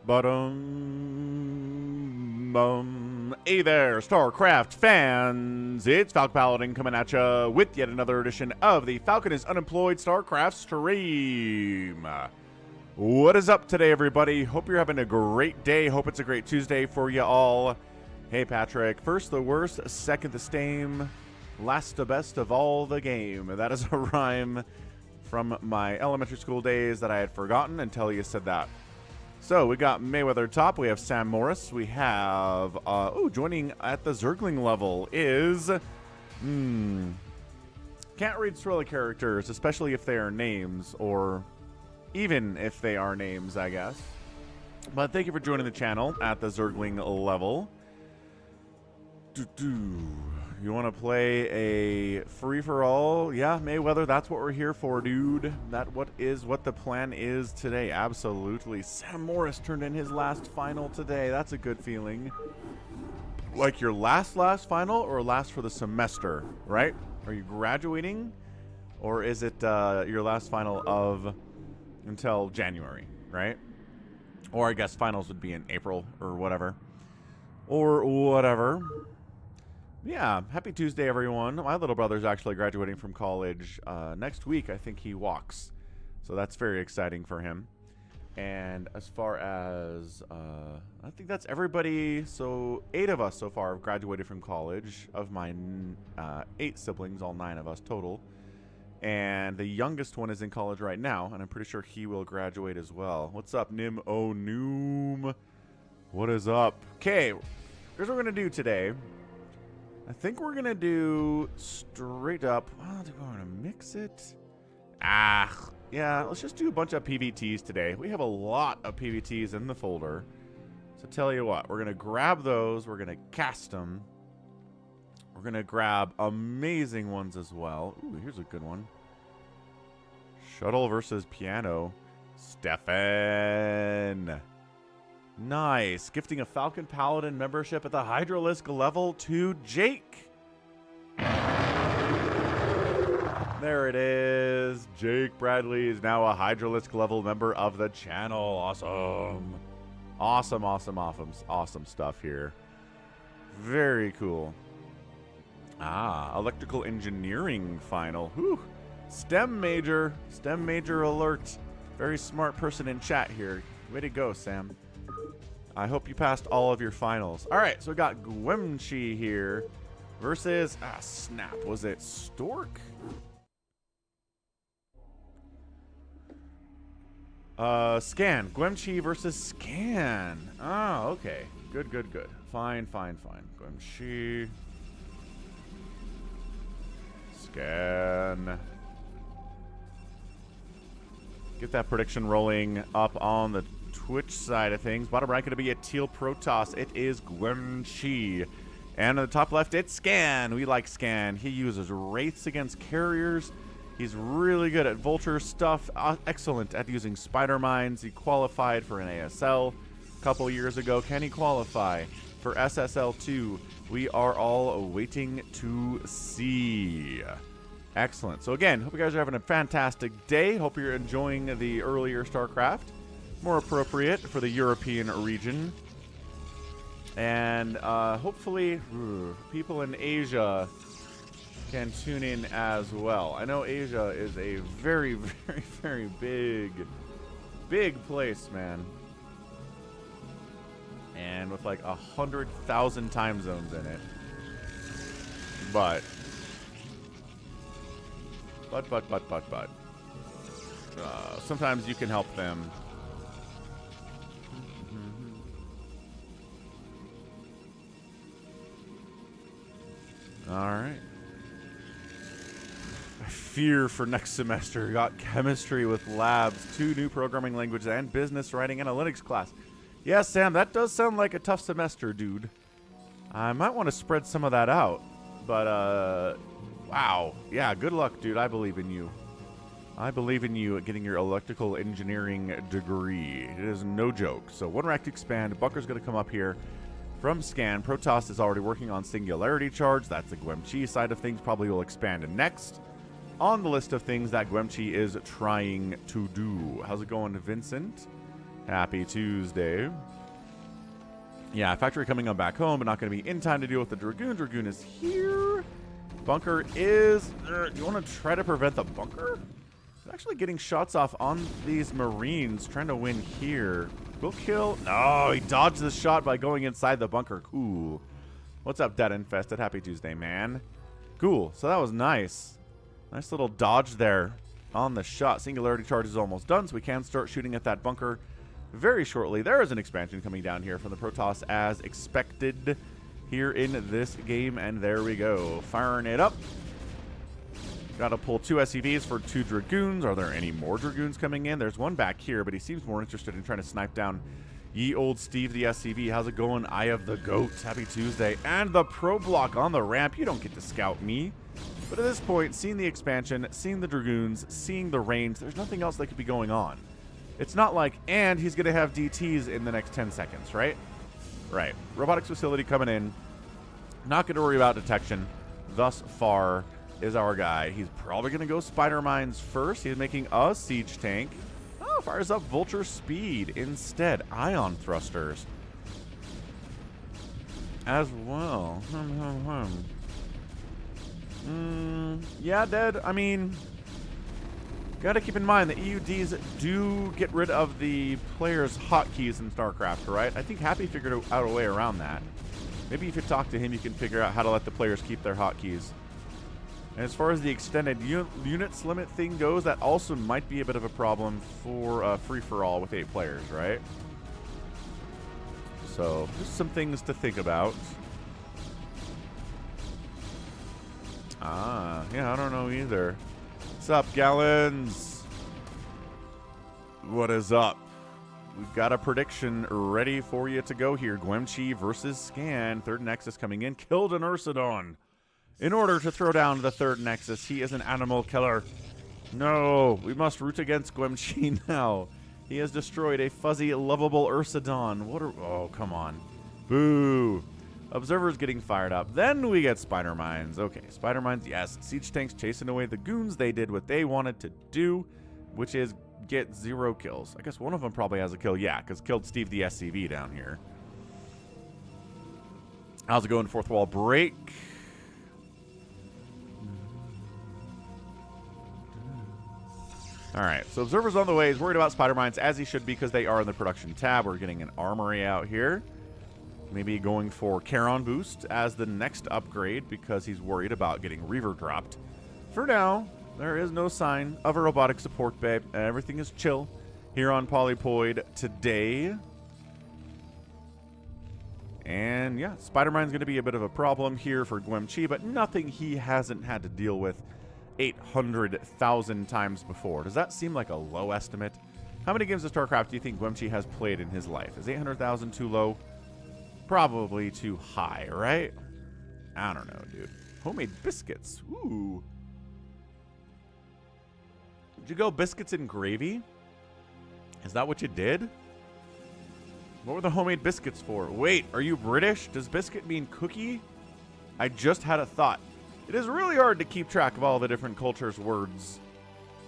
Hey there, StarCraft fans! It's Falcon Paladin coming at you with yet another edition of the Falcon is Unemployed StarCraft stream. What is up today, everybody? Hope you're having a great day. Hope it's a great Tuesday for you all. Hey, Patrick. First the worst, second the same, last the best of all the game. That is a rhyme from my elementary school days that I had forgotten until you said that. So we got Mayweather top, we have Sam Morris, we have, joining at the Zergling level is, can't read Swirly characters, especially if they are names, or even if they are names, I guess. But thank you for joining the channel at the Zergling level. You want to play a free-for-all? Yeah, Mayweather, that's what we're here for, dude. What the plan is today. Absolutely. Sam Morris turned in his last final today. That's a good feeling. Like your last final or last for the semester, right? Are you graduating? Or is it your last final of until January, right? Or I guess finals would be in April or whatever. Yeah, happy Tuesday, everyone. My little brother's actually graduating from college next week. I think he walks. So that's very exciting for him. And as far as, I think that's everybody. So 8 of us so far have graduated from college. Of my 8 siblings, all 9 of us total. And the youngest one is in college right now. And I'm pretty sure he will graduate as well. What's up, Nim O Noom? What is up? Okay, here's what we're going to do today. I think we're going to do straight up. Oh, do we want to mix it? Yeah, let's just do a bunch of PvTs today. We have a lot of PvTs in the folder. So tell you what, we're going to grab those. We're going to cast them. We're going to grab amazing ones as well. Ooh, here's a good one. Shuttle versus Piano. Stefan. Nice. Gifting a Falcon Paladin membership at the Hydralisk level to Jake. There it is. Jake Bradley is now a Hydralisk level member of the channel. Awesome. Awesome stuff here. Very cool. Electrical engineering final. Whew. STEM major alert. Very smart person in chat here. Way to go, Sam. I hope you passed all of your finals. All right, so we got geumchi here versus, snap, was it Stork? Scan, geumchi versus Scan. Oh, okay, good. Fine. Geumchi. Scan. Get that prediction rolling up on the Twitch side of things. Bottom right going to be a teal Protoss. It is geumchi. And on the top left, it's Scan. We like Scan. He uses Wraiths against carriers. He's really good at Vulture stuff. Excellent at using Spider Mines. He qualified for an ASL a couple years ago. Can he qualify for SSL2? We are all waiting to see. Excellent. So again, hope you guys are having a fantastic day. Hope you're enjoying the earlier StarCraft. More appropriate for the European region. And hopefully people in Asia can tune in as well. I know Asia is a very big place, man. And with like 100,000 time zones in it. But sometimes you can help them. All right. I fear for next semester. Got chemistry with labs, 2 new programming languages, and business writing analytics class. Yeah, Sam, that does sound like a tough semester, dude. I might want to spread some of that out. But, wow. Yeah, good luck, dude. I believe in you. I believe in you at getting your electrical engineering degree. It is no joke. So, 1 rack to expand. Bucker's going to come up here. From Scan, Protoss is already working on Singularity Charge. That's the geumchi side of things. Probably will expand next on the list of things that geumchi is trying to do. How's it going, Vincent? Happy Tuesday. Yeah, factory coming on back home, but not going to be in time to deal with the Dragoon. Dragoon is here. Bunker is... you want to try to prevent the bunker? He's actually getting shots off on these Marines, trying to win here. Will kill. No, he dodged the shot by going inside the bunker. Cool. What's up, Dead Infested? Happy Tuesday, man. Cool. So that was nice. Nice little dodge there on the shot. Singularity charge is almost done, so we can start shooting at that bunker very shortly. There is an expansion coming down here from the Protoss as expected here in this game, and there we go. Firing it up. Got to pull 2 SCVs for 2 Dragoons. Are there any more Dragoons coming in? There's one back here, but he seems more interested in trying to snipe down ye old Steve the SCV. How's it going? Eye of the Goat. Happy Tuesday. And the pro block on the ramp. You don't get to scout me. But at this point, seeing the expansion, seeing the Dragoons, seeing the range, there's nothing else that could be going on. It's not like, and he's going to have DTs in the next 10 seconds, right? Right. Robotics facility coming in. Not going to worry about detection. Thus far is our guy. He's probably going to go Spider Mines first. He's making a siege tank. Oh, fires up Vulture Speed instead. Ion thrusters as well. Yeah, Dead. I mean, got to keep in mind that EUDs do get rid of the player's hotkeys in StarCraft, right? I think Happy figured out a way around that. Maybe if you talk to him, you can figure out how to let the players keep their hotkeys. And as far as the extended units limit thing goes, that also might be a bit of a problem for free-for-all with 8 players, right? So, just some things to think about. Yeah, I don't know either. What's up, Gallons? What is up? We've got a prediction ready for you to go here. Geumchi versus Scan. Third Nexus coming in. Killed an Ursidon. In order to throw down the third Nexus, he is an animal killer. No, we must root against Geumchi now. He has destroyed a fuzzy, lovable Ursidon. What are... Oh, come on. Boo. Observers getting fired up. Then we get Spider Mines. Okay, Spider Mines, yes. Siege tanks chasing away the goons. They did what they wanted to do, which is get 0 kills. I guess one of them probably has a kill. Yeah, because killed Steve the SCV down here. How's it going? Fourth wall break. Alright, so Observer's on the way. He's worried about Spider Mines, as he should be, because they are in the production tab. We're getting an armory out here. Maybe going for Charon Boost as the next upgrade, because he's worried about getting Reaver dropped. For now, there is no sign of a robotic support bay. Everything is chill here on Polypoid today. And yeah, Spider-Mine's going to be a bit of a problem here for Geumchi, but nothing he hasn't had to deal with 800,000 times before. Does that seem like a low estimate? How many games of StarCraft do you think Geumchi has played in his life? Is 800,000 too low? Probably too high, right? I don't know, dude. Homemade biscuits. Ooh. Did you go biscuits and gravy? Is that what you did? What were the homemade biscuits for? Wait, are you British? Does biscuit mean cookie? I just had a thought. It is really hard to keep track of all the different cultures' words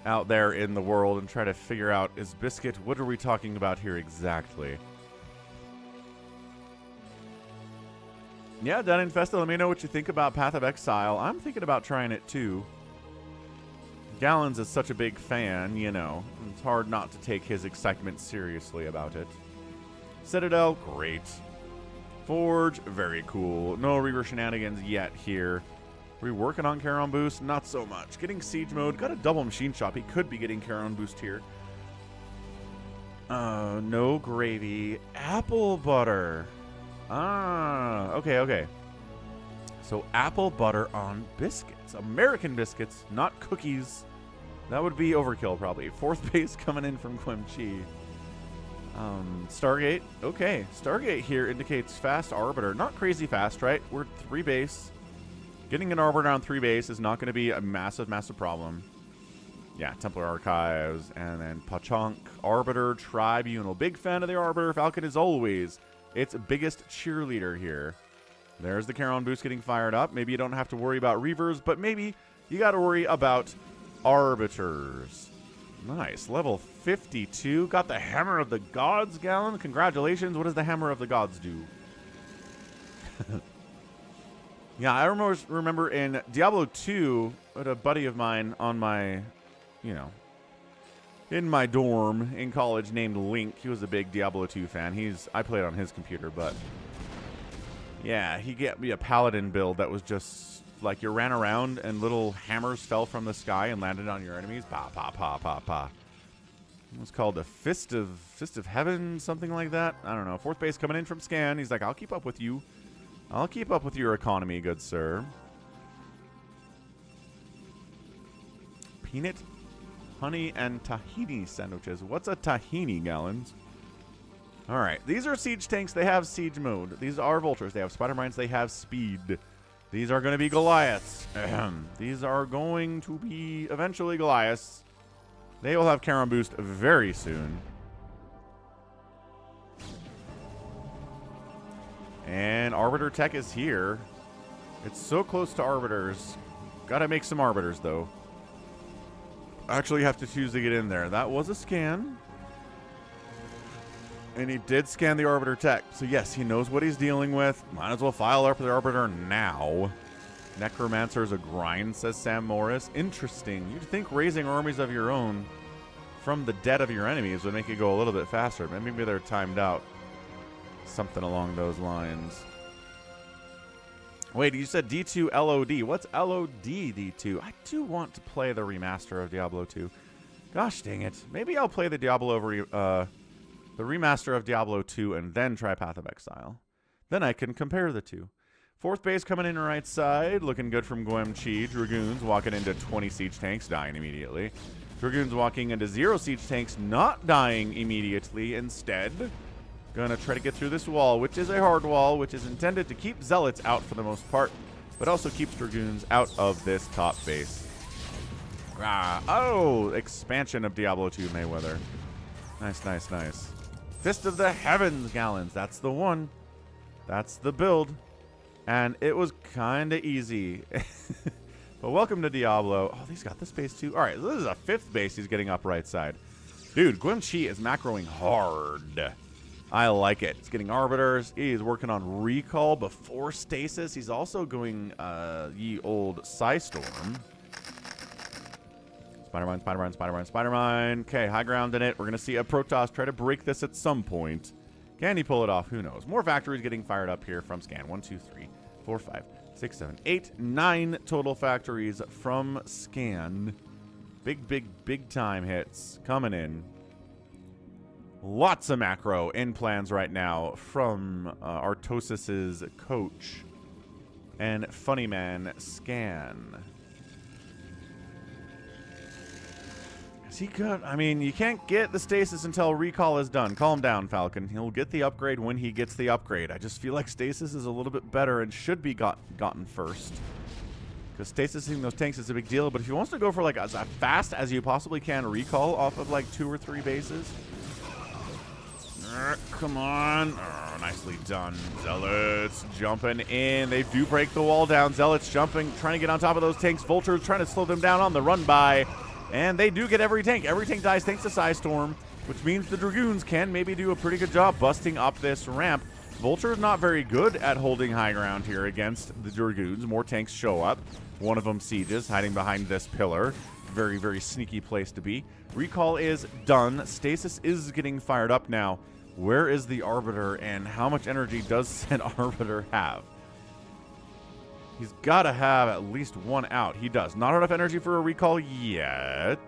out there in the world and try to figure out, is biscuit, what are we talking about here exactly? Yeah, Done Infested, let me know what you think about Path of Exile. I'm thinking about trying it too. Gallons is such a big fan, you know. It's hard not to take his excitement seriously about it. Citadel, great. Forge, very cool. No Reaver shenanigans yet here. Are we working on Charon Boost? Not so much. Getting Siege Mode. Got a double machine shop. He could be getting Charon Boost here. No gravy. Apple butter. Ah, okay. So apple butter on biscuits. American biscuits, not cookies. That would be overkill, probably. Fourth base coming in from Geumchi. Stargate. Okay, Stargate here indicates fast Arbiter. Not crazy fast, right? We're 3 base. Getting an Arbiter on 3 base is not going to be a massive problem. Yeah, Templar Archives, and then Pachonk, Arbiter, Tribunal. Big fan of the Arbiter. Falcon is always its biggest cheerleader here. There's the Charon Boost getting fired up. Maybe you don't have to worry about Reavers, but maybe you got to worry about Arbiters. Nice. Level 52. Got the Hammer of the Gods, Gallon. Congratulations. What does the Hammer of the Gods do? Yeah, I remember in Diablo 2, I had a buddy of mine on my, you know, in my dorm in college named Link. He was a big Diablo 2 fan. I played on his computer, but yeah, he got me a paladin build that was just like you ran around and little hammers fell from the sky and landed on your enemies. Pa pa pa pa pa. It was called a Fist of Heaven, something like that. I don't know. Fourth base coming in from Scan. He's like, I'll keep up with you. I'll keep up with your economy, good sir. Peanut, honey, and tahini sandwiches. What's a tahini, Gallons? All right. These are siege tanks. They have siege mode. These are vultures. They have spider mines. They have speed. These are going to be Goliaths. These are going to be eventually Goliaths. They will have Charon boost very soon. And Arbiter Tech is here. It's so close to Arbiters. Gotta make some Arbiters, though. Actually have to choose to get in there. That was a scan. And he did scan the Arbiter Tech. So yes, he knows what he's dealing with. Might as well file up the Arbiter now. Necromancer is a grind, says Sam Morris. Interesting. You'd think raising armies of your own from the dead of your enemies would make it go a little bit faster. Maybe they're timed out. Something along those lines. Wait, you said D2 LOD. What's LOD D2? I do want to play the remaster of Diablo 2. Gosh dang it. Maybe I'll play the the remaster of Diablo 2 and then try Path of Exile. Then I can compare the two. Fourth base coming in right side. Looking good from geumchi. Dragoons walking into 20 siege tanks, dying immediately. Dragoons walking into 0 siege tanks, not dying immediately. Instead, gonna try to get through this wall, which is a hard wall, which is intended to keep zealots out for the most part, but also keeps dragoons out of this top base. Oh, expansion of Diablo 2 Mayweather. Nice, nice, nice. Fist of the Heavens, Gallons. That's the one. That's the build. And it was kind of easy. But welcome to Diablo. Oh, he's got this base too. All right, this is a 5th base he's getting up right side. Dude, geumchi is macroing hard. I like it. He's getting Arbiters. He's working on Recall before Stasis. He's also going ye old Psystorm. Spider-Mine, Spider-Mine, Spider-Mine, Spider-Mine. Okay, high ground in it. We're going to see a Protoss try to break this at some point. Can he pull it off? Who knows? More factories getting fired up here from Scan. 1, 2, 3, 4, 5, 6, 7, 8, 9 total factories from Scan. Big time hits coming in. Lots of macro in plans right now from Artosis's coach and Funny Man Scan. Is he good? I mean, you can't get the stasis until recall is done. Calm down, Falcon. He'll get the upgrade when he gets the upgrade. I just feel like stasis is a little bit better and should be gotten first. Because stasising those tanks is a big deal, but if he wants to go for like as fast as you possibly can recall off of like 2 or 3 bases. Come on. Oh, nicely done. Zealots jumping in. They do break the wall down. Zealots jumping, trying to get on top of those tanks. Vultures trying to slow them down on the run by. And they do get every tank. Every tank dies thanks to Psystorm, which means the Dragoons can maybe do a pretty good job busting up this ramp. Vulture's not very good at holding high ground here against the Dragoons. More tanks show up. One of them sieges, hiding behind this pillar. Very, very sneaky place to be. Recall is done. Stasis is getting fired up now. Where is the Arbiter, and how much energy does said Arbiter have? He's got to have at least one out. He does. Not enough energy for a recall yet.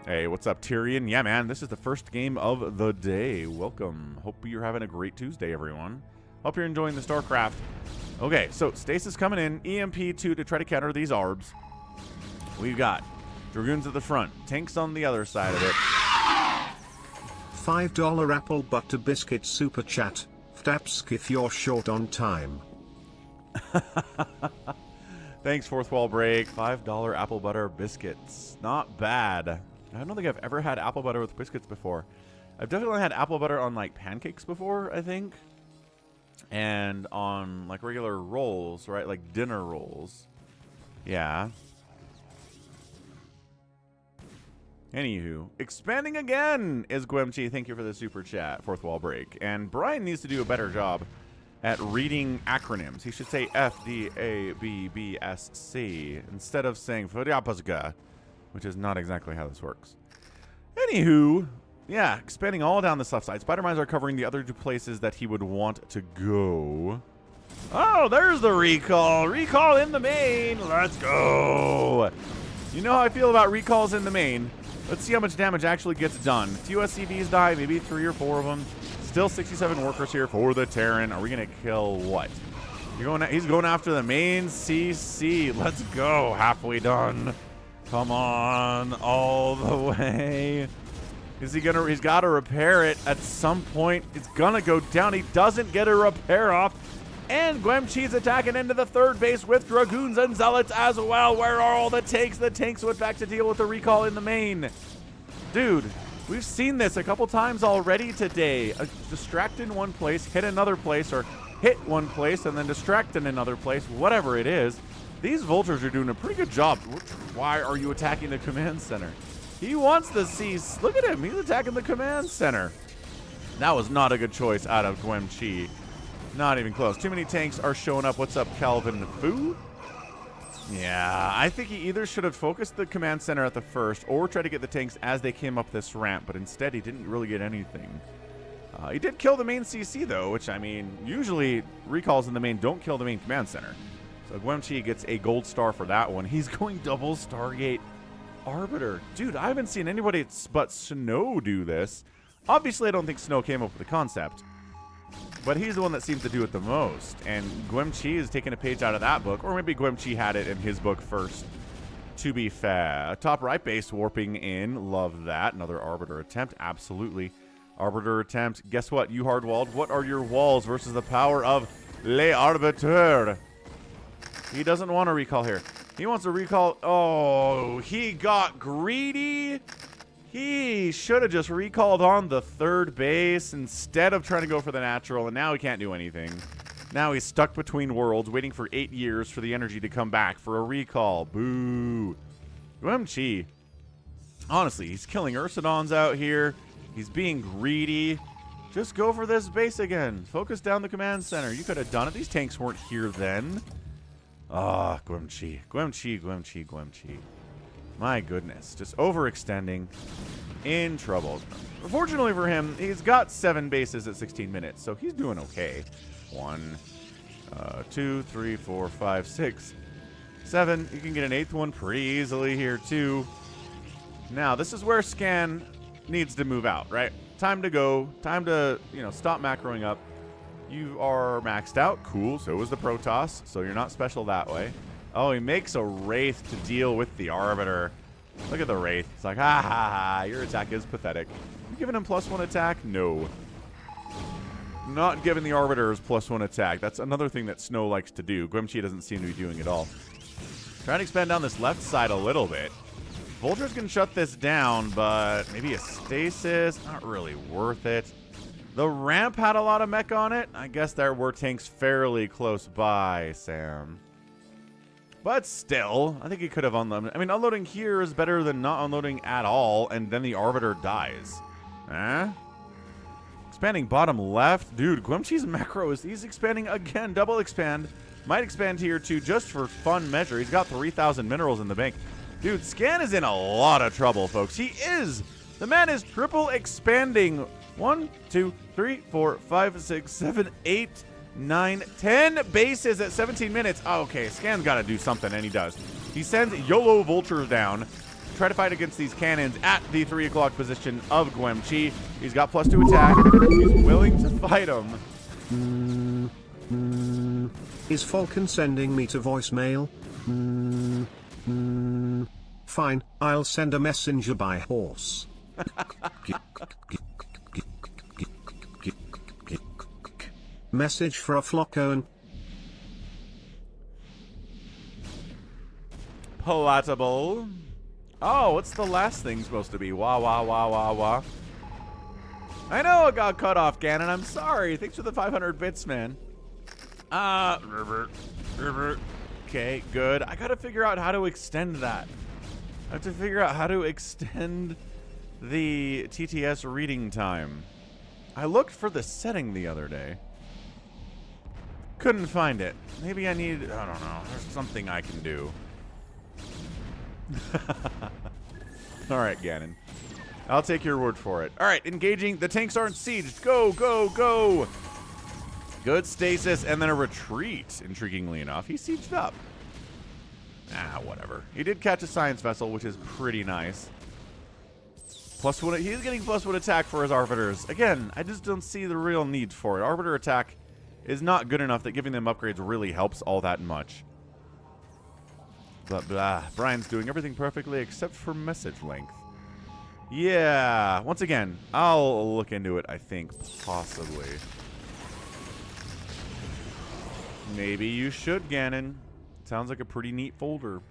Hey, what's up, Tyrion? Yeah, man, this is the first game of the day. Welcome. Hope you're having a great Tuesday, everyone. Hope you're enjoying the StarCraft. Okay, so Stasis coming in. EMP2 to try to counter these ARBs. We've got Dragoons at the front. Tanks on the other side of it. $5 apple butter biscuit super chat. Ftapsk if you're short on time. Thanks, Fourth Wall Break. $5 apple butter biscuits. Not bad. I don't think I've ever had apple butter with biscuits before. I've definitely had apple butter on like pancakes before, I think. And on like regular rolls, right? Like dinner rolls. Yeah. Anywho, expanding again is geumchi. Thank you for the super chat, fourth wall break. And Brian needs to do a better job at reading acronyms. He should say FDABBSC instead of saying Fodiapasga, which is not exactly how this works. Anywho, yeah, expanding all down this left side. Spider-Mines are covering the other two places that he would want to go. Oh, there's the recall. Recall in the main. Let's go. You know how I feel about recalls in the main. Let's see how much damage actually gets done. Few SCVs die, maybe 3 or 4 of them. Still 67 workers here for the Terran. Are we going to kill what? He's going after the main CC. Let's go. Halfway done. Come on. All the way. Is he going to... He's got to repair it at some point. It's going to go down. He doesn't get a repair off. And geumchi's attacking into the third base with Dragoons and Zealots as well. Where are all the tanks? The tanks went back to deal with the recall in the main. Dude, we've seen this a couple times already today. Distract in one place, hit another place, or hit one place and then distract in another place, whatever it is. These vultures are doing a pretty good job. Why are you attacking the command center? He wants the C's. Look at him. He's attacking the command center. That was not a good choice out of geumchi. Not even close. Too many tanks are showing up. What's up, Calvin Fu? Yeah, I think he either should have focused the command center at the first or tried to get the tanks as they came up this ramp, but instead he didn't really get anything. He did kill the main CC, though, which, I mean, usually recalls in the main don't kill the main command center. So geumchi gets a gold star for that one. He's going double Stargate Arbiter. Dude, I haven't seen anybody but Snow do this. Obviously, I don't think Snow came up with the concept. But he's the one that seems to do it the most. And geumchi is taking a page out of that book. Or maybe geumchi had it in his book first, to be fair. Top right base warping in. Love that. Another Arbiter attempt. Absolutely. Arbiter attempt. Guess what, you hardwalled? What are your walls versus the power of Les Arbiters? He doesn't want to recall here. He wants to recall. Oh, he got greedy. He should have just recalled on the third base instead of trying to go for the natural, and now he can't do anything. Now he's stuck between worlds, waiting for 8 years for the energy to come back for a recall. Boo. geumchi. Honestly, he's killing Ursidons out here. He's being greedy. Just go for this base again. Focus down the command center. You could have done it. These tanks weren't here then. Ah, geumchi. geumchi, geumchi, geumchi. My goodness, just overextending, in trouble. Fortunately for him, he's got 7 bases at 16 minutes, so he's doing okay. 1, 2, 3, 4, 5, 6, 7. You can get an 8th one pretty easily here, too. Now, this is where Scan needs to move out, right? Time to go. Time to, stop macroing up. You are maxed out. Cool. So is the Protoss, so you're not special that way. Oh, he makes a Wraith to deal with the Arbiter. Look at the Wraith. It's like, ha ha ha, your attack is pathetic. You giving him +1 attack? No. Not giving the Arbiters +1 attack. That's another thing that Snow likes to do. geumchi doesn't seem to be doing it all. Trying to expand down this left side a little bit. Vultures can shut this down, but maybe a stasis. Not really worth it. The ramp had a lot of mech on it. I guess there were tanks fairly close by, Sam. But still, I think he could have unloaded. I mean, unloading here is better than not unloading at all, and then the Arbiter dies. Expanding bottom left. Dude, geumchi's macro he's expanding again. Double expand. Might expand here, too, just for fun measure. He's got 3,000 minerals in the bank. Dude, Scan is in a lot of trouble, folks. He is. The man is triple expanding. 1, 2, 3, 4, 5, 6, 7, 8... 9, 10 bases at 17 minutes. Oh, okay, Scan's got to do something, and he does. He sends YOLO Vultures down. Try to fight against these cannons at the 3 o'clock position of geumchi. He's got +2 attack. He's willing to fight him. Is Falcon sending me to voicemail? Fine, I'll send a messenger by horse. Message for a Flocone. Palatable. Oh, what's the last thing supposed to be? Wah, wah, wah, wah, wah. I know it got cut off, Ganon. I'm sorry. Thanks for the 500 bits, man. Revert. Okay, good. I gotta figure out how to extend that. I have to figure out how to extend the TTS reading time. I looked for the setting the other day. Couldn't find it. Maybe I need, I don't know, there's something I can do. Alright, Ganon. I'll take your word for it. Alright, engaging. The tanks aren't sieged. Go, go, go! Good stasis, and then a retreat, intriguingly enough. He sieged up. Ah, whatever. He did catch a science vessel, which is pretty nice. +1, he's getting +1 attack for his arbiters. Again, I just don't see the real need for it. Arbiter attack is not good enough that giving them upgrades really helps all that much. But blah, Brian's doing everything perfectly except for message length. Yeah, once again, I'll look into it, I think, possibly. Maybe you should, Ganon. Sounds like a pretty neat folder.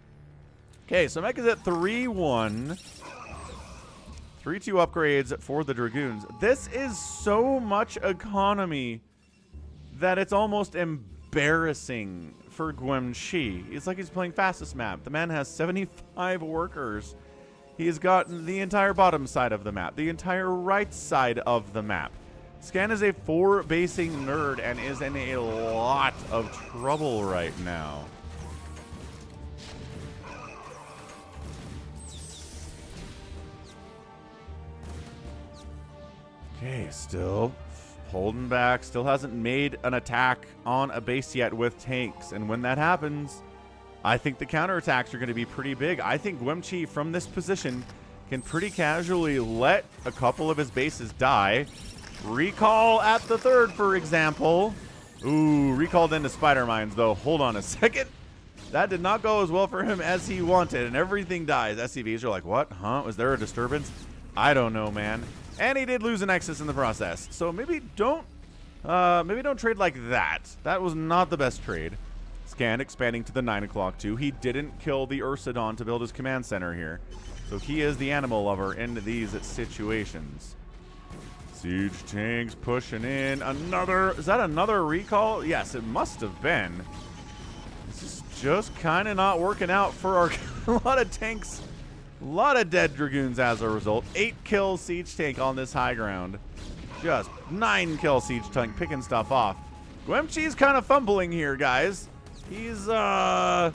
Okay, so Mech is at 3-1. 3-2 upgrades for the Dragoons. This is so much economy that it's almost embarrassing for geumchi. It's like he's playing fastest map. The man has 75 workers. He's got the entire bottom side of the map, the entire right side of the map. Scan is a 4-basing nerd and is in a lot of trouble right now. Okay, still holding back. Still hasn't made an attack on a base yet with tanks. And when that happens, I think the counterattacks are going to be pretty big. I think geumchi from this position can pretty casually let a couple of his bases die. Recall at the third, for example. Ooh, recalled into spider mines, though. Hold on a second. That did not go as well for him as he wanted, and everything dies. SCVs are like, what? Huh? Was there a disturbance? I don't know, man. And he did lose an Nexus in the process. So maybe don't trade like that. That was not the best trade. Scan expanding to the 9 o'clock too. He didn't kill the Ursidon to build his command center here. So he is the animal lover in these situations. Siege tanks pushing in. Is that another recall? Yes, it must have been. This is just kind of not working out for our a lot of tanks. A lot of dead Dragoons as a result. 8 kill siege tank on this high ground. Just 9 kill siege tank picking stuff off. geumchi's kind of fumbling here, guys. He's losing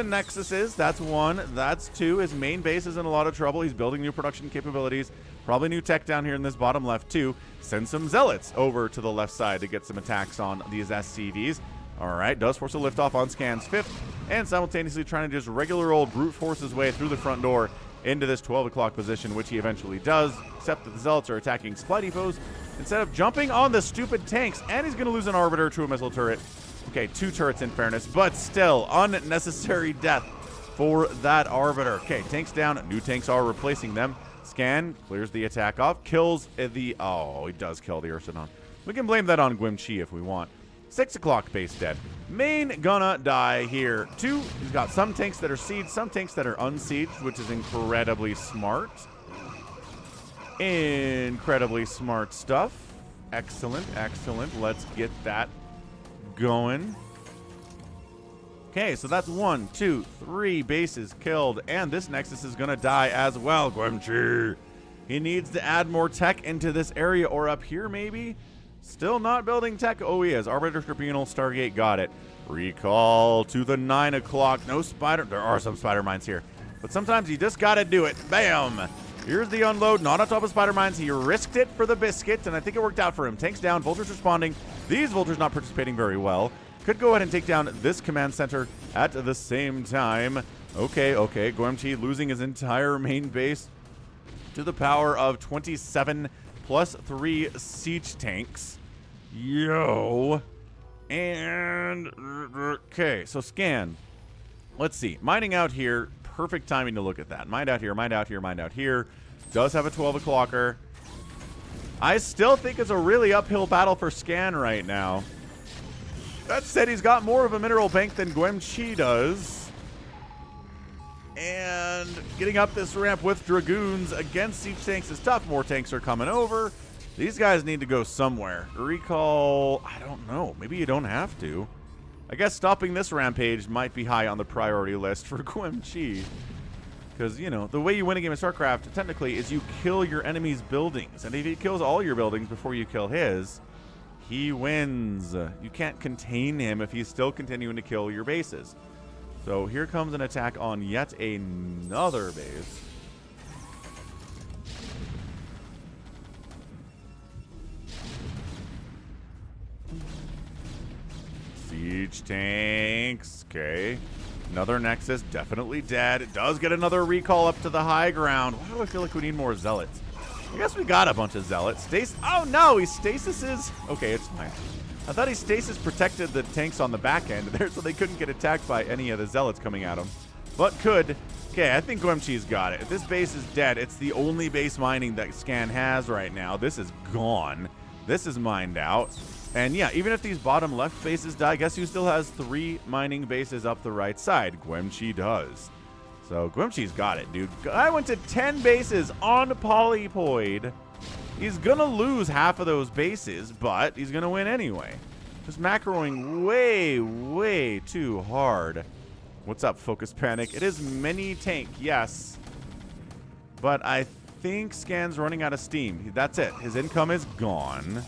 nexuses. That's 1. That's 2. His main base is in a lot of trouble. He's building new production capabilities. Probably new tech down here in this bottom left too. Send some zealots over to the left side to get some attacks on these SCVs. All right, does force a liftoff on Scan's 5th, and simultaneously trying to just regular old brute force his way through the front door into this 12 o'clock position, which he eventually does, except that the zealots are attacking supply depots instead of jumping on the stupid tanks, and he's going to lose an arbiter to a missile turret. Okay, 2 turrets in fairness, but still unnecessary death for that arbiter. Okay, tanks down, new tanks are replacing them. Scan clears the attack off, kills the, oh, he does kill the Ursidon. We can blame that on geumchi if we want. 6 o'clock base dead. Main gonna die here. 2, he's got some tanks that are sieged, some tanks that are unsieged, which is incredibly smart. Incredibly smart stuff. Excellent, excellent. Let's get that going. Okay, so that's 1, 2, 3 bases killed, and this Nexus is gonna die as well. geumchi. He needs to add more tech into this area, or up here maybe. Still not building tech. Oh, he is. Arbiter Tribunal, Stargate, got it. Recall to the 9 o'clock. No spider. There are some spider mines here, but sometimes you just got to do it. Bam. Here's the unload. Not on top of spider mines. He risked it for the biscuit, and I think it worked out for him. Tanks down. Vultures responding. These vultures not participating very well. Could go ahead and take down this command center at the same time. Okay, okay. geumchi losing his entire main base to the power of 27 plus 3 siege tanks. Yo. And, okay, so Scan. Let's see. Mining out here. Perfect timing to look at that. Mine out here, mine out here, mine out here. Does have a 12 o'clocker. I still think it's a really uphill battle for Scan right now. That said, he's got more of a mineral bank than geumchi does. And getting up this ramp with Dragoons against siege tanks is tough. More tanks are coming over. These guys need to go somewhere. Recall, I don't know. Maybe you don't have to. I guess stopping this rampage might be high on the priority list for geumchi. Because, you know, the way you win a game of StarCraft, technically, is you kill your enemy's buildings. And if he kills all your buildings before you kill his, he wins. You can't contain him if he's still continuing to kill your bases. So here comes an attack on yet another base. Siege tanks. Okay. Another Nexus. Definitely dead. It does get another recall up to the high ground. Why do I feel like we need more Zealots? I guess we got a bunch of Zealots. Oh no, he stasises. Okay, it's fine. I thought he stasis protected the tanks on the back end there so they couldn't get attacked by any of the Zealots coming at them. But could. Okay, I think geumchi's got it. If this base is dead, it's the only base mining that Scan has right now. This is gone. This is mined out. And yeah, even if these bottom left bases die, guess who still has 3 mining bases up the right side? geumchi does. So geumchi's got it, dude. I went to 10 bases on Polypoid. He's gonna lose half of those bases, but he's gonna win anyway. Just macroing way, way too hard. What's up, Focus Panic? It is mini tank, yes. But I think Scan's running out of steam. That's it. His income is gone.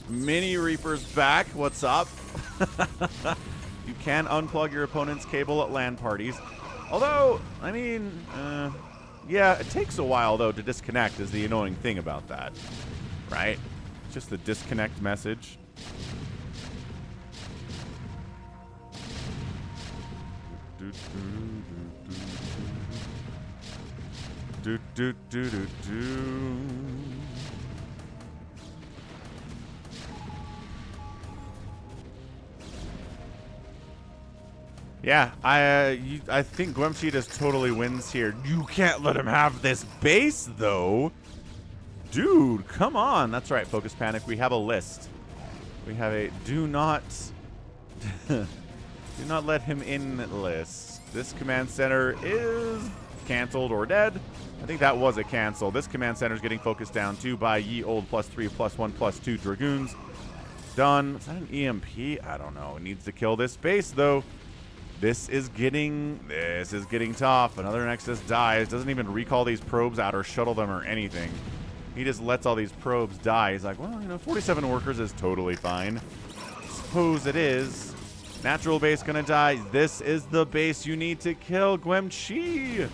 Mini Reaper's back. What's up? You can unplug your opponent's cable at LAN parties. Although, I mean, yeah, it takes a while, though, to disconnect is the annoying thing about that. Right? It's just the disconnect message. Yeah, I think geumchi just totally wins here. You can't let him have this base, though. Dude, come on. That's right, Focus Panic. We have a list. We have a do not do not let him in list. This command center is canceled or dead. I think that was a cancel. This command center is getting focused down too by ye old +3, +1, +2 Dragoons. Done. Is that an EMP? I don't know. It needs to kill this base, though. This is getting tough. Another Nexus dies. Doesn't even recall these probes out or shuttle them or anything. He just lets all these probes die. He's like, well, you know, 47 workers is totally fine. Suppose it is. Natural base gonna die. This is the base you need to kill, geumchi.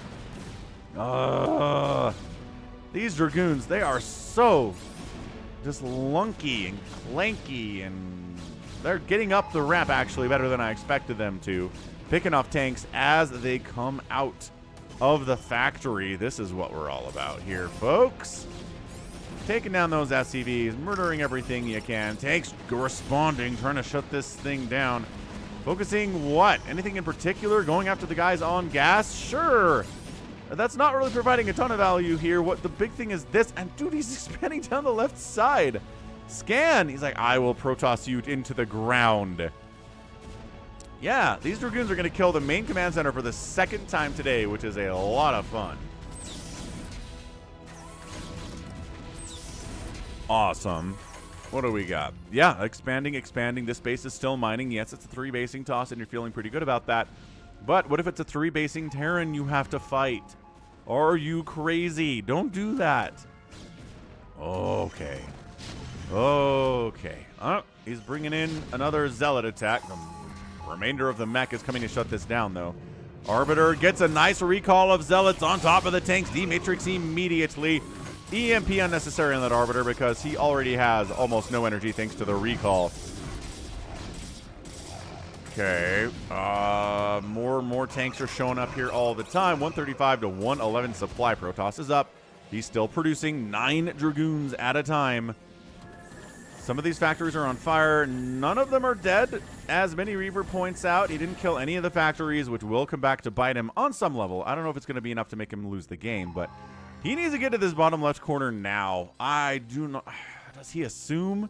These Dragoons, they are so just lunky and clanky, and they're getting up the ramp actually better than I expected them to. Picking off tanks as they come out of the factory. This is what we're all about here, folks. Taking down those SCVs, murdering everything you can. Tanks responding, trying to shut this thing down. Focusing what? Anything in particular? Going after the guys on gas? Sure. That's not really providing a ton of value here. What the big thing is this, and dude, he's expanding down the left side. Scan, he's like, I will Protoss you into the ground. Yeah, these Dragoons are going to kill the main command center for the second time today, which is a lot of fun. Awesome. What do we got? Yeah, expanding. This base is still mining. Yes, it's a 3 basing toss, and you're feeling pretty good about that. But what if it's a 3 basing Terran you have to fight? Are you crazy? Don't do that. Okay. Okay. He's bringing in another Zealot attack. The remainder of the mech is coming to shut this down, though. Arbiter gets a nice recall of Zealots on top of the tanks. D-Matrix immediately. EMP unnecessary on that Arbiter because he already has almost no energy thanks to the recall. Okay. More tanks are showing up here all the time. 135 to 111 supply. Protoss is up. He's still producing 9 Dragoons at a time. Some of these factories are on fire. None of them are dead. As Mini Reaper points out, he didn't kill any of the factories, which will come back to bite him on some level. I don't know if it's going to be enough to make him lose the game, but he needs to get to this bottom left corner now. I do not... Does he assume?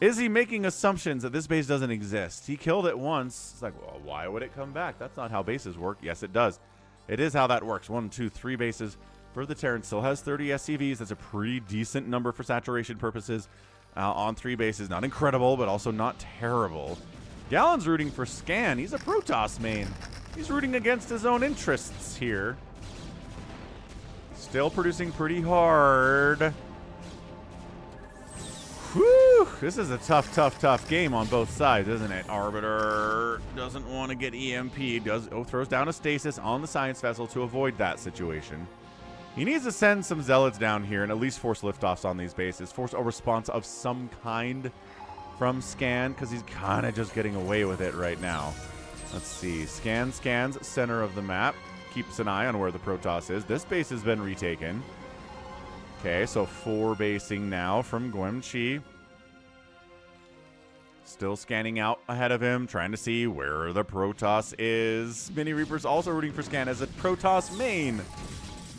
Is he making assumptions that this base doesn't exist? He killed it once. It's like, well, why would it come back? That's not how bases work. Yes, it does. It is how that works. 1, 2, 3 bases for the Terran. Still has 30 SCVs. That's a pretty decent number for saturation purposes. on 3 bases. Not incredible, but also not terrible. Gallon's rooting for Scan. He's a Protoss main. He's rooting against his own interests here. Still producing pretty hard. Whew! This is a tough game on both sides, isn't it? Arbiter doesn't want to get EMP'd. Throws down a stasis on the science vessel to avoid that situation. He needs to send some zealots down here and at least force liftoffs on these bases. Force a response of some kind from Scan, because he's kind of just getting away with it right now. Let's see. Scan scans center of the map. Keeps an eye on where the Protoss is. This base has been retaken. Okay, so 4 basing now from geumchi. Still scanning out ahead of him, trying to see where the Protoss is. Mini Reaper's also rooting for Scan as a Protoss main.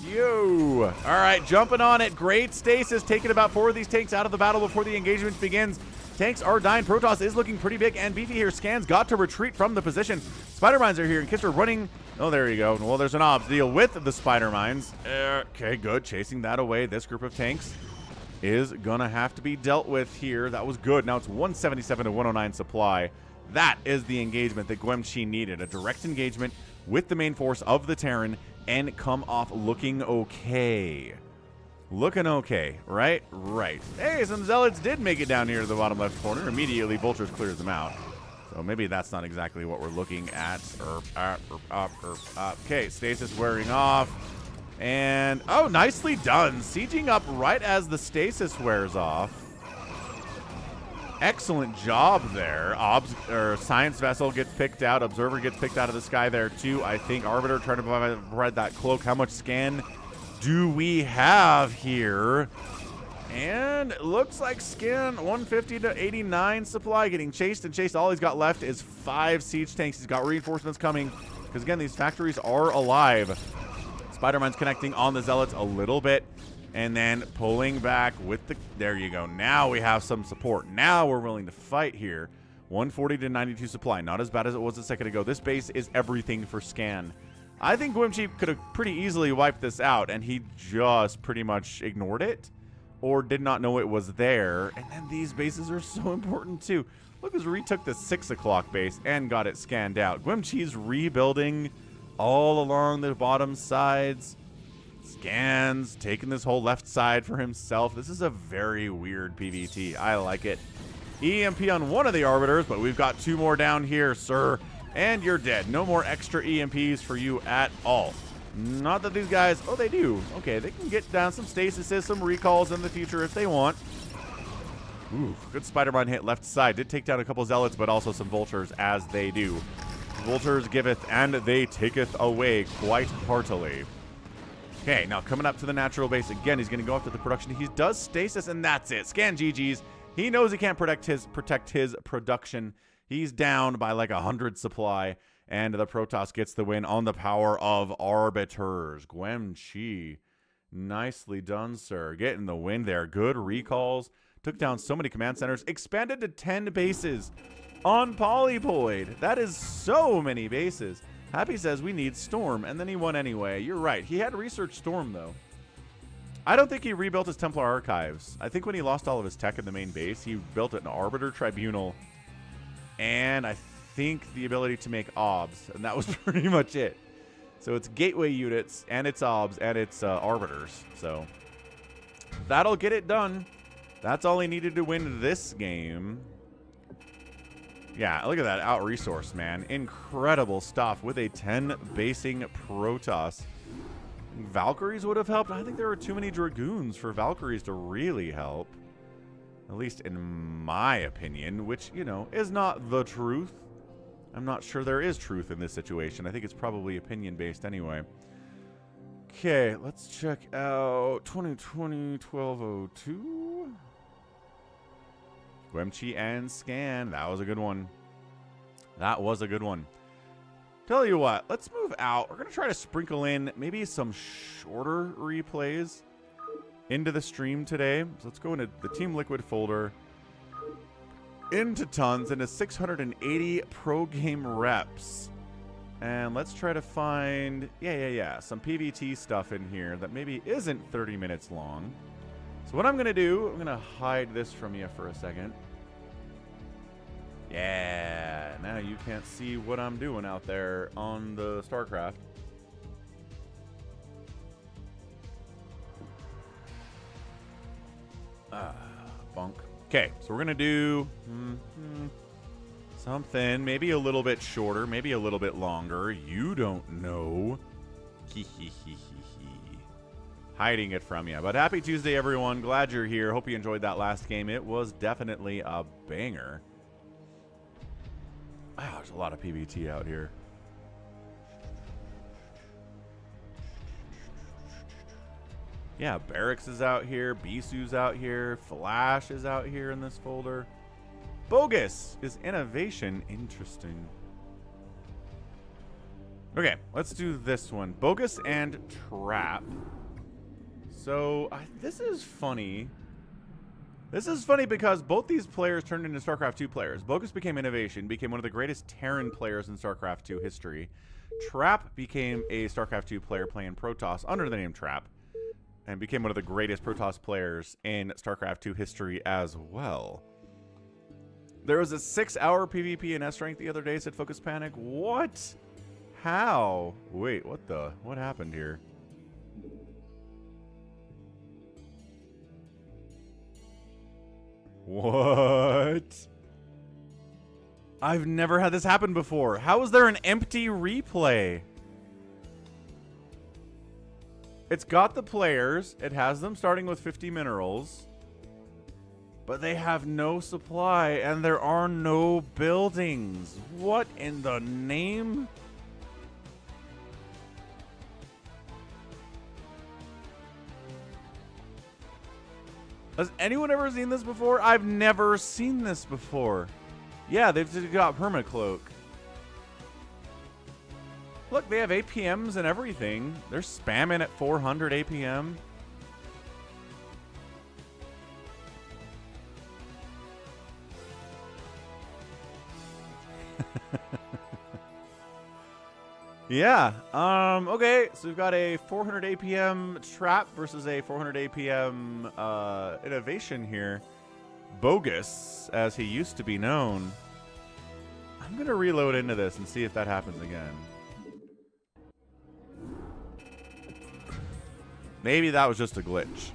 Yo! All right, jumping on it. Great stasis, taking about 4 of these tanks out of the battle before the engagement begins. Tanks are dying. Protoss is looking pretty big and beefy here. Scan's got to retreat from the position. Spider Mines are here, and Kisser running. Oh, there you go. Well, there's an obs deal with the Spider Mines. Okay, good. Chasing that away. This group of tanks is going to have to be dealt with here. That was good. Now it's 177 to 109 supply. That is the engagement that geumchi needed. A direct engagement with the main force of the Terran and come off looking okay. Looking okay, right? Right. Hey, some zealots did make it down here to the bottom left corner. Immediately, Vultures clears them out. So maybe that's not exactly what we're looking at. Okay, stasis wearing off. And, oh, nicely done. Sieging up right as the stasis wears off. Excellent job there. Science vessel gets picked out. Observer gets picked out of the sky there, too. I think Arbiter trying to provide that cloak. How much Scan do we have here? And it looks like Scan 150 to 89 supply getting chased and chased. All he's got left is 5 siege tanks. He's got reinforcements coming because, again, these factories are alive. Spider-Man's connecting on the Zealots a little bit and then pulling back with the... There you go. Now we have some support. Now we're willing to fight here. 140 to 92 supply. Not as bad as it was a second ago. This base is everything for Scan. I think geumchi could have pretty easily wiped this out, and he just pretty much ignored it or did not know it was there. And then these bases are so important, too. Lucas retook the 6 o'clock base and got it scanned out. geumchi's rebuilding all along the bottom sides. Scans, taking this whole left side for himself. This is a very weird PvT. I like it. EMP on one of the Arbiters, but we've got 2 more down here, sir. And you're dead. No more extra EMPs for you at all. Not that these guys... Oh, they do. Okay, they can get down some stasises, some recalls in the future if they want. Ooh, good Spider-Man hit left side. Did take down a couple Zealots, but also some Vultures, as they do. Vultures giveth, and they taketh away quite heartily. Okay, now coming up to the natural base. Again, he's going to go after the production. He does stasis, and that's it. Scan GG's. He knows he can't protect his production. He's down by like 100 supply, and the Protoss gets the win on the power of Arbiters. geumchi, nicely done, sir. Getting the win there. Good recalls. Took down so many command centers. Expanded to 10 bases on Polypoid. That is so many bases. Happy says we need Storm, and then he won anyway. You're right. He had research Storm, though. I don't think he rebuilt his Templar Archives. I think when he lost all of his tech in the main base, he built an Arbiter Tribunal, and I think the ability to make obs, and that was pretty much it. So it's gateway units, and it's obs, and it's arbiters. So that'll get it done. That's all he needed to win this game. Yeah, look at that out-resource, man. Incredible stuff with a 10 basing Protoss. Valkyries would have helped. I think there were too many Dragoons for Valkyries to really help. At least in my opinion, which, you know, is not the truth. I'm not sure there is truth in this situation. I think it's probably opinion-based anyway. Okay, let's check out 2020-1202. geumchi and Scan. That was a good one. That was a good one. Tell you what, let's move out. We're going to try to sprinkle in maybe some shorter replays into the stream today. So let's go into the Team Liquid folder, into tons, into 680 pro game reps. And let's try to find, some PvT stuff in here that maybe isn't 30 minutes long. So what I'm going to do, I'm going to hide this from you for a second. Yeah, now you can't see what I'm doing out there on the StarCraft. Bonk. Okay, so we're going to do something maybe a little bit shorter, maybe a little bit longer. You don't know. Hiding it from you. But happy Tuesday, everyone. Glad you're here. Hope you enjoyed that last game. It was definitely a banger. Wow, there's a lot of PvT out here. Yeah, Barracks is out here. Bisu's out here. Flash is out here in this folder. Bogus is innovation. Interesting. Okay, let's do this one. Bogus and Trap. So, this is funny. This is funny because both these players turned into StarCraft 2 players. Bogus became innovation, became one of the greatest Terran players in StarCraft 2 history. Trap became a StarCraft 2 player playing Protoss under the name Trap, and became one of the greatest Protoss players in StarCraft 2 history as well. There was a 6-hour PvP in S-Rank the other day, said Focus Panic. What? How? Wait, what happened here? What? I've never had this happen before. How is there an empty replay? It's got the players. It has them starting with 50 minerals. But they have no supply and there are no buildings. What in the name? Has anyone ever seen this before? I've never seen this before. Yeah, they've just got permacloak. Look, they have APMs and everything. They're spamming at 400 APM. Yeah. Okay, so we've got a 400 APM Trap versus a 400 APM innovation here. Bogus, as he used to be known. I'm going to reload into this and see if that happens again. Maybe that was just a glitch.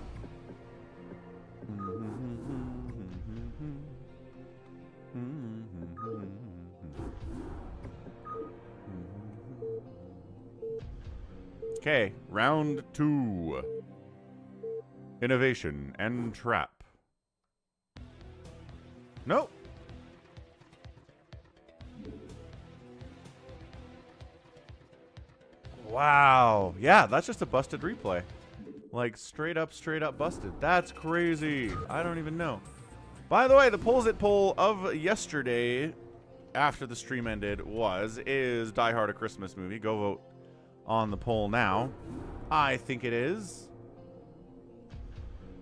Okay, round 2. Innovation and Trap. Nope. Wow. Yeah, that's just a busted replay. Like, straight up busted. That's crazy. I don't even know. By the way, the Polls It poll of yesterday, after the stream ended, is Die Hard a Christmas movie? Go vote on the poll now. I think it is.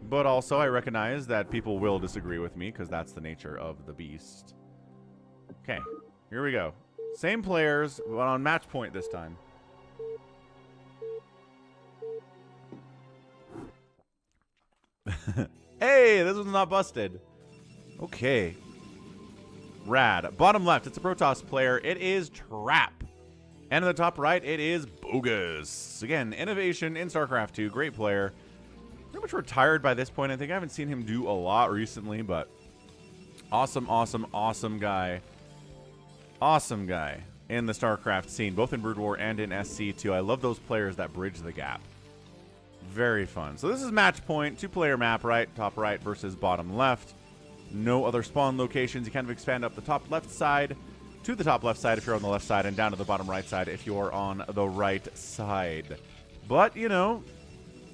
But also, I recognize that people will disagree with me, because that's the nature of the beast. Okay, here we go. Same players, but on match point this time. Hey, this one's not busted. Okay. Rad. Bottom left, it's a Protoss player. It is Trap. And in the top right, it is Bogus. Again, innovation in StarCraft 2. Great player. Pretty much retired by this point. I think I haven't seen him do a lot recently, but awesome, awesome, awesome guy. Awesome guy in the StarCraft scene, both in Brood War and in SC2. I love those players that bridge the gap. Very fun. So this is match point. 2-player map, right? Top right versus bottom left. No other spawn locations. You kind of expand up the top left side to the top left side if you're on the left side, and down to the bottom right side if you're on the right side. But, you know,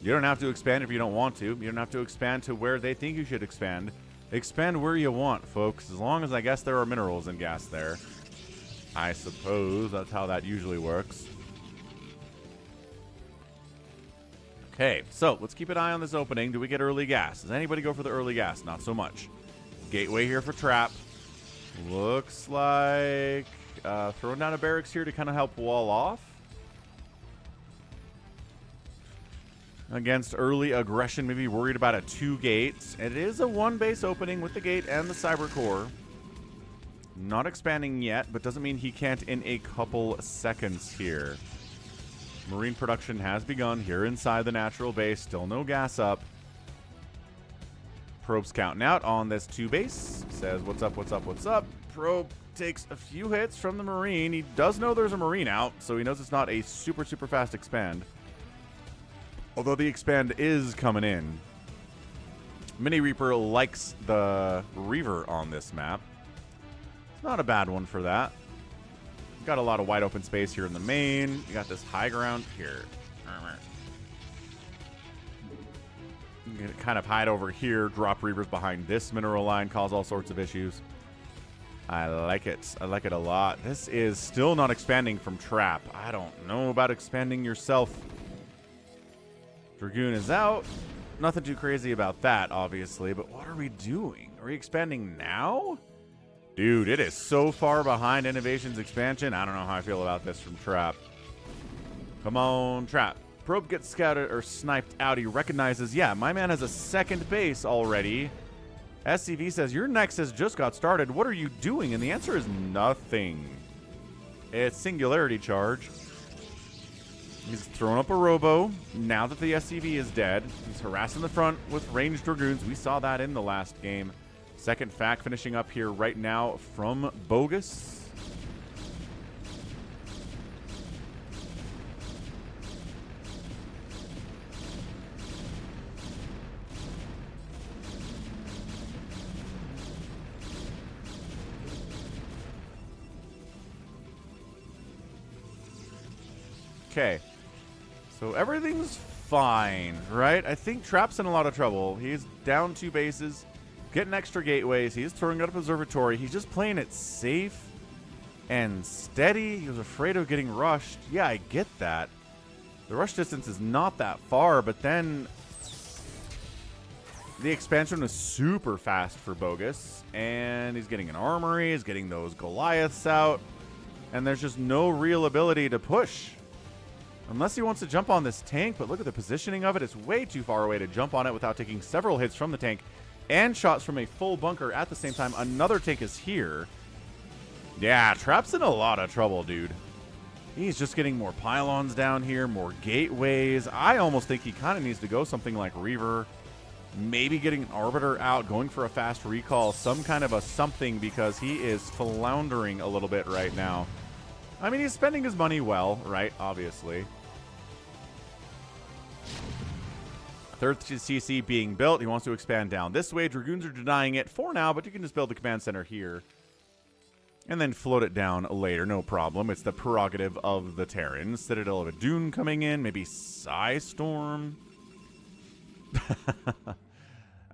you don't have to expand if you don't want to. You don't have to expand to where they think you should expand. Expand where you want, folks. As long as, I guess, there are minerals and gas there. I suppose that's how that usually works. Okay, so let's keep an eye on this opening. Do we get early gas? Does anybody go for the early gas? Not so much. Gateway here for Trap. Looks like throwing down a barracks here to kind of help wall off. against early aggression, maybe worried about a 2 gates. It is a 1 base opening with the gate and the cyber core. Not expanding yet, but doesn't mean he can't in a couple seconds here. Marine production has begun here inside the natural base. Still no gas up. Probe's counting out on this 2 base. Says, what's up, what's up, what's up? Probe takes a few hits from the Marine. He does know there's a Marine out, so he knows it's not a super, super fast expand. Although the expand is coming in. Mini Reaper likes the Reaver on this map. It's not a bad one for that. Got a lot of wide open space here in the main. You got this high ground here. You can kind of hide over here, drop Reavers behind this mineral line, cause all sorts of issues. I like it. I like it a lot. This is still not expanding from Trap. I don't know about expanding yourself. Dragoon is out. Nothing too crazy about that, obviously, but what are we doing? Are we expanding now? Dude, it is so far behind Innovation's expansion. I don't know how I feel about this from Trap. Come on, Trap. Probe gets scouted or sniped out. He recognizes, yeah, my man has a second base already. SCV says, your next has just got started. What are you doing? And the answer is nothing. It's Singularity Charge. He's throwing up a robo. Now that the SCV is dead, he's harassing the front with ranged Dragoons. We saw that in the last game. Second fact finishing up here right now from Bogus. Okay. So everything's fine, right? I think Trap's in a lot of trouble. He's down 2 bases, getting extra gateways. He's throwing out observatory. He's just playing it safe and steady. He was afraid of getting rushed. Yeah, I get that. The rush distance is not that far, but then the expansion was super fast for Bogus, and he's getting an armory. He's getting those Goliaths out, and there's just no real ability to push. Unless he wants to jump on this tank, but look at the positioning of it. It's way too far away to jump on it without taking several hits from the tank and shots from a full bunker at the same time. Another tank is here. Yeah, Trap's in a lot of trouble, dude. He's just getting more pylons down here, more gateways. I almost think he kind of needs to go something like Reaver. Maybe getting an Arbiter out, going for a fast recall, some kind of a something, because he is floundering a little bit right now. I mean, he's spending his money well, right? Obviously. Third CC being built. He wants to expand down this way. Dragoons are denying it for now, but you can just build the command center here and then float it down later. No problem. It's the prerogative of the Terrans. Citadel of a Dune coming in. Maybe Psystorm.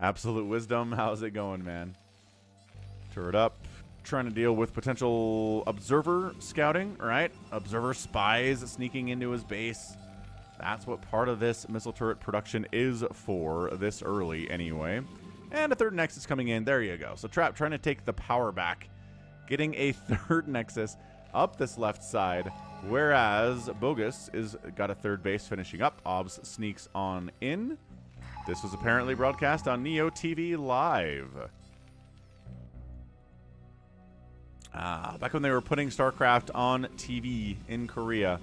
Absolute wisdom. How's it going, man? Turret up. Trying to deal with potential observer scouting, right? Observer spies sneaking into his base. That's what part of this missile turret production is for this early anyway. And a third nexus coming in. There you go. So Trap trying to take the power back. Getting a third nexus up this left side. Whereas Bogus is got a third base finishing up. Obs sneaks on in. This was apparently broadcast on Neo TV Live. Back when they were putting StarCraft on TV in Korea.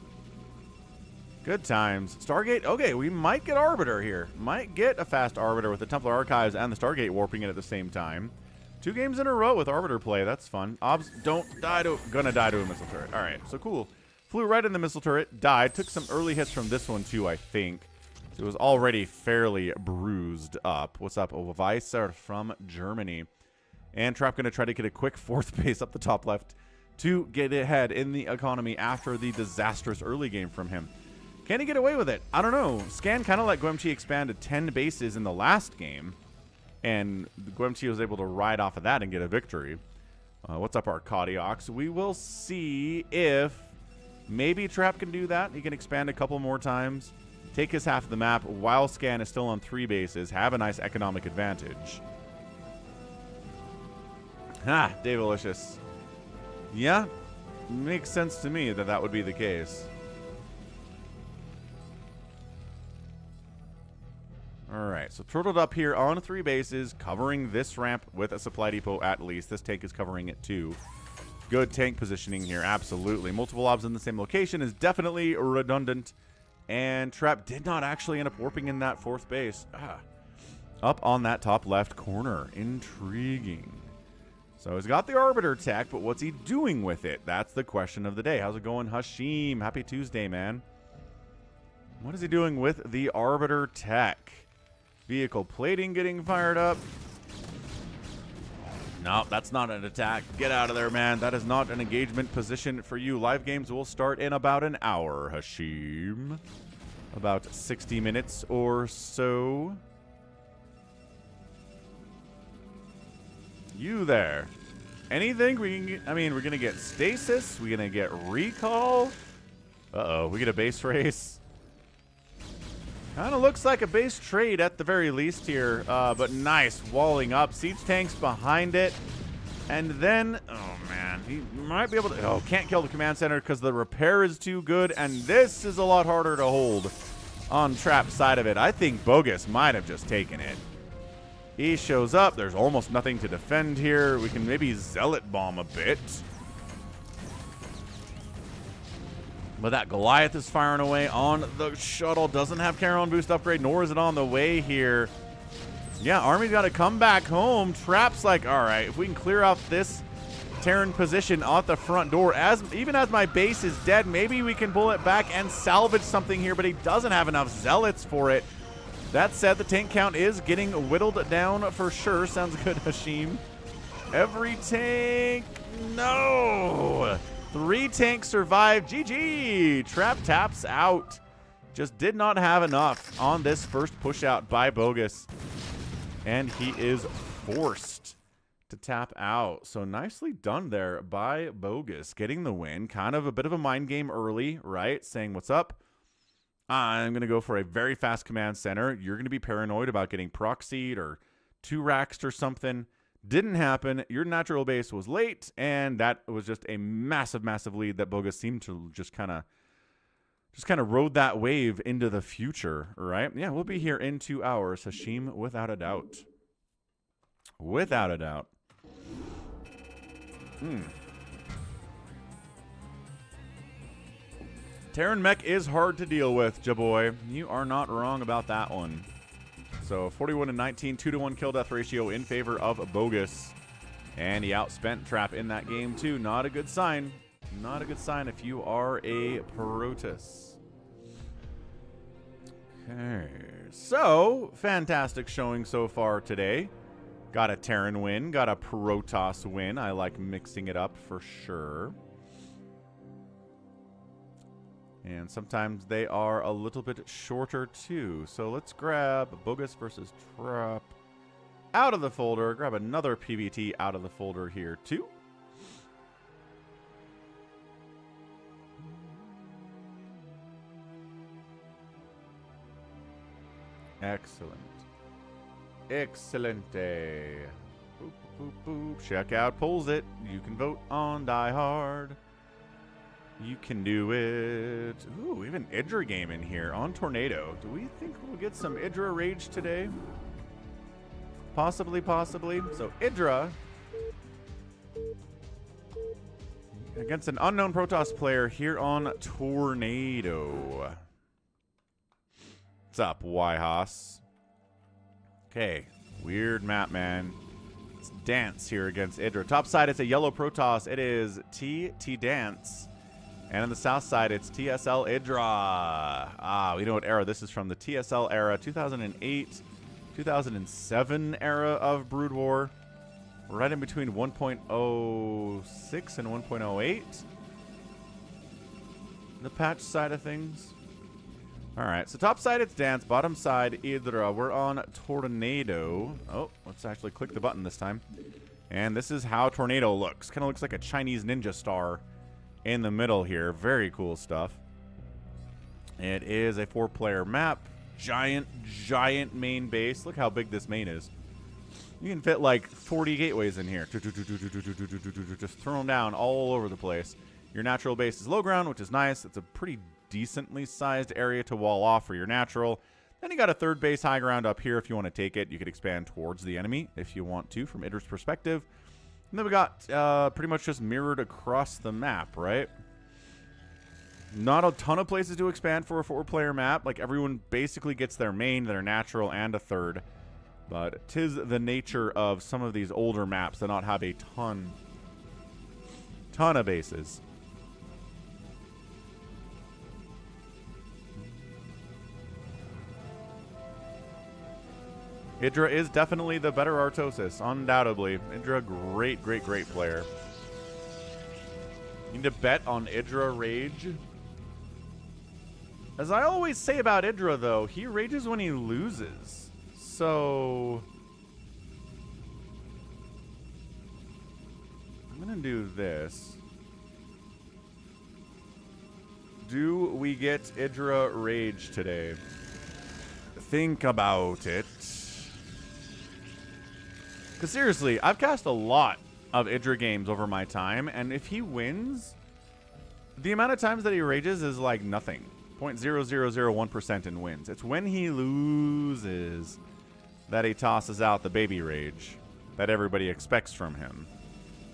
Good times. Stargate, okay, we might get Arbiter here. Might get a fast Arbiter with the Templar Archives and the Stargate warping it at the same time. 2 games in a row with Arbiter play. That's fun. Obs, don't die to... Gonna die to a missile turret. Alright, so cool. Flew right in the missile turret. Died. Took some early hits from this one, too, I think. So it was already fairly bruised up. What's up? Weiser from Germany. And Trap going to try to get a quick 4th base up the top left to get ahead in the economy after the disastrous early game from him. Can he get away with it? I don't know. Scan kind of let geumchi expand to 10 bases in the last game. And geumchi was able to ride off of that and get a victory. What's up, Arcadiox? We will see if maybe Trap can do that. He can expand a couple more times. Take his half of the map while Scan is still on 3 bases. Have a nice economic advantage. Ha, Davalicious. Yeah, makes sense to me that that would be the case. All right, so turtled up here on 3 bases, covering this ramp with a supply depot at least. This tank is covering it too. Good tank positioning here, absolutely. Multiple obs in the same location is definitely redundant. And Trap did not actually end up warping in that 4th base. Up on that top left corner. Intriguing. So he's got the Arbiter tech, but what's he doing with it? That's the question of the day. How's it going, Hashim? Happy Tuesday, man. What is he doing with the Arbiter tech? Vehicle plating getting fired up. No, that's not an attack. Get out of there, man. That is not an engagement position for you. Live games will start in about an hour, Hashim. About 60 minutes or so. You there. Anything we can get? I mean, we're going to get stasis. We're going to get recall. Uh-oh, we get a base race. Kind of looks like a base trade at the very least here, but nice walling up. Siege tanks behind it. And then, oh man, he might be able to, oh, can't kill the command center because the repair is too good. And this is a lot harder to hold on Trap's side of it. I think Bogus might have just taken it. He shows up. There's almost nothing to defend here. We can maybe Zealot bomb a bit. But that Goliath is firing away on the shuttle. Doesn't have Charon boost upgrade, nor is it on the way here. Yeah, Army's got to come back home. Trap's like, all right, if we can clear out this Terran position at the front door, even as my base is dead, maybe we can pull it back and salvage something here, but he doesn't have enough Zealots for it. That said, the tank count is getting whittled down for sure. Sounds good, Hashim. Every tank, no. 3 tanks survive. GG. Trap taps out. Just did not have enough on this first push out by Bogus. And he is forced to tap out. So nicely done there by Bogus. Getting the win. Kind of a bit of a mind game early, right? Saying, what's up? I'm going to go for a very fast command center. You're going to be paranoid about getting proxied or 2-raxed or something. Didn't happen. Your natural base was late, and that was just a massive, massive lead that Bogus seemed to just kind of rode that wave into the future, right? Yeah, we'll be here in 2 hours, Hashim, without a doubt. Without a doubt. Terran mech is hard to deal with, Jaboy. You are not wrong about that one. So 41 and 19, 2-to-1 kill death ratio in favor of Bogus. And he outspent Trap in that game too. Not a good sign. Not a good sign if you are a Protoss. Okay. So, fantastic showing so far today. Got a Terran win. Got a Protoss win. I like mixing it up for sure. And sometimes they are a little bit shorter too. So let's grab Bogus versus Trap out of the folder. Grab another PvT out of the folder here too. Excellent. Excelente. Boop, boop, boop. Checkout pulls it. You can vote on Die Hard. You can do it. Ooh, we have an IdrA game in here on Tornado. Do we think we'll get some IdrA rage today? Possibly, possibly. So IdrA against an unknown Protoss player here on Tornado. What's up, Yhas? Okay, weird map, man. Let's dance here against IdrA. Top side, it's a yellow Protoss. It is Tdance. And on the south side, it's TSL IdrA. Ah, we know what era this is from. The TSL era, 2008, 2007 era of Brood War. Right in between 1.06 and 1.08. The patch side of things. All right, so top side, it's Dance. Bottom side, IdrA. We're on Tornado. Oh, let's actually click the button this time. And this is how Tornado looks. Kind of looks like a Chinese ninja star in the middle here. Very cool stuff. It is a 4-player map. Giant main base. Look how big this main is. You can fit like 40 gateways in here. Just throw them down all over the place. Your natural base is low ground, which is nice. It's a pretty decently sized area to wall off for your natural. Then you got a third base high ground up here if you want to take it. You could expand towards the enemy if you want to from IdrA's perspective. And then we got pretty much just mirrored across the map, right? Not a ton of places to expand for a 4-player map. Like, everyone basically gets their main, their natural, and a third. But 'tis the nature of some of these older maps to not have a ton of bases. IdrA is definitely the better Artosis, undoubtedly. IdrA, great player. Need to bet on IdrA Rage. As I always say about IdrA, though, he rages when he loses. So I'm going to do this. Do we get IdrA Rage today? Think about it. Because seriously, I've cast a lot of IdrA games over my time, and if he wins, the amount of times that he rages is like nothing. 0.0001% in wins. It's when he loses that he tosses out the baby rage that everybody expects from him.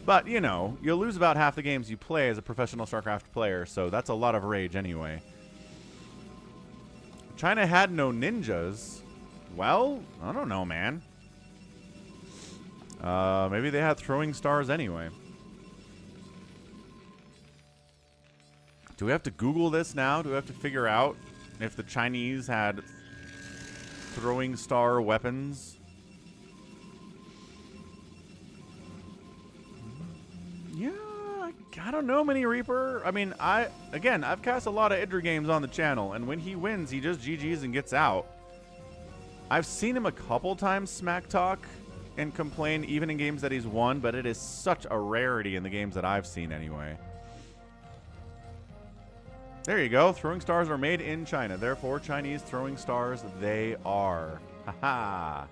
But, you know, you'll lose about half the games you play as a professional StarCraft player, so that's a lot of rage anyway. China had no ninjas. Well, I don't know, man. Maybe they had throwing stars anyway. Do we have to Google this now? Do we have to figure out if the Chinese had throwing star weapons? Yeah, I don't know, Mini Reaper. I mean, I've cast a lot of IdrA games on the channel, and when he wins, he just GGs and gets out. I've seen him a couple times smack talk and complain even in games that he's won, but it is such a rarity in the games that I've seen anyway. There you go. Throwing stars are made in China. Therefore, Chinese throwing stars they are. Haha.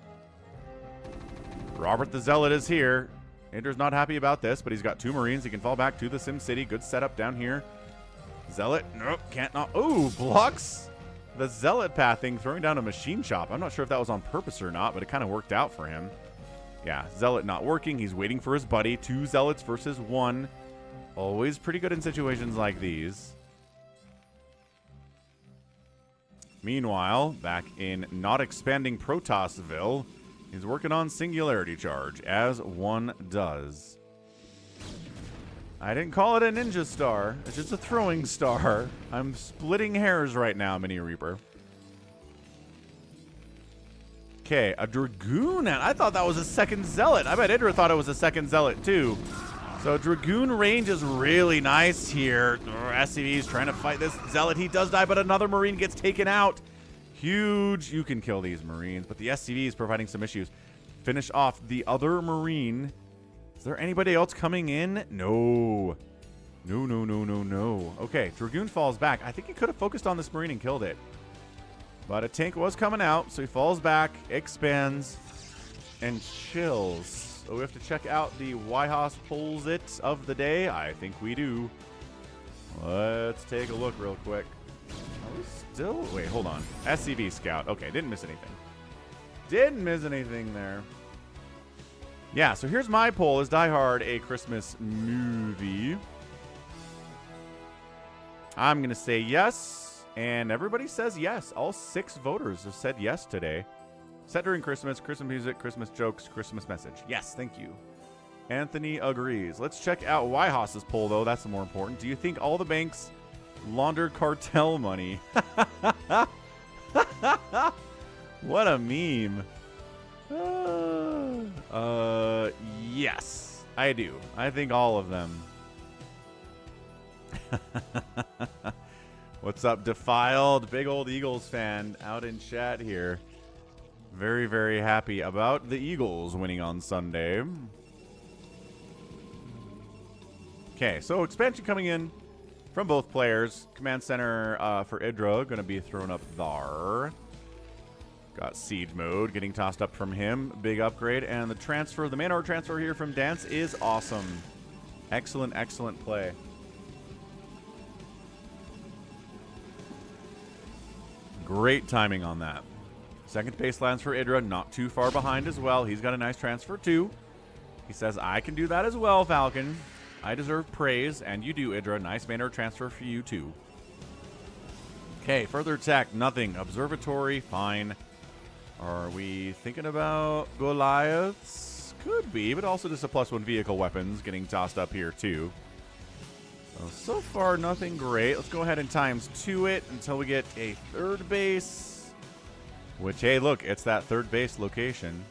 Robert the Zealot is here. IdrA's not happy about this, but he's got 2 Marines. He can fall back to the Sim City. Good setup down here. Zealot. Nope. Can't not. Oh, blocks the Zealot pathing, throwing down a machine shop. I'm not sure if that was on purpose or not, but it kind of worked out for him. Yeah, Zealot not working. He's waiting for his buddy. 2 Zealots versus 1. Always pretty good in situations like these. Meanwhile, back in not expanding Protosville, he's working on Singularity Charge, as one does. I didn't call it a ninja star. It's just a throwing star. I'm splitting hairs right now, Mini Reaper. Okay, a Dragoon. I thought that was a second Zealot. I bet IdrA thought it was a second Zealot, too. So Dragoon range is really nice here. SCV is trying to fight this Zealot. He does die, but another Marine gets taken out. Huge. You can kill these Marines, but the SCV is providing some issues. Finish off the other Marine. Is there anybody else coming in? No. No. Okay, Dragoon falls back. I think he could have focused on this Marine and killed it. But a tank was coming out, so he falls back, expands, and chills. So we have to check out the Yhos pulls it of the day. I think we do. Let's take a look real quick. Are we still? Wait, hold on. SCV Scout. Okay, didn't miss anything. Didn't miss anything there. Yeah, so here's my poll. Is Die Hard a Christmas movie? I'm going to say yes. And everybody says yes. All 6 voters have said yes today. Set during Christmas, Christmas music, Christmas jokes, Christmas message. Yes, thank you. Anthony agrees. Let's check out Yhos's poll, though. That's the more important. Do you think all the banks laundered cartel money? What a meme. Yes, I do. I think all of them. What's up, Defiled? Big old Eagles fan out in chat here. Very, very happy about the Eagles winning on Sunday. Okay, so expansion coming in from both players. Command center for IdrA going to be thrown up there. Got siege mode getting tossed up from him. Big upgrade. And the transfer, the man-hour transfer here from Tdance is awesome. Excellent, excellent play. Great timing on that. Second base lands for IdrA, not too far behind as well. He's got a nice transfer too. He says, I can do that as well, Falcon. I deserve praise, and you do, IdrA. Nice manner transfer for you too. Okay, further attack, nothing. Observatory, fine. Are we thinking about Goliaths? Could be, but also just a +1 vehicle weapons getting tossed up here too. So far, nothing great. Let's go ahead and ×2 it until we get a third base. Which, hey, look, it's that third base location.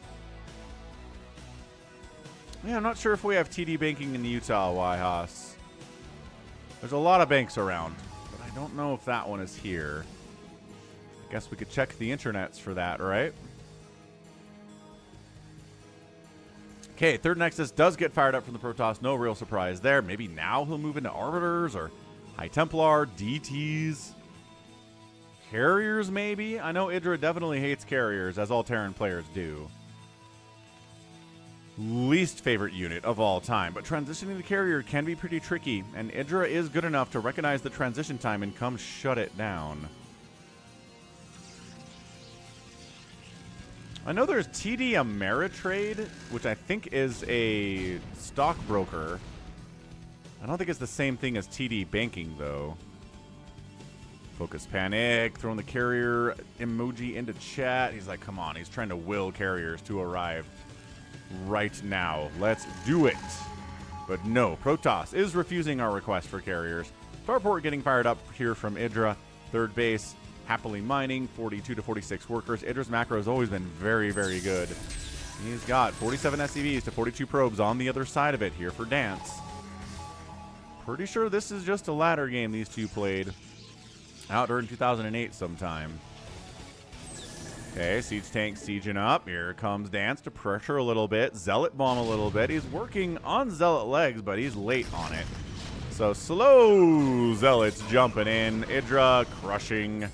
Yeah, I'm not sure if we have TD banking in Utah, Wyhaus. There's a lot of banks around, but I don't know if that one is here. I guess we could check the internets for that, right? Okay, third Nexus does get fired up from the Protoss. No real surprise there. Maybe now he'll move into Arbiters or High Templar, DTs, Carriers maybe? I know IdrA definitely hates Carriers, as all Terran players do. Least favorite unit of all time, but transitioning the Carrier can be pretty tricky, and IdrA is good enough to recognize the transition time and come shut it down. I know there's TD Ameritrade, which I think is a stockbroker. I don't think it's the same thing as TD Banking, though. Focus Panic, throwing the Carrier emoji into chat. He's like, come on, he's trying to will Carriers to arrive right now. Let's do it. But no, Protoss is refusing our request for Carriers. Starport getting fired up here from IdrA. Third base. Happily mining, 42 to 46 workers. IdrA's macro has always been very, very good. He's got 47 SCVs to 42 probes on the other side of it here for Tdance. Pretty sure this is just a ladder game these two played out during 2008 sometime. Okay, Siege Tank sieging up. Here comes Tdance to pressure a little bit. Zealot bomb a little bit. He's working on Zealot legs, but he's late on it. So slow Zealots jumping in. IdrA crushing.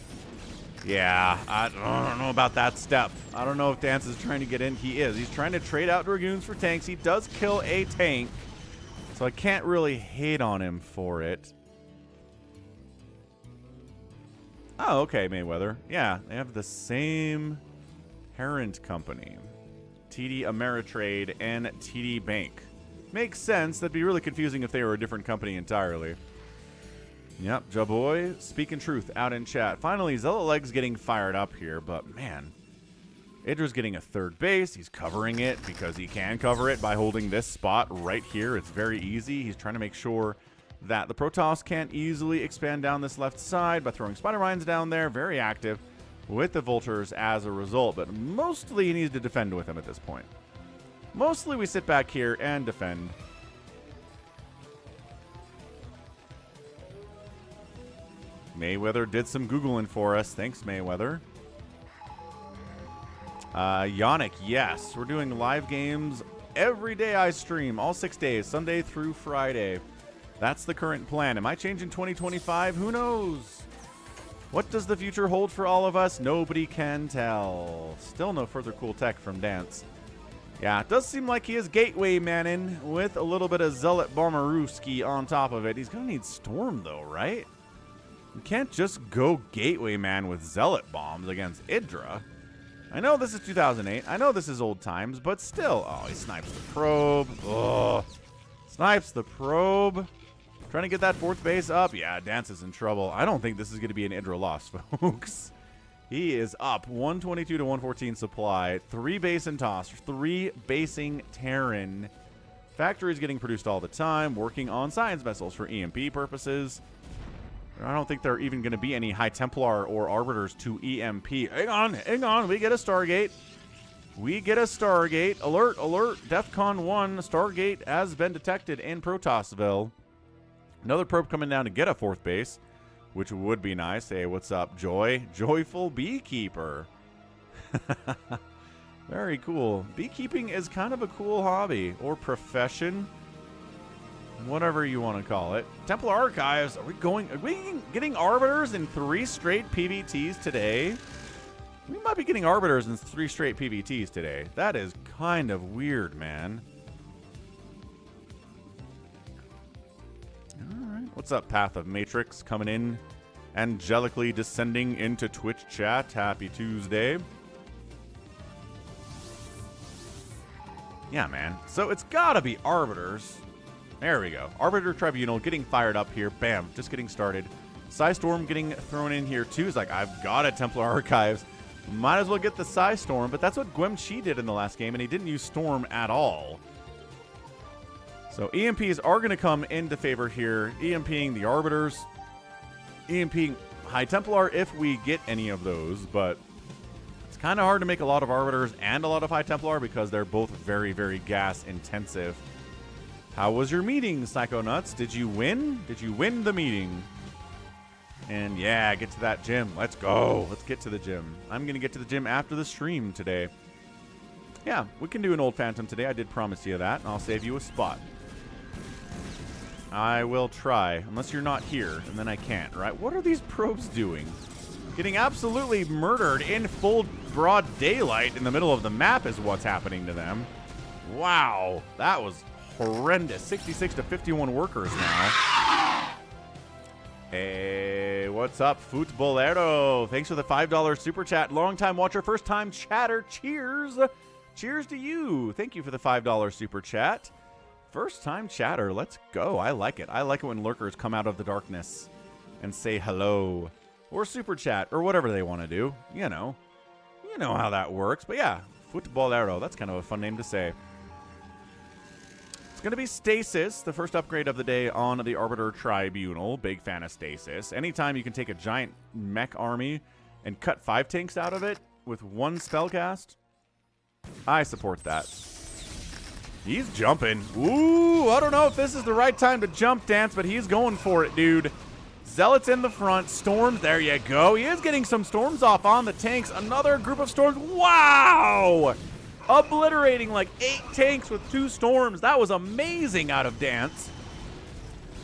Yeah, I don't know about that step. I don't know if Tdance is trying to get in. He is. He's trying to trade out Dragoons for tanks. He does kill a tank, so I can't really hate on him for it. Oh, okay, Mayweather. Yeah, they have the same parent company. TD Ameritrade and TD Bank. Makes sense. That'd be really confusing if they were a different company entirely. Yep, Jaboy, speaking truth out in chat. Finally, Zealot Legs getting fired up here, but man, IdrA's getting a third base. He's covering it because he can cover it by holding this spot right here. It's very easy. He's trying to make sure that the Protoss can't easily expand down this left side by throwing Spider Mines down there. Very active with the Vultures as a result, but mostly he needs to defend with them at this point. Mostly we sit back here and defend. Mayweather did some Googling for us. Thanks, Mayweather. Yannick, yes. We're doing live games every day I stream. All 6 days, Sunday through Friday. That's the current plan. Am I changing 2025? Who knows? What does the future hold for all of us? Nobody can tell. Still no further cool tech from Tdance. Yeah, it does seem like he is gateway manning with a little bit of Zealot Bomberooski on top of it. He's going to need Storm, though, right? You can't just go gateway man with Zealot bombs against IdrA. I know this is 2008. I know this is old times, but still. Oh, he snipes the probe. Ugh. Snipes the probe. Trying to get that fourth base up. Yeah, Tdance is in trouble. I don't think this is going to be an IdrA loss, folks. He is up 122 to 114 supply. 3 base and toss. 3 basing Terran. Factories getting produced all the time. Working on science vessels for EMP purposes. I don't think there are even going to be any High Templar or Arbiters to EMP. Hang on, hang on. We get a Stargate. We get a Stargate. Alert, alert. DEFCON 1. Stargate has been detected in Protossville. Another probe coming down to get a 4th base, which would be nice. Hey, what's up, Joy? Joyful Beekeeper. Very cool. Beekeeping is kind of a cool hobby or profession. Whatever you want to call it. Templar Archives. Are we getting Arbiters in 3 straight PvTs today? We might be getting Arbiters in 3 straight PvTs today. That is kind of weird, man. Alright. What's up, Path of Matrix? Coming in. Angelically descending into Twitch chat. Happy Tuesday. Yeah, man. So it's gotta be Arbiters. There we go. Arbiter Tribunal getting fired up here. Bam. Just getting started. Storm getting thrown in here too. It's like, I've got it, Templar Archives. Might as well get the Storm, but that's what geumchi did in the last game, and he didn't use Storm at all. So EMPs are going to come into favor here. EMPing the Arbiters. EMPing High Templar if we get any of those, but it's kind of hard to make a lot of Arbiters and a lot of High Templar because they're both very, very gas intensive. How was your meeting, Psychonauts? Did you win? Did you win the meeting? And yeah, get to that gym. Let's go. Let's get to the gym. I'm going to get to the gym after the stream today. Yeah, we can do an old Phantom today. I did promise you that, and I'll save you a spot. I will try, unless you're not here, and then I can't, right? What are these probes doing? Getting absolutely murdered in full broad daylight in the middle of the map is what's happening to them. Wow, that was horrendous. 66 to 51 workers now. Hey, what's up, Futbolero? Thanks for the $5 super chat. Long-time watcher, first-time chatter. Cheers. Cheers to you. Thank you for the $5 super chat. First-time chatter. Let's go. I like it. I like it when lurkers come out of the darkness and say hello. Or super chat, or whatever they want to do. You know how that works. But yeah, Futbolero. That's kind of a fun name to say. It's going to be Stasis, the first upgrade of the day on the Arbiter Tribunal. Big fan of Stasis. Anytime you can take a giant mech army and cut 5 tanks out of it with one spellcast, I support that. He's jumping. Ooh, I don't know if this is the right time to jump dance, but he's going for it, dude. Zealots in the front. Storms, there you go. He is getting some storms off on the tanks. Another group of storms. Wow! Obliterating like 8 tanks with 2 storms. That was amazing out of Dance.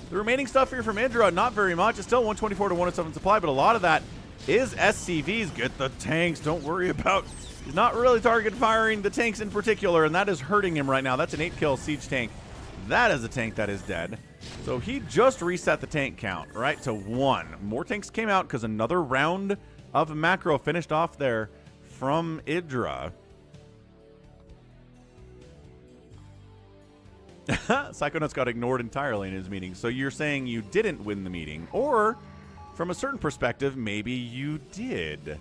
The remaining stuff here from IdrA, not very much. It's still 124 to 107 supply, but a lot of that is SCVs. Get the tanks. Don't worry about... He's not really target firing the tanks in particular, and that is hurting him right now. That's an 8-kill siege tank. That is a tank that is dead. So he just reset the tank count, right, to 1. More tanks came out because another round of macro finished off there from IdrA. Psychonauts got ignored entirely in his meeting. So you're saying you didn't win the meeting. Or, from a certain perspective, maybe you did.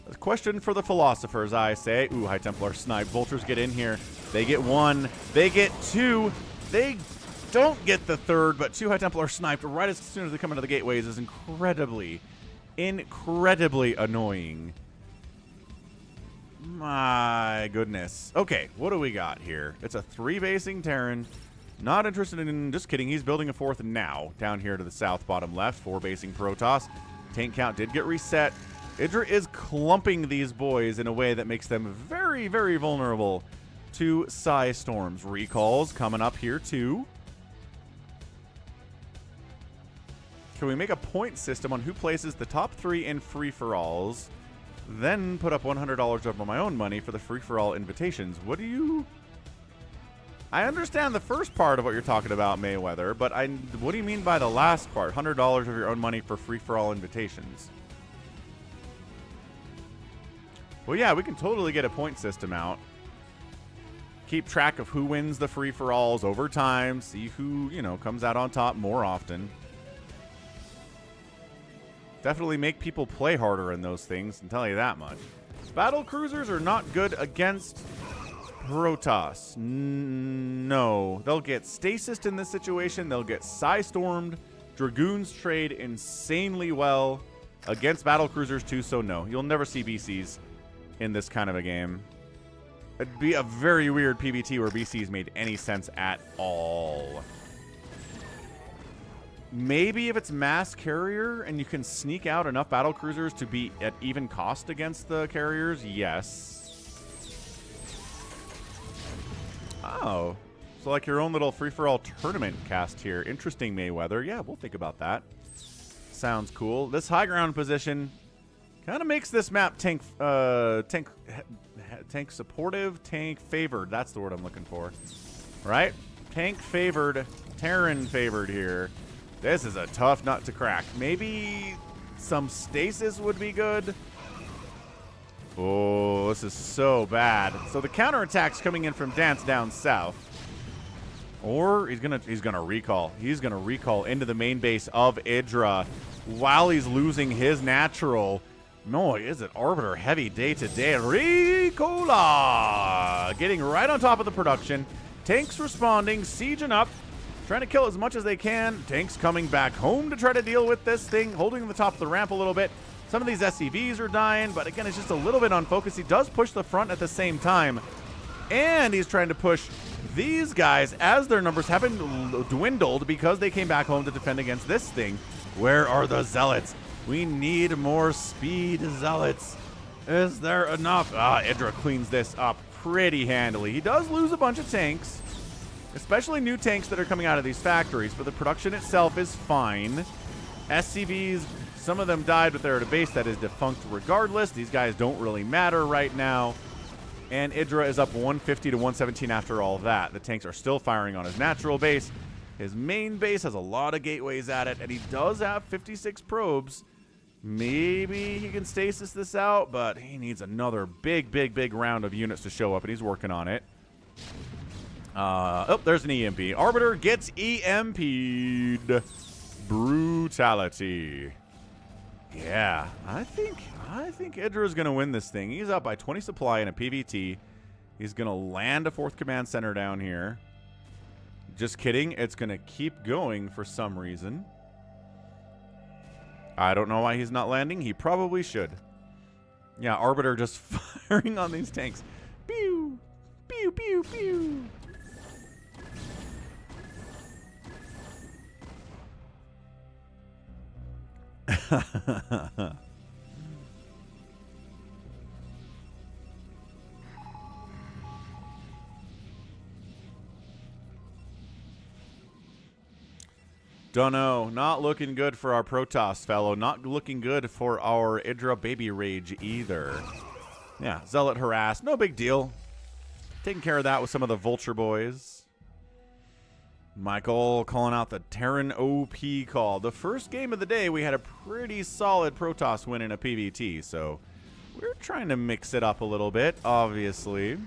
A question for the philosophers, I say. Ooh, High Templar snipe. Vultures get in here. They get 1. They get 2. They don't get the 3rd, but 2 High Templar sniped right as soon as they come into the gateways is incredibly annoying. My goodness. Okay, what do we got here? It's a 3-basing Terran. Not interested in... Just kidding. He's building a 4th now. Down here to the south bottom left. 4-basing Protoss. Tank count did get reset. IdrA is clumping these boys in a way that makes them very, very vulnerable to Psy Storms. Recalls coming up here too. Can we make a point system on who places the top 3 in free-for-alls? Then put up $100 over my own money for the free-for-all invitations. What do you... I understand the first part of what you're talking about, Mayweather, but what do you mean by the last part? $100 of your own money for free-for-all invitations. Well, yeah, we can totally get a point system out. Keep track of who wins the free-for-alls over time. See who, comes out on top more often. Definitely make people play harder in those things, and tell you that much. Battle cruisers are not good against Protoss. No. They'll get Stasis in this situation. They'll get Psy-Stormed. Dragoons trade insanely well against battle cruisers too, so no. You'll never see BCs in this kind of a game. It'd be a very weird PvT where BCs made any sense at all. Maybe if it's mass carrier and you can sneak out enough battle cruisers to be at even cost against the carriers, yes. Oh. So like your own little free-for-all tournament cast here. Interesting, Mayweather. Yeah, we'll think about that. Sounds cool. This high ground position kind of makes this map tank supportive, tank favored. That's the word I'm looking for. Right? Tank favored, Terran favored here. This is a tough nut to crack. Maybe some stasis would be good. Oh, this is so bad. So the counterattack's coming in from Dance down south. Or he's gonna recall. He's gonna recall into the main base of IdrA while he's losing his natural. No, is it Arbiter heavy day to day? Ricola getting right on top of the production. Tanks responding, sieging up, trying to kill as much as they can. Tanks coming back home to try to deal with this thing, holding the top of the ramp a little bit. Some of these SCVs are dying, but again, it's just a little bit unfocused. He does push the front at the same time, and he's trying to push these guys as their numbers haven't dwindled because they came back home to defend against this thing. Where are the zealots? We need more speed, zealots. Is there enough? IdrA cleans this up pretty handily. He does lose a bunch of tanks, especially new tanks that are coming out of these factories, but the production itself is fine. SCVs, some of them died, but they're at a base that is defunct regardless. These guys don't really matter right now. And IdrA is up 150 to 117 after all that. The tanks are still firing on his natural base. His main base has a lot of gateways at it, and he does have 56 probes. Maybe he can stasis this out, but he needs another big round of units to show up, and he's working on it. Oh, there's an EMP. Arbiter gets EMP'd. Brutality. Yeah, I think IdrA is going to win this thing. He's up by 20 supply in a PvT. He's going to land a 4th command center down here. Just kidding. It's going to keep going for some reason. I don't know why he's not landing. He probably should. Yeah, Arbiter just firing on these tanks. Pew! Pew, pew, pew! Dunno. Not looking good for our Protoss fellow. Not looking good for our IdrA Baby Rage either. Yeah, Zealot harassed. No big deal. Taking care of that with some of the Vulture boys. Michael calling out the Terran OP call. The first game of the day, we had a pretty solid Protoss win in a PvT, so we're trying to mix it up a little bit, obviously.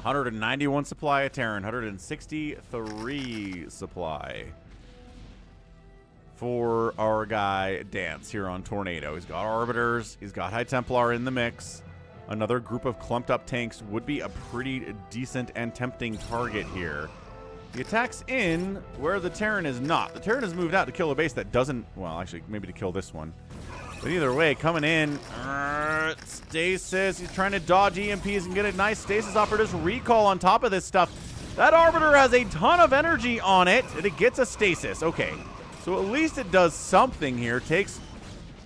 191 supply of Terran, 163 supply for our guy Dance here on Tornado. He's got Arbiters, he's got High Templar in the mix. Another group of clumped up tanks would be a pretty decent and tempting target here. The attack's in where the Terran is not. The Terran has moved out to kill a base that doesn't, well, actually, maybe to kill this one. But either way, coming in, stasis. He's trying to dodge EMPs and get a nice stasis operators recall on top of this stuff. That Arbiter has a ton of energy on it, and it gets a stasis. Okay, so at least it does something here. Takes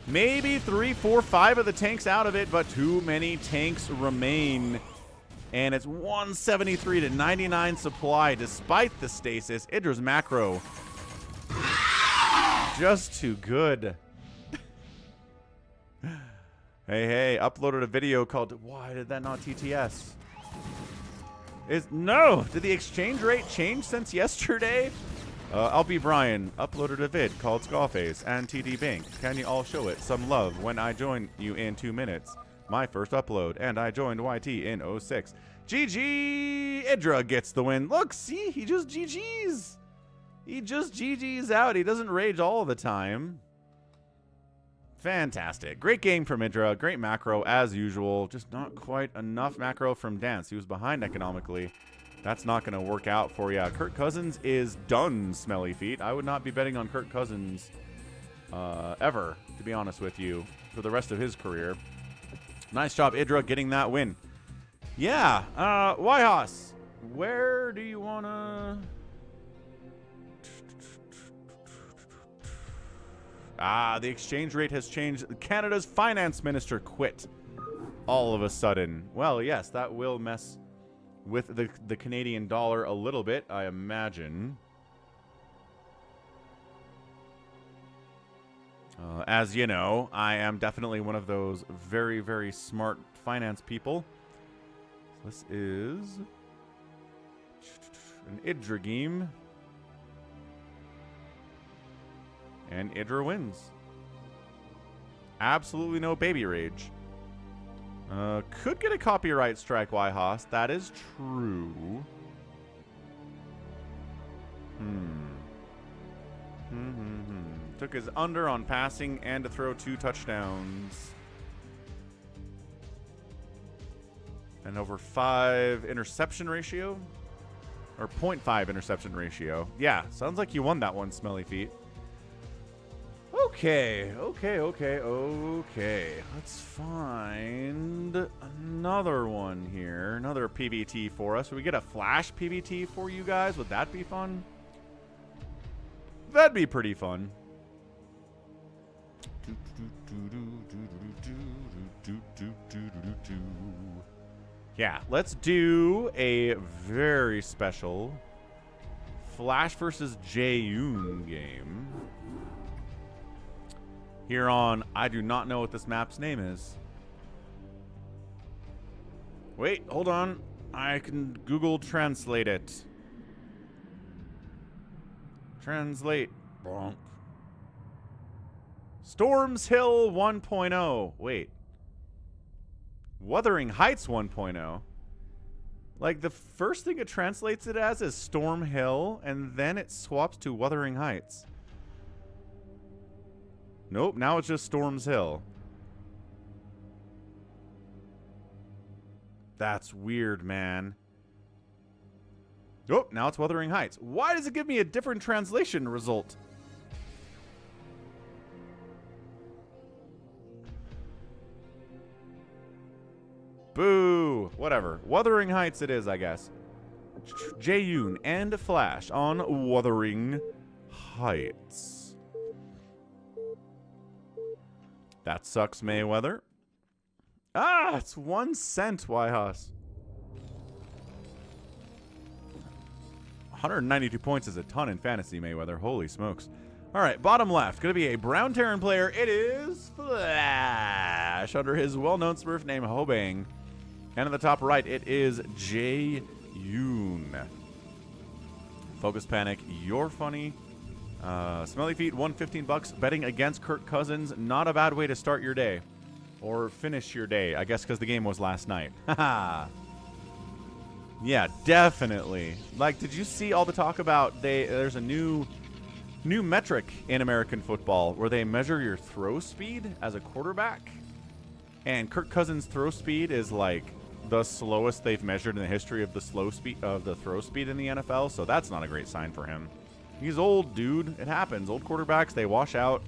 maybe 3, 4, 5 of the tanks out of it, but too many tanks remain. And it's 173 to 99 supply despite the stasis. IdrA's macro just too good. Hey, uploaded a video called "Why Did That Not TTS?" No! Did the exchange rate change since yesterday? I'll be Brian. Uploaded a vid called Scarface and TD Bank. Can you all show it some love when I join you in 2 minutes? My first upload, and I joined YT in 06. GG! IdrA gets the win. Look, see? He just GG's. He just GG's out. He doesn't rage all the time. Fantastic. Great game from IdrA. Great macro as usual. Just not quite enough macro from Dance. He was behind economically. That's not going to work out for you. Kirk Cousins is done, smelly feet. I would not be betting on Kirk Cousins ever, to be honest with you, for the rest of his career. Nice job, IdrA, getting that win. Yeah. Wyhas, where do you want to... the exchange rate has changed. Canada's finance minister quit all of a sudden. Well, yes, that will mess with the Canadian dollar a little bit, I imagine. As you know, I am definitely one of those very, very smart finance people. This is an IdrA game. And IdrA wins. Absolutely no baby rage. Could get a copyright strike, Yhaas. That is true. Took his under on passing and to throw 2 touchdowns. And over 5 interception ratio. Or 0.5 interception ratio. Yeah, sounds like you won that one, Smelly Feet. Okay. Let's find another one here. Another PvT for us. Would we get a flash PvT for you guys? Would that be fun? That'd be pretty fun. Yeah, let's do a very special Flash versus Jaehoon game. Here on, I do not know what this map's name is. Wait, hold on. I can Google Translate it. Translate. Bonk. Storms Hill 1.0. Wait. Wuthering Heights 1.0. Like, the first thing it translates it as is Storm Hill, and then it swaps to Wuthering Heights. Nope, now it's just Storms Hill. That's weird, man. Oh, now it's Wuthering Heights. Why does it give me a different translation result? Boo! Whatever. Wuthering Heights it is, I guess. Jaehoon and Flash on Wuthering Heights. That sucks, Mayweather. Ah, it's 1 cent, Yhaas. 192 points is a ton in fantasy, Mayweather. Holy smokes. All right, bottom left. Going to be a Brown Terran player. It is Flash under his well-known Smurf name, Hobang. And at the top right, it is Jaehoon. Focus Panic, you're funny. Smelly Feet, $115. Betting against Kirk Cousins. Not a bad way to start your day. Or finish your day, I guess, because the game was last night. Haha. Yeah, definitely. Like, did you see all the talk about there's a new metric in American football where they measure your throw speed as a quarterback? And Kirk Cousins' throw speed is like the slowest they've measured in the history of the throw speed in the NFL, so that's not a great sign for him. He's old, dude. It happens. Old quarterbacks, they wash out.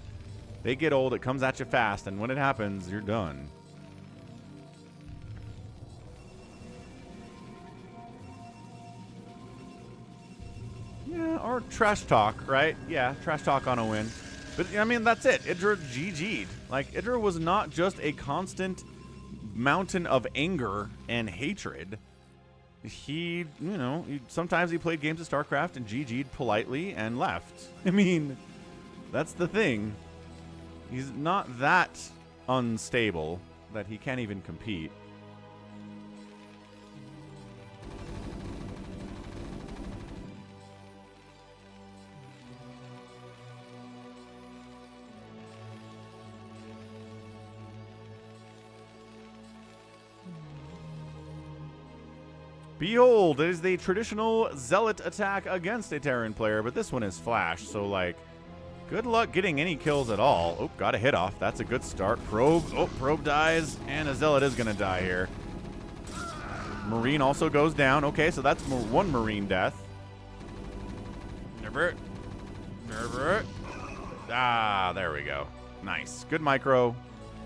They get old. It comes at you fast, and when it happens, you're done. Yeah, or trash talk, right? Yeah, trash talk on a win. But, I mean, that's it. IdrA GG'd. Like, IdrA was not just a constant mountain of anger and hatred. He, you know, sometimes he played games of StarCraft and GG'd politely and left. I mean, that's the thing. He's not that unstable that he can't even compete. Behold, it is the traditional Zealot attack against a Terran player, but this one is Flash, so, like, good luck getting any kills at all. Oh, got a hit off. That's a good start. Probe. Oh, Probe dies, and a Zealot is going to die here. Marine also goes down. Okay, so that's 1 Marine death. Never. Ah, there we go. Nice. Good micro.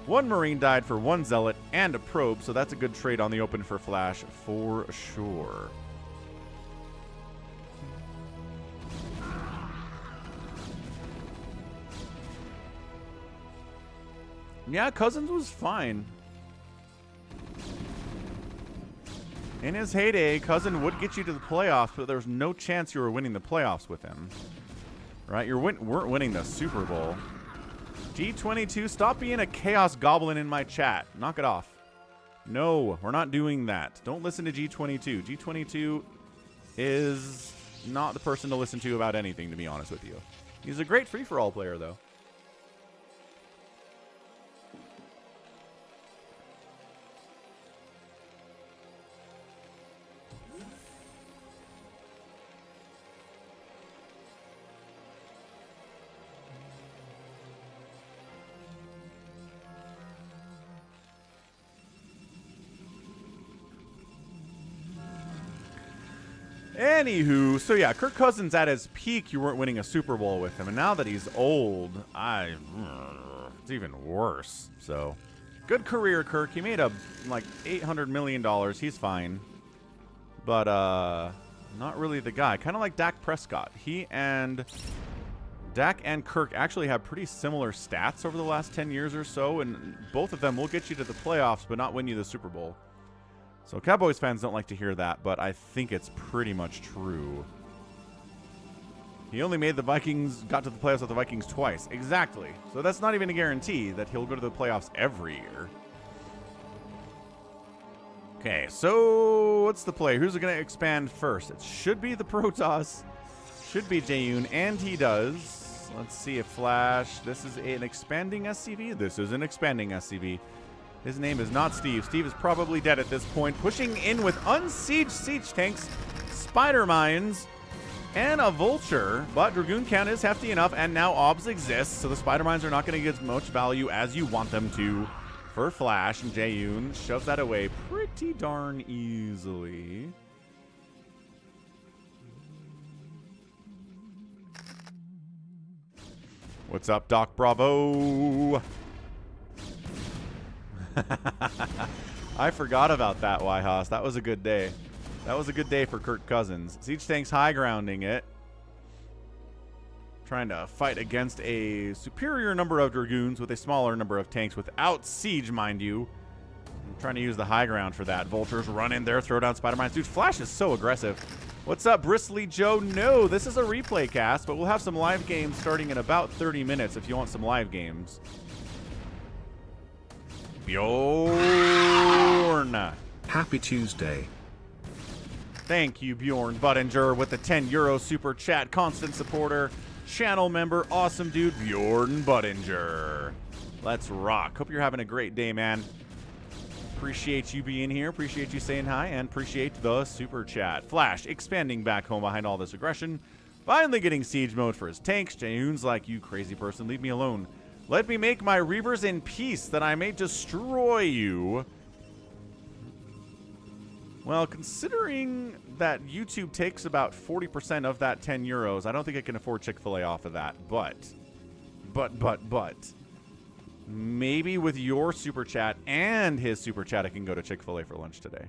1 Marine died for 1 Zealot and a Probe, so that's a good trade on the open for Flash for sure. Yeah, Cousins was fine. In his heyday, Cousin would get you to the playoffs, but there's no chance you were winning the playoffs with him. Right? You weren't winning the Super Bowl. G22, stop being a Chaos Goblin in my chat. Knock it off. No, we're not doing that. Don't listen to G22. G22 is not the person to listen to about anything, to be honest with you. He's a great free-for-all player, though. Anywho, so yeah, Kirk Cousins at his peak, you weren't winning a Super Bowl with him. And now that he's old, it's even worse. So, good career, Kirk. He made like $800 million. He's fine. But, not really the guy. Kind of like Dak Prescott. Dak and Kirk actually have pretty similar stats over the last 10 years or so. And both of them will get you to the playoffs, but not win you the Super Bowl. So Cowboys fans don't like to hear that, but I think it's pretty much true. He only made the Vikings, got to the playoffs with the Vikings twice. Exactly. So that's not even a guarantee that he'll go to the playoffs every year. Okay, so what's the play? Who's going to expand first? It should be the Protoss. Should be Jaehoon, and he does. Let's see if Flash. This is an expanding SCV. This is an expanding SCV. His name is not Steve. Steve is probably dead at this point. Pushing in with unsieged siege tanks, spider mines, and a vulture. But Dragoon count is hefty enough, and now obs exist, so the spider mines are not going to get as much value as you want them to. For Flash, and Jaehoon shoves that away pretty darn easily. What's up, Doc Bravo? I forgot about that, Wyhouse. That was a good day. That was a good day for Kirk Cousins. Siege tanks high grounding it. Trying to fight against a superior number of Dragoons with a smaller number of tanks without siege, mind you. I'm trying to use the high ground for that. Vultures run in there, throw down spider mines. Dude, Flash is so aggressive. What's up, Bristly Joe? No, this is a replay cast, but we'll have some live games starting in about 30 minutes if you want some live games. Bjorn. Happy Tuesday. Thank you, Bjorn Buttinger, with the €10 super chat. Constant supporter, channel member, awesome dude, Bjorn Buttinger. Let's rock. Hope you're having a great day, man. Appreciate you being here. Appreciate you saying hi, and appreciate the super chat. Flash expanding back home behind all this aggression. Finally getting siege mode for his tanks. Jaehoon's like, you crazy person, leave me alone. Let me make my Reavers in peace that I may destroy you. Well, considering that YouTube takes about 40% of that €10, I don't think I can afford Chick-fil-A off of that. But, maybe with your super chat and his super chat, I can go to Chick-fil-A for lunch today.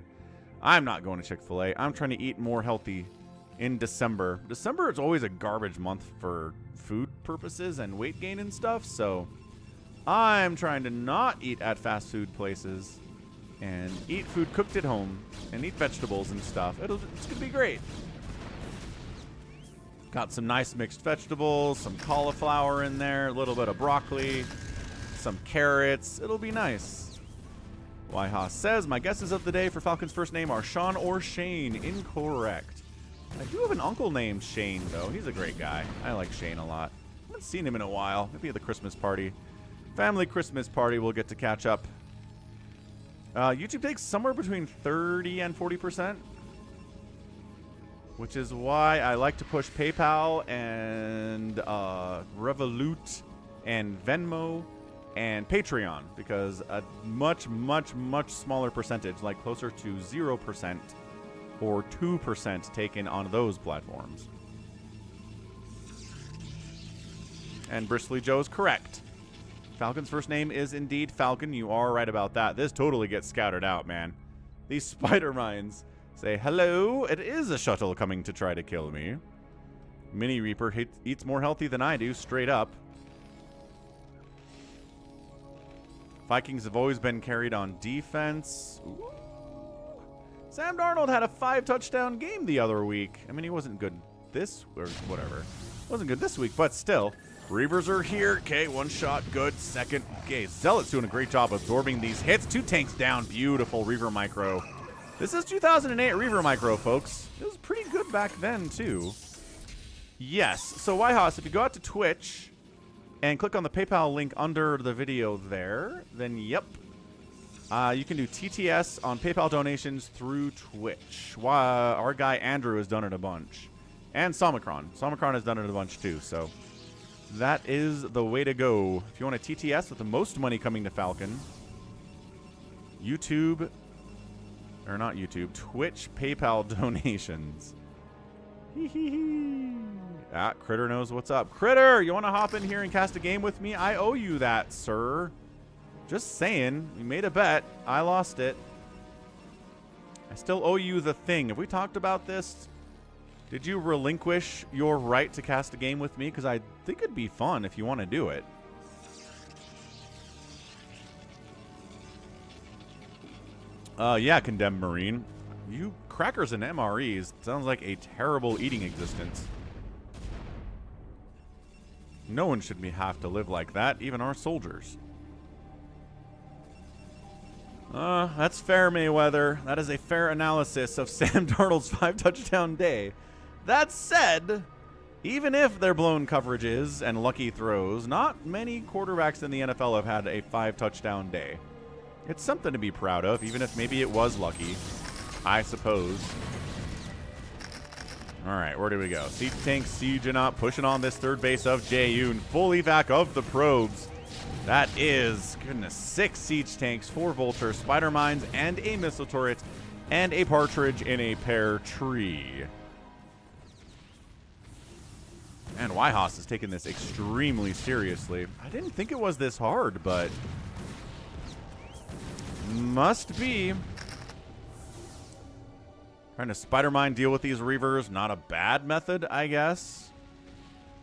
I'm not going to Chick-fil-A. I'm trying to eat more healthy in December. December is always a garbage month for food purposes and weight gain and stuff, so I'm trying to not eat at fast food places and eat food cooked at home and eat vegetables and stuff. It's gonna be great. Got some nice mixed vegetables, some cauliflower in there, a little bit of broccoli, some carrots. It'll be nice. Wyha says, my guesses of the day for Falcon's first name are Sean or Shane. Incorrect. I do have an uncle named Shane, though. He's a great guy. I like Shane a lot. I haven't seen him in a while. Maybe at the Christmas party. Family Christmas party, we'll get to catch up. YouTube takes somewhere between 30 and 40%. Which is why I like to push PayPal and Revolut and Venmo and Patreon. Because a much, much, much smaller percentage, like closer to 0%. Or 2% taken on those platforms. And Bristly Joe's correct. Falcon's first name is indeed Falcon. You are right about that. This totally gets scouted out, man. These spider mines say, hello, it is a shuttle coming to try to kill me. Mini Reaper eats more healthy than I do, straight up. Vikings have always been carried on defense. Ooh. Sam Darnold had a 5-touchdown game the other week. I mean, he wasn't good this, or whatever. Wasn't good this week, but still. Reavers are here. Okay, one shot, good. Second. Okay, Zealot's doing a great job absorbing these hits. 2 tanks down. Beautiful Reaver Micro. This is 2008 Reaver Micro, folks. It was pretty good back then, too. Yes. So, Wyhouse, if you go out to Twitch and click on the PayPal link under the video there, then yep. You can do TTS on PayPal donations through Twitch. Our guy Andrew has done it a bunch. And Somicron. Somicron has done it a bunch too, so that is the way to go. If you want a TTS with the most money coming to Falcon, YouTube, or not YouTube, Twitch PayPal donations. Hee hee hee. Ah, Critter knows what's up. Critter, you want to hop in here and cast a game with me? I owe you that, sir. Just saying. We made a bet. I lost it. I still owe you the thing. Have we talked about this? Did you relinquish your right to cast a game with me? Because I think it'd be fun if you want to do it. Yeah, Condemned Marine. You crackers and MREs sounds like a terrible eating existence. No one should have to live like that, even our soldiers. That's fair, Mayweather. That is a fair analysis of Sam Darnold's 5-touchdown day. That said, even if they're blown coverages and lucky throws, not many quarterbacks in the NFL have had a 5-touchdown day. It's something to be proud of, even if maybe it was lucky, I suppose. All right, where do we go? Siege tank sieging up, pushing on this third base of Jaehoon. Full evac of the probes. That is, goodness, 6 siege tanks, 4 vultures, spider mines, and a missile turret, and a partridge in a pear tree. And Whitehouse is taking this extremely seriously. I didn't think it was this hard, but must be. Trying to spider mine deal with these Reavers. Not a bad method, I guess.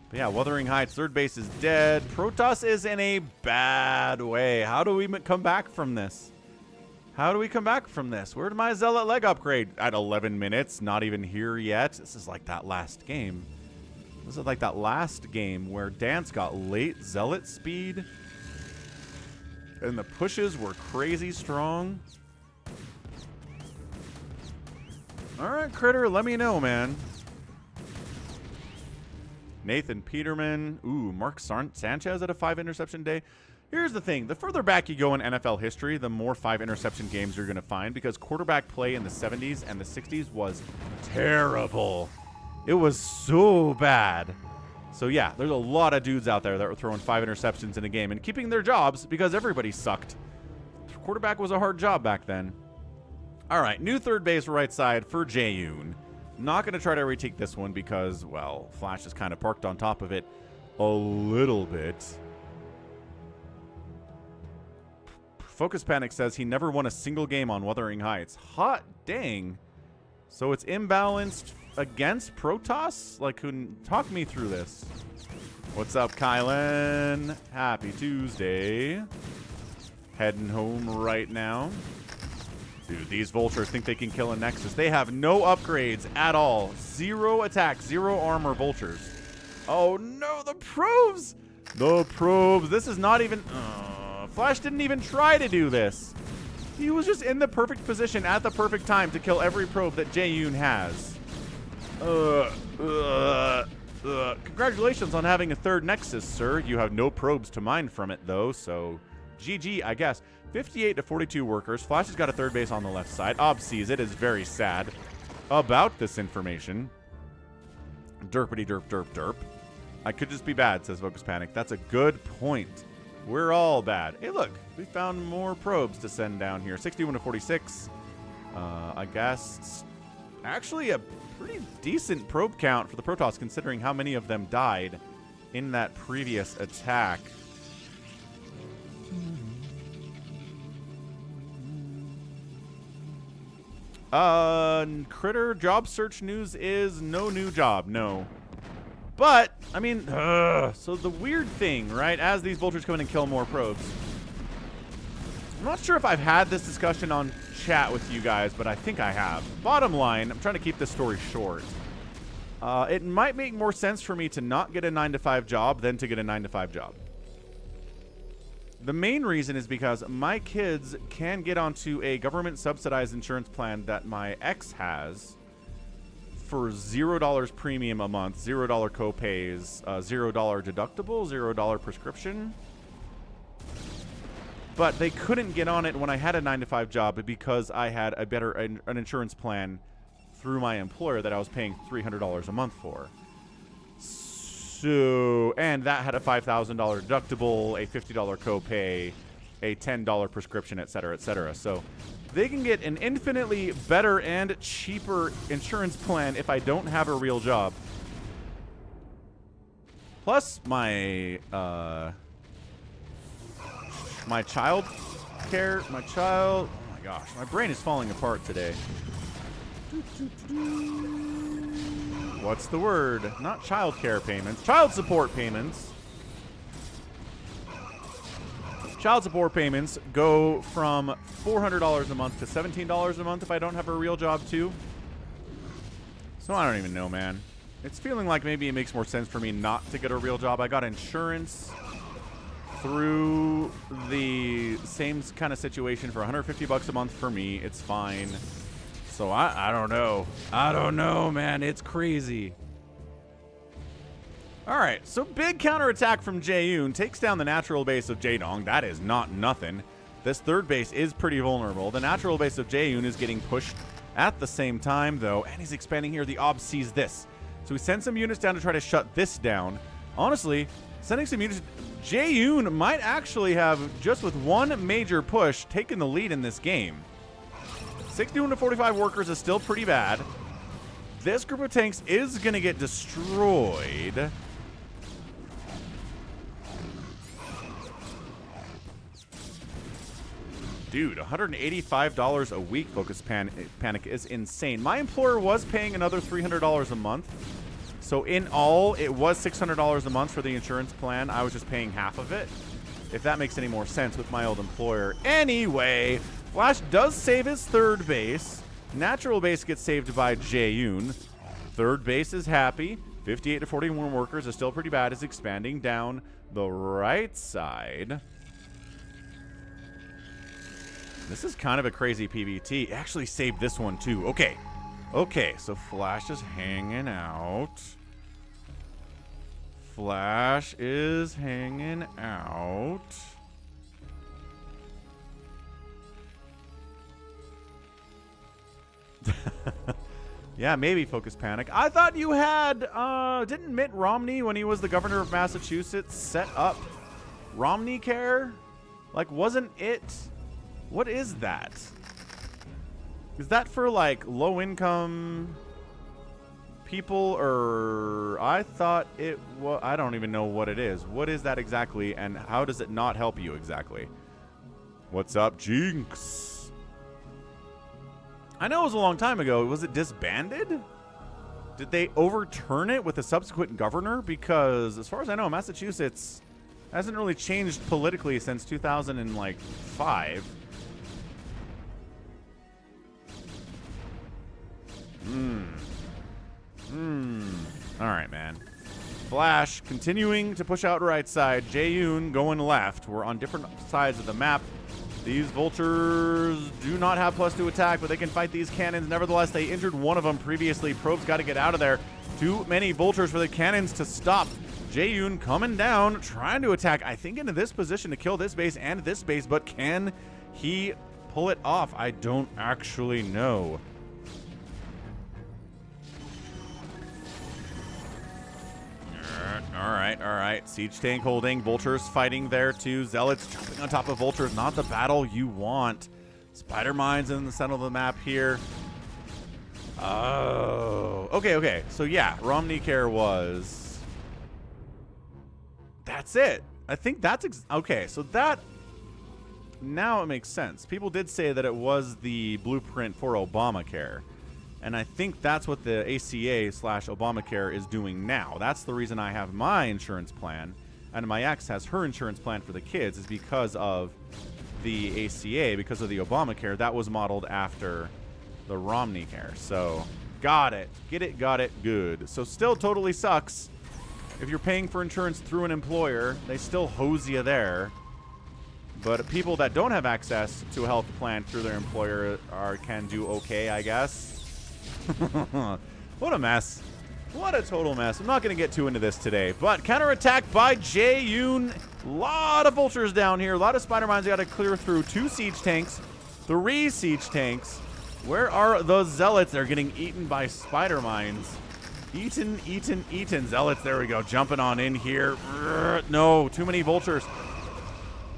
But yeah, Wuthering Heights, third base is dead. Protoss is in a bad way. How do we come back from this? How do we come back from this? Where'd my Zealot leg upgrade? At 11 minutes, not even here yet. This is like that last game. This is like that last game where Tdance got late Zealot speed. And the pushes were crazy strong. All right, Critter, let me know, man. Nathan Peterman. Ooh, Mark Sanchez at a 5-interception day. Here's the thing. The further back you go in NFL history, the more 5-interception games you're going to find, because quarterback play in the 70s and the 60s was terrible. It was so bad. So, yeah, there's a lot of dudes out there that were throwing 5 interceptions in a game and keeping their jobs because everybody sucked. Quarterback was a hard job back then. All right, new third base right side for Jaehoon. Not going to try to retake this one because, well, Flash is kind of parked on top of it a little bit. Focus Panic says he never won a single game on Wuthering Heights. Hot dang. So it's imbalanced against Protoss? Like, talk me through this. What's up, Kylan? Happy Tuesday. Heading home right now. Dude, these vultures think they can kill a Nexus. They have no upgrades at all. 0 attack, 0 armor vultures. Oh no, the probes! The probes. This is not even... Flash didn't even try to do this. He was just in the perfect position at the perfect time to kill every probe that Jaehoon has. Congratulations on having a third Nexus, sir. You have no probes to mine from it, though, so... GG, I guess. 58 to 42 workers. Flash has got a third base on the left side. Ob sees it, is very sad about this information. Derpity derp derp derp. I could just be bad, says Focus Panic. That's a good point. We're all bad. Hey, look. We found more probes to send down here. 61 to 46. I guess actually a pretty decent probe count for the Protoss, considering how many of them died in that previous attack. Critter job search news is no new job, no. But, I mean, so the weird thing, right, as these vultures come in and kill more probes, I'm not sure if I've had this discussion on chat with you guys, but I think I have. Bottom line, I'm trying to keep this story short. It might make more sense for me to not get a 9-to-5 job than to get a 9-to-5 job. The main reason is because my kids can get onto a government-subsidized insurance plan that my ex has for $0 premium a month, $0 copays, $0 deductible, $0 prescription. But they couldn't get on it when I had a 9-to-5 job because I had an insurance plan through my employer that I was paying $300 a month for. So, and that had a $5,000 deductible, a $50 copay, a $10 prescription, etc., etc. So they can get an infinitely better and cheaper insurance plan if I don't have a real job. Plus, my child care, oh my gosh, my brain is falling apart today. What's the word? Not child care payments, child support payments. Child support payments go from $400 a month to $17 a month if I don't have a real job too. So I don't even know, man. It's feeling like maybe it makes more sense for me not to get a real job. I got insurance through the same kind of situation for $150 a month for me. It's fine. So I don't know. I don't know, man. It's crazy. All right, so big counterattack from Jaehoon takes down the natural base of Jaedong. That is not nothing. This third base is pretty vulnerable. The natural base of Jaehoon is getting pushed at the same time, though, and he's expanding here. The Ob sees this. So he sends some units down to try to shut this down. Honestly, sending some units... Jaehoon might actually have, just with one major push, taken the lead in this game. 61 to 45 workers is still pretty bad. This group of tanks is going to get destroyed. Dude, $185 a week Focus Panic is insane. My employer was paying another $300 a month. So in all, it was $600 a month for the insurance plan. I was just paying half of it, if that makes any more sense with my old employer. Anyway, Flash does save his third base. Natural base gets saved by Jaehoon. Third base is happy. 58 to 41 workers is still pretty bad. Is expanding down the right side. This is kind of a crazy PvT. Actually saved this one too. Okay. Okay, so Flash is hanging out. Flash is hanging out. Yeah, maybe Focus Panic. I thought you had, didn't Mitt Romney, when he was the governor of Massachusetts, set up Romney Care? Like, wasn't it? What is that? Is that for, like, low-income people, or I thought it was... I don't even know what it is. What is that exactly, and how does it not help you exactly? What's up, Jinx? I know it was a long time ago. Was it disbanded? Did they overturn it with a subsequent governor? Because, as far as I know, Massachusetts hasn't really changed politically since 2005. All right, man. Flash continuing to push out right side. Jaehoon going left. We're on different sides of the map. These vultures do not have +2 attack, but they can fight these cannons. Nevertheless, they injured one of them previously. Probe's got to get out of there. Too many vultures for the cannons to stop. Jaehoon coming down, trying to attack, I think, into this position to kill this base and this base, but can he pull it off? I don't actually know. All right. Siege tank holding. Vultures fighting there too. Zealots jumping on top of vultures. Not the battle you want. Spider mines in the center of the map here. Oh. Okay. So yeah, Romney Care was... That's it. I think that's... Okay, so that... Now it makes sense. People did say that it was the blueprint for Obamacare. And I think that's what the ACA/Obamacare is doing now. That's the reason I have my insurance plan, and my ex has her insurance plan for the kids, is because of the ACA, because of the Obamacare. That was modeled after the Romney Care. So, got it. Get it, got it, good. So still totally sucks. If you're paying for insurance through an employer, they still hose you there. But people that don't have access to a health plan through their employer can do okay, I guess. What a mess. What a total mess. I'm not going to get too into this today, but counterattack by Jaehoon. A lot of vultures down here. A lot of spider mines got to clear through. 2 siege tanks. 3 siege tanks. Where are those zealots? They're getting eaten by spider mines. Eaten. Zealots, there we go. Jumping on in here. No, too many vultures.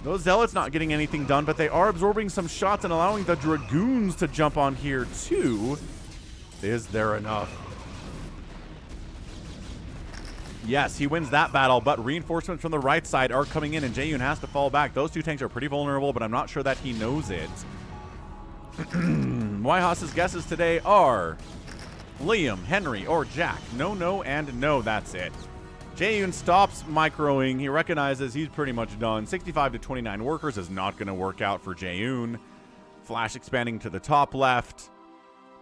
Those Zealots not getting anything done, but they are absorbing some shots and allowing the Dragoons to jump on here too. Is there enough? Yes, he wins that battle, but reinforcements from the right side are coming in, and Jaehoon has to fall back. Those two tanks are pretty vulnerable, but I'm not sure that he knows it. Whitehaus's guesses today are Liam, Henry, or Jack. No, no, and no. That's it. Jaehoon stops microing. He recognizes he's pretty much done. 65 to 29 workers is not going to work out for Jaehoon. Flash expanding to the top left.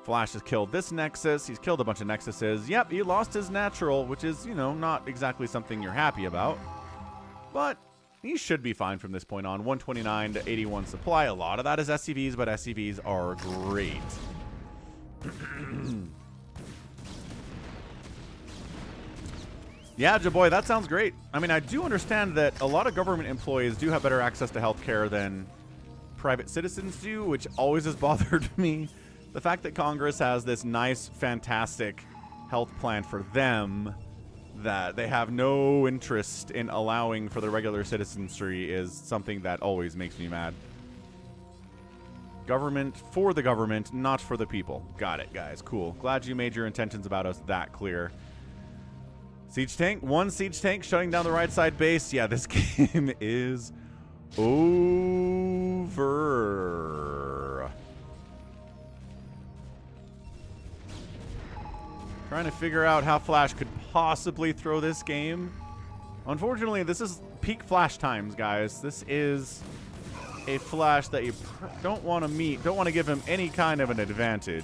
Flash has killed this Nexus. He's killed a bunch of Nexuses. Yep, he lost his natural, which is, you know, not exactly something you're happy about. But he should be fine from this point on. 129 to 81 supply. A lot of that is SCVs, but SCVs are great. Yeah, Jaboy, that sounds great. I mean, I do understand that a lot of government employees do have better access to healthcare than private citizens do, which always has bothered me. The fact that Congress has this nice, fantastic health plan for them that they have no interest in allowing for the regular citizenry is something that always makes me mad. Government for the government, not for the people. Got it, guys. Cool. Glad you made your intentions about us that clear. Siege tank. One siege tank shutting down the right side base. Yeah, this game is over. Trying to figure out how Flash could possibly throw this game. Unfortunately, this is peak Flash times, guys. This is a Flash that you don't want to meet. Don't want to give him any kind of an advantage.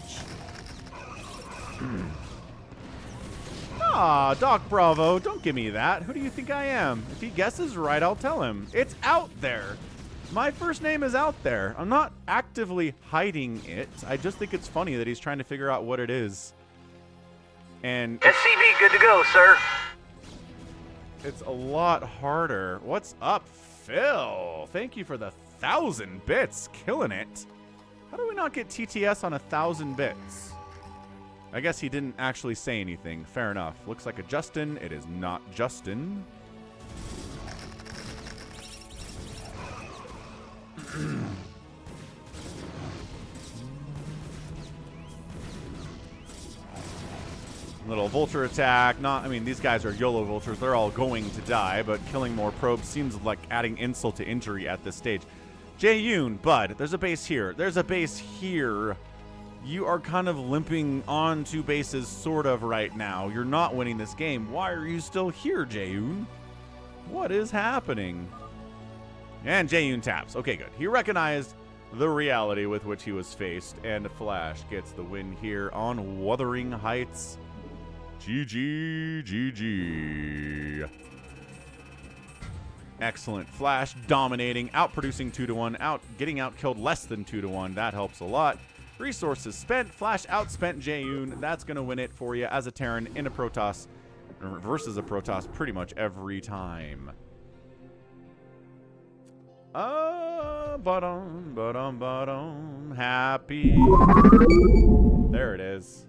Ah, Doc Bravo, don't give me that. Who do you think I am? If he guesses right, I'll tell him. It's out there. My first name is out there. I'm not actively hiding it. I just think it's funny that he's trying to figure out what it is. And SCV good to go, sir. It's a lot harder. What's up, Phil? Thank you for the 1,000 bits. Killing it. How do we not get TTS on 1,000 bits? I guess he didn't actually say anything. Fair enough. Looks like a Justin. It is not Justin. Little vulture attack. I mean, these guys are YOLO vultures. They're all going to die, but killing more probes seems like adding insult to injury at this stage. Jaehoon, bud, there's a base here. There's a base here. You are kind of limping on two bases sort of right now. You're not winning this game. Why are you still here, Jaehoon? What is happening? And Jaehoon taps. Okay, good. He recognized the reality with which he was faced, and Flash gets the win here on Wuthering Heights. GG, GG. Excellent. Flash dominating, outproducing 2-1, getting out-killed less than 2-1. That helps a lot. Resources spent. Flash outspent Jaehoon. That's going to win it for you as a Terran in a Protoss versus a Protoss pretty much every time. Happy. There it is.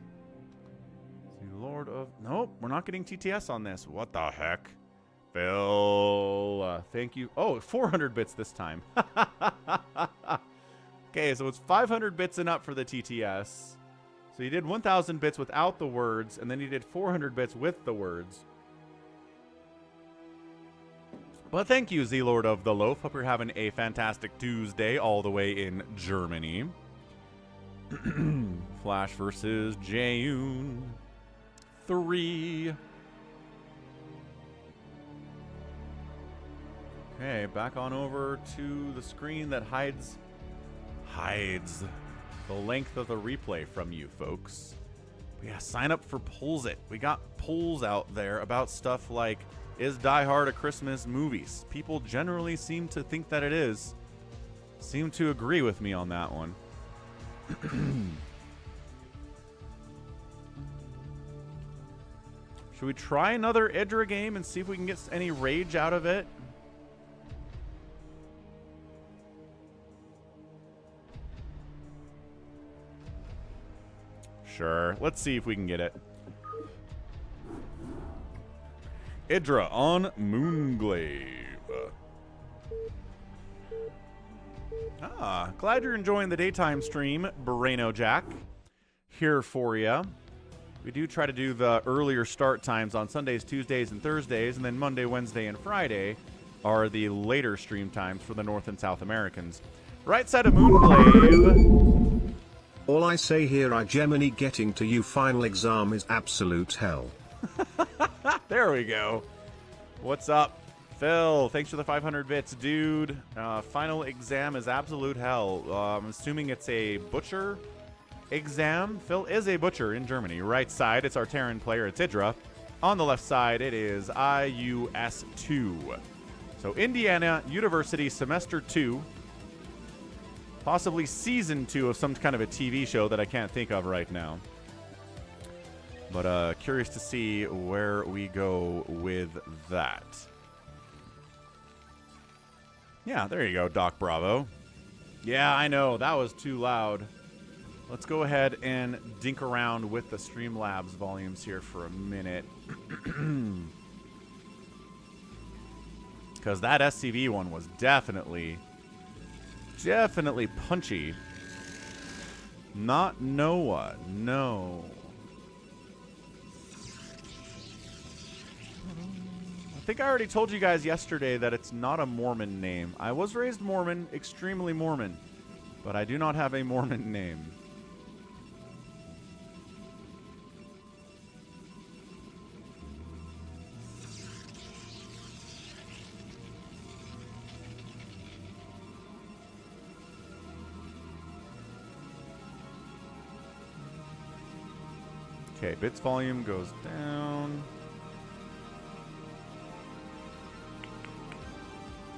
Lord of... Nope, we're not getting TTS on this. What the heck? Phil, thank you. Oh, 400 bits this time. Okay, so it's 500 bits and up for the TTS. So he did 1,000 bits without the words, and then he did 400 bits with the words. But thank you, Z-Lord of the Loaf. Hope you're having a fantastic Tuesday all the way in Germany. Flash versus Jaehoon. 3. Okay, back on over to the screen that hides the length of the replay from you folks. But yeah, sign up for Polls It. We got polls out there about stuff like, is Die Hard a Christmas movie? People generally seem to think that it is. Seem to agree with me on that one. Should we try another IdrA game and see if we can get any rage out of it? Sure. Let's see if we can get it. IdrA on Moonglaive. Glad you're enjoying the daytime stream, Brano Jack. Here for you. We do try to do the earlier start times on Sundays, Tuesdays, and Thursdays, and then Monday, Wednesday, and Friday are the later stream times for the North and South Americans. Right side of Moonglaive. All I say here, Gemini, getting to you final exam is absolute hell. There we go. What's up, Phil? Thanks for the 500 bits, dude. Final exam is absolute hell. I'm assuming it's a butcher exam. Phil is a butcher in Germany. Right side, it's our Terran player, it's IdrA. On the left side, it is IUS2. So Indiana University Semester 2. Possibly Season 2 of some kind of a TV show that I can't think of right now. But curious to see where we go with that. Yeah, there you go, Doc Bravo. Yeah, I know, that was too loud. Let's go ahead and dink around with the Streamlabs volumes here for a minute. Because that SCV one was definitely punchy. Not Noah, no. I think I already told you guys yesterday that it's not a Mormon name. I was raised Mormon, extremely Mormon, but I do not have a Mormon name. Okay, bits volume goes down.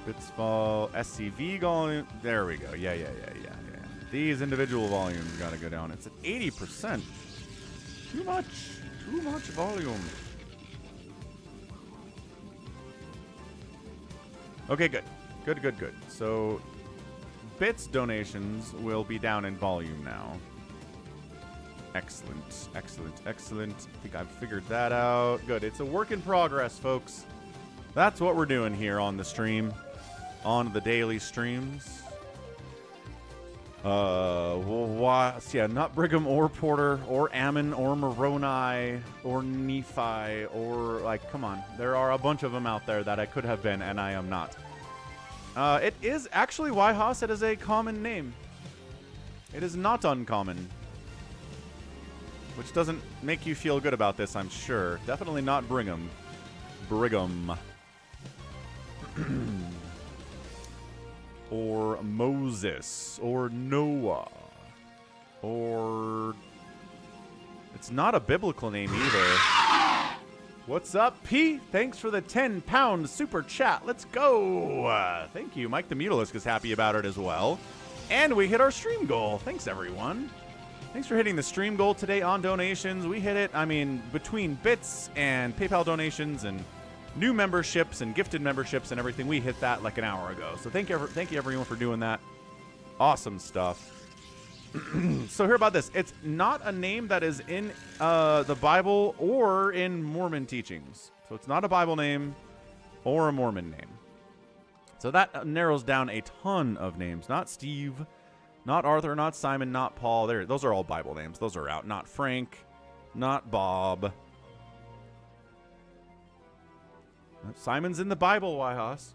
Bits vol SCV volume. There we go. Yeah. These individual volumes gotta go down. It's at 80%. Too much volume. Okay, good. So bits donations will be down in volume now. Excellent. I think I've figured that out. Good. It's a work in progress, folks. That's what we're doing here on the stream. On the daily streams. Yeah, not Brigham or Porter or Ammon or Moroni or Nephi or, like, come on. There are a bunch of them out there that I could have been, and I am not. It is actually Wyhas. It is a common name. It is not uncommon. Which doesn't make you feel good about this, I'm sure. Definitely not Brigham. Or Moses. Or Noah. Or... It's not a biblical name either. What's up, P? Thanks for the 10-pound super chat. Let's go. Thank you. Mike the Mutalisk is happy about it as well. And we hit our stream goal. Thanks, everyone. Thanks for hitting the stream goal today on donations. We hit it, I mean, between bits and PayPal donations and new memberships and gifted memberships and everything, we hit that like an hour ago. So thank you everyone for doing that. Awesome stuff. So hear about this. It's not a name that is in the Bible or in Mormon teachings. So it's not a Bible name or a Mormon name. So that narrows down a ton of names. Not Steve, not Arthur, not Simon, not Paul. Those are all Bible names. Those are out. Not Frank, not Bob. Simon's in the Bible, Wyhas.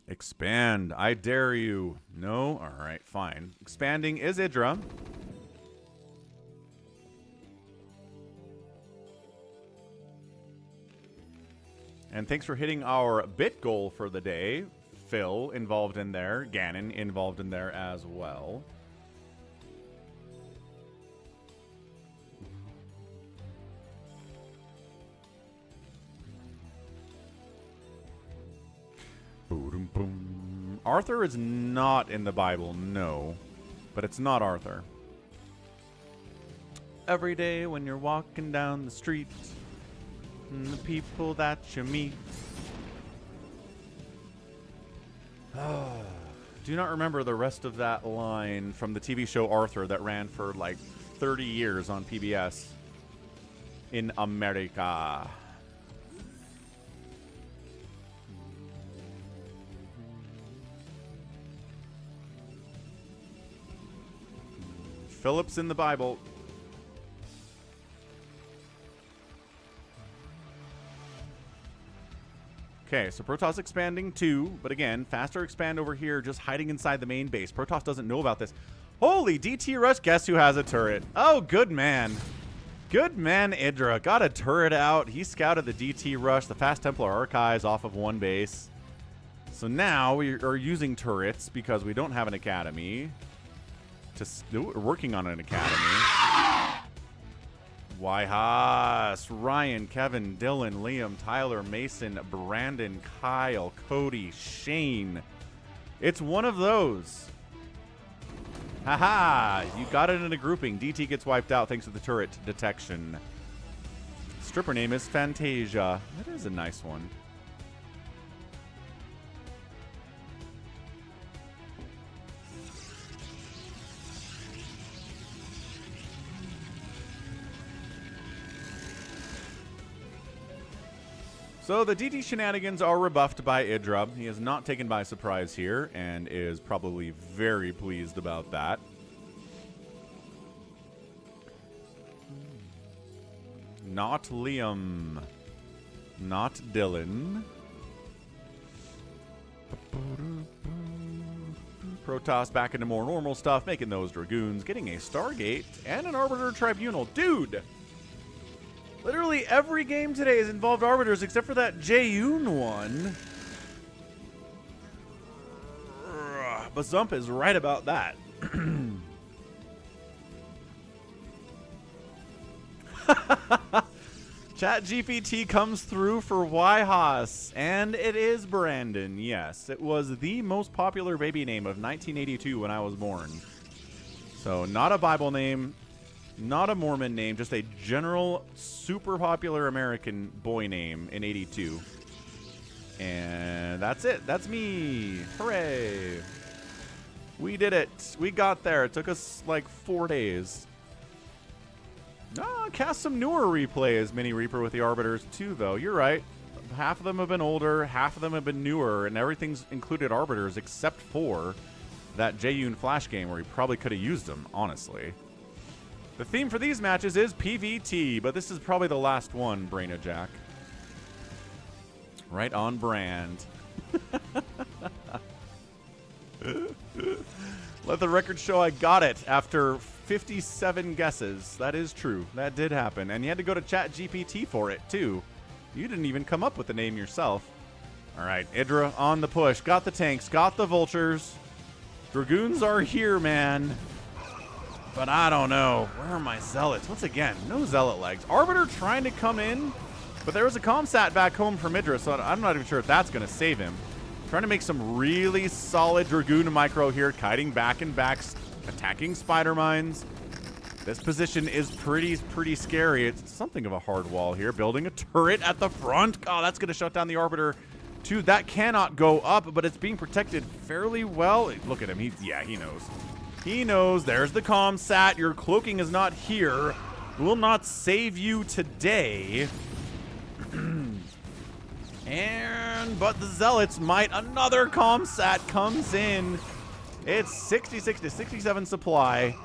Expand. I dare you. No? All right, fine. Expanding is IdrA. And thanks for hitting our bit goal for the day. Phil involved in there. Gannon involved in there as well. Boom, boom. Arthur is not in the Bible, no. But it's not Arthur. Every day when you're walking down the street, and the people that you meet. Do not remember the rest of that line from the TV show Arthur that ran for like 30 years on PBS in America. Philip's in the Bible. Okay, so Protoss expanding too, but again, faster expand over here, just hiding inside the main base. Protoss doesn't know about this. Holy DT rush, guess who has a turret? Oh, good man. Good man, IdrA. Got a turret out. He scouted the DT rush, the Fast Templar Archives off of one base. So now we are using turrets because we don't have an academy. We're working on an academy. Haas, Ryan, Kevin, Dylan, Liam, Tyler, Mason, Brandon, Kyle, Cody, Shane. It's one of those. Haha, you got it in a grouping. DT gets wiped out thanks to the turret detection. Stripper name is Fantasia. That is a nice one. So the DT shenanigans are rebuffed by IdrA. He is not taken by surprise here and is probably very pleased about that. Not Liam. Not Dylan. Protoss back into more normal stuff, making those Dragoons, getting a Stargate and an Arbiter Tribunal. Dude! Literally every game today has involved Arbiters except for that Jaehoon one. But Zump is right about that. ChatGPT comes through for Haas, and it is Brandon. Yes, it was the most popular baby name of 1982 when I was born. So not a Bible name. Not a Mormon name, just a general, super popular American boy name in 82. And that's it. That's me. Hooray. We did it. We got there. It took us like 4 days. Cast some newer replays, Mini Reaper, with the Arbiters too, though. You're right. Half of them have been older, half of them have been newer, and everything's included Arbiters except for that Jaehoon Flash game where he probably could have used them, honestly. The theme for these matches is PvT, but this is probably the last one, Braina Jack. Right on brand. Let the record show I got it after 57 guesses. That is true. That did happen. And you had to go to ChatGPT for it, too. You didn't even come up with the name yourself. All right, IdrA on the push. Got the tanks, got the vultures. Dragoons are here, man. But I don't know. Where are my zealots? Once again, no zealot legs. Arbiter trying to come in, but there was a comsat back home from IdrA, so I'm not even sure if that's going to save him. Trying to make some really solid Dragoon micro here, kiting back and back, attacking spider mines. This position is pretty scary. It's something of a hard wall here. Building a turret at the front. Oh, that's going to shut down the Arbiter too. That cannot go up, but it's being protected fairly well. Look at him. Yeah, he knows. He knows. There's the comsat. Your cloaking is not here. Will not save you today. But the zealots might. Another comsat comes in. It's 66 to 67 supply.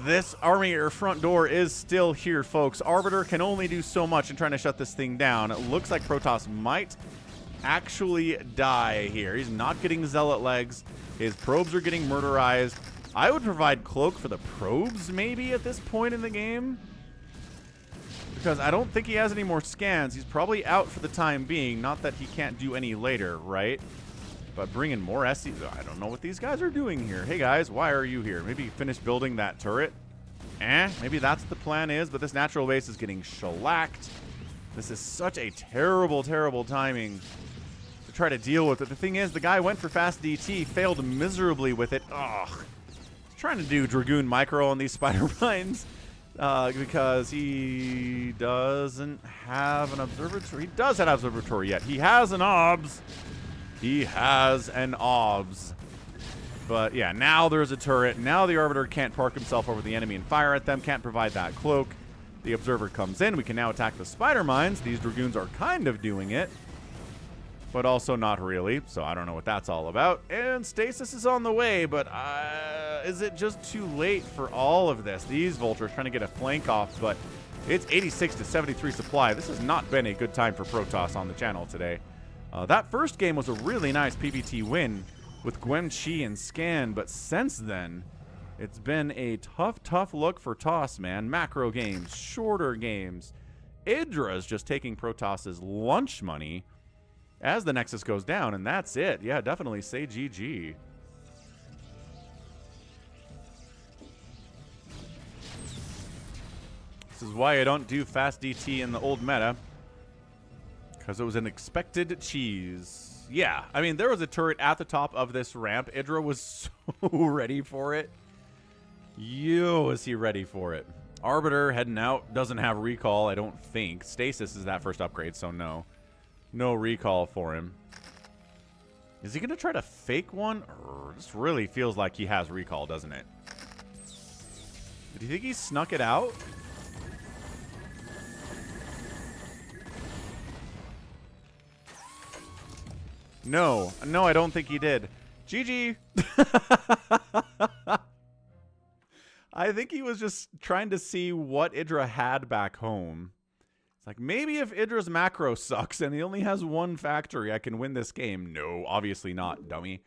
This army or front door is still here, folks. Arbiter can only do so much in trying to shut this thing down. It looks like Protoss might actually die here. He's not getting zealot legs. His probes are getting murderized. I would provide cloak for the probes maybe at this point in the game, because I don't think he has any more scans. He's probably out for the time being. Not that he can't do any later, right? But bringing more SCs, I don't know what these guys are doing here. Hey guys, why are you here? Maybe finish building that turret? Maybe that's what the plan is, but this natural base is getting shellacked. This is such a terrible timing to try to deal with it. The thing is, the guy went for fast DT, failed miserably with it. Ugh. He's trying to do Dragoon micro on these spider mines because he doesn't have an observatory. He does have an observatory yet. He has an obs. He has an obs. But yeah, now there's a turret. Now the Arbiter can't park himself over the enemy and fire at them. Can't provide that cloak. The Observer comes in. We can now attack the spider mines. These Dragoons are kind of doing it, but also not really. So I don't know what that's all about. And Stasis is on the way, but is it just too late for all of this? These vultures trying to get a flank off, but it's 86 to 73 supply. This has not been a good time for Protoss on the channel today. That first game was a really nice PvT win with geumchi and Scan, but since then, it's been a tough look for TOS, man. Macro games, shorter games. IdrA is just taking Protoss's lunch money as the Nexus goes down, and that's it. Yeah, definitely say GG. This is why I don't do fast DT in the old meta, because it was an expected cheese. Yeah, I mean, there was a turret at the top of this ramp. IdrA was so ready for it. Yo, is he ready for it? Arbiter heading out. Doesn't have recall, I don't think. Stasis is that first upgrade, so no. No recall for him. Is he going to try to fake one? This really feels like he has recall, doesn't it? Do you think he snuck it out? No. No, I don't think he did. GG. I think he was just trying to see what IdrA had back home. It's like, maybe if IdrA's macro sucks and he only has one factory, I can win this game. No, obviously not, dummy.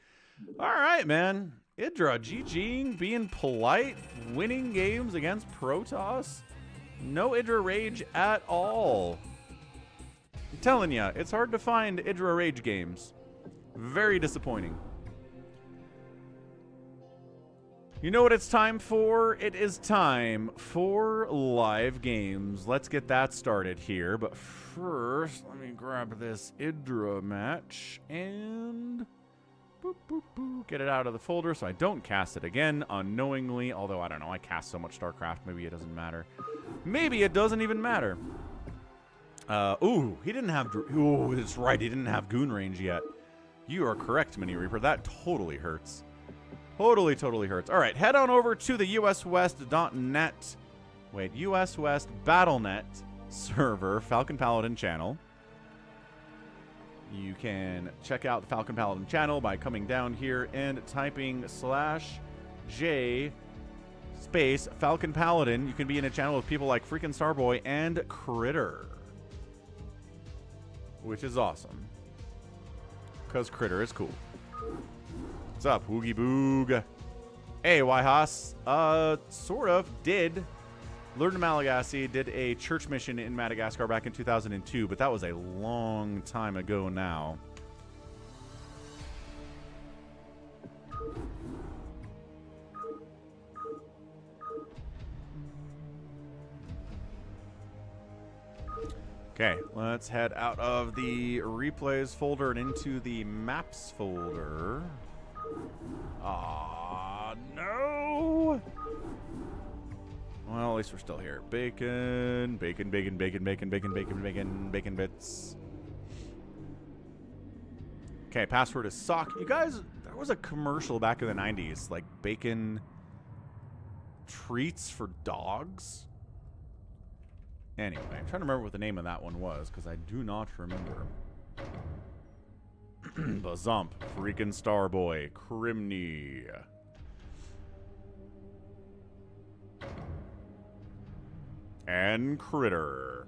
All right, man. IdrA, GGing, being polite, winning games against Protoss. No IdrA rage at all. I'm telling you, it's hard to find IdrA rage games. Very disappointing. You know what it's time for? It is time for live games. Let's get that started here. But first, let me grab this IdrA match and boop, boop, boop, get it out of the folder so I don't cast it again unknowingly. Although, I don't know, I cast so much StarCraft, maybe it doesn't matter. Maybe it doesn't even matter. Ooh, he didn't have... Ooh, that's right, he didn't have Goon range yet. You are correct, Mini Reaper. That totally hurts. Totally hurts. All right, head on over to the uswest.net. Wait, US West Battle.net server, Falcon Paladin channel. You can check out the Falcon Paladin channel by coming down here and typing /J space Falcon Paladin. You can be in a channel with people like freaking Starboy and Critter, which is awesome because Critter is cool. What's up, Woogie Boog? Hey, Wyhas. Sort of did learn Malagasy, did a church mission in Madagascar back in 2002, but that was a long time ago now. Okay, let's head out of the replays folder and into the maps folder. Aw, no! Well, at least we're still here. Bacon, bacon, bacon, bacon, bacon, bacon, bacon, bacon, bacon bits. Okay, password is sock. You guys, there was a commercial back in the 90s, like bacon treats for dogs. Anyway, I'm trying to remember what the name of that one was, because I do not remember. Bazump, freaking Starboy, Crimney. And Critter.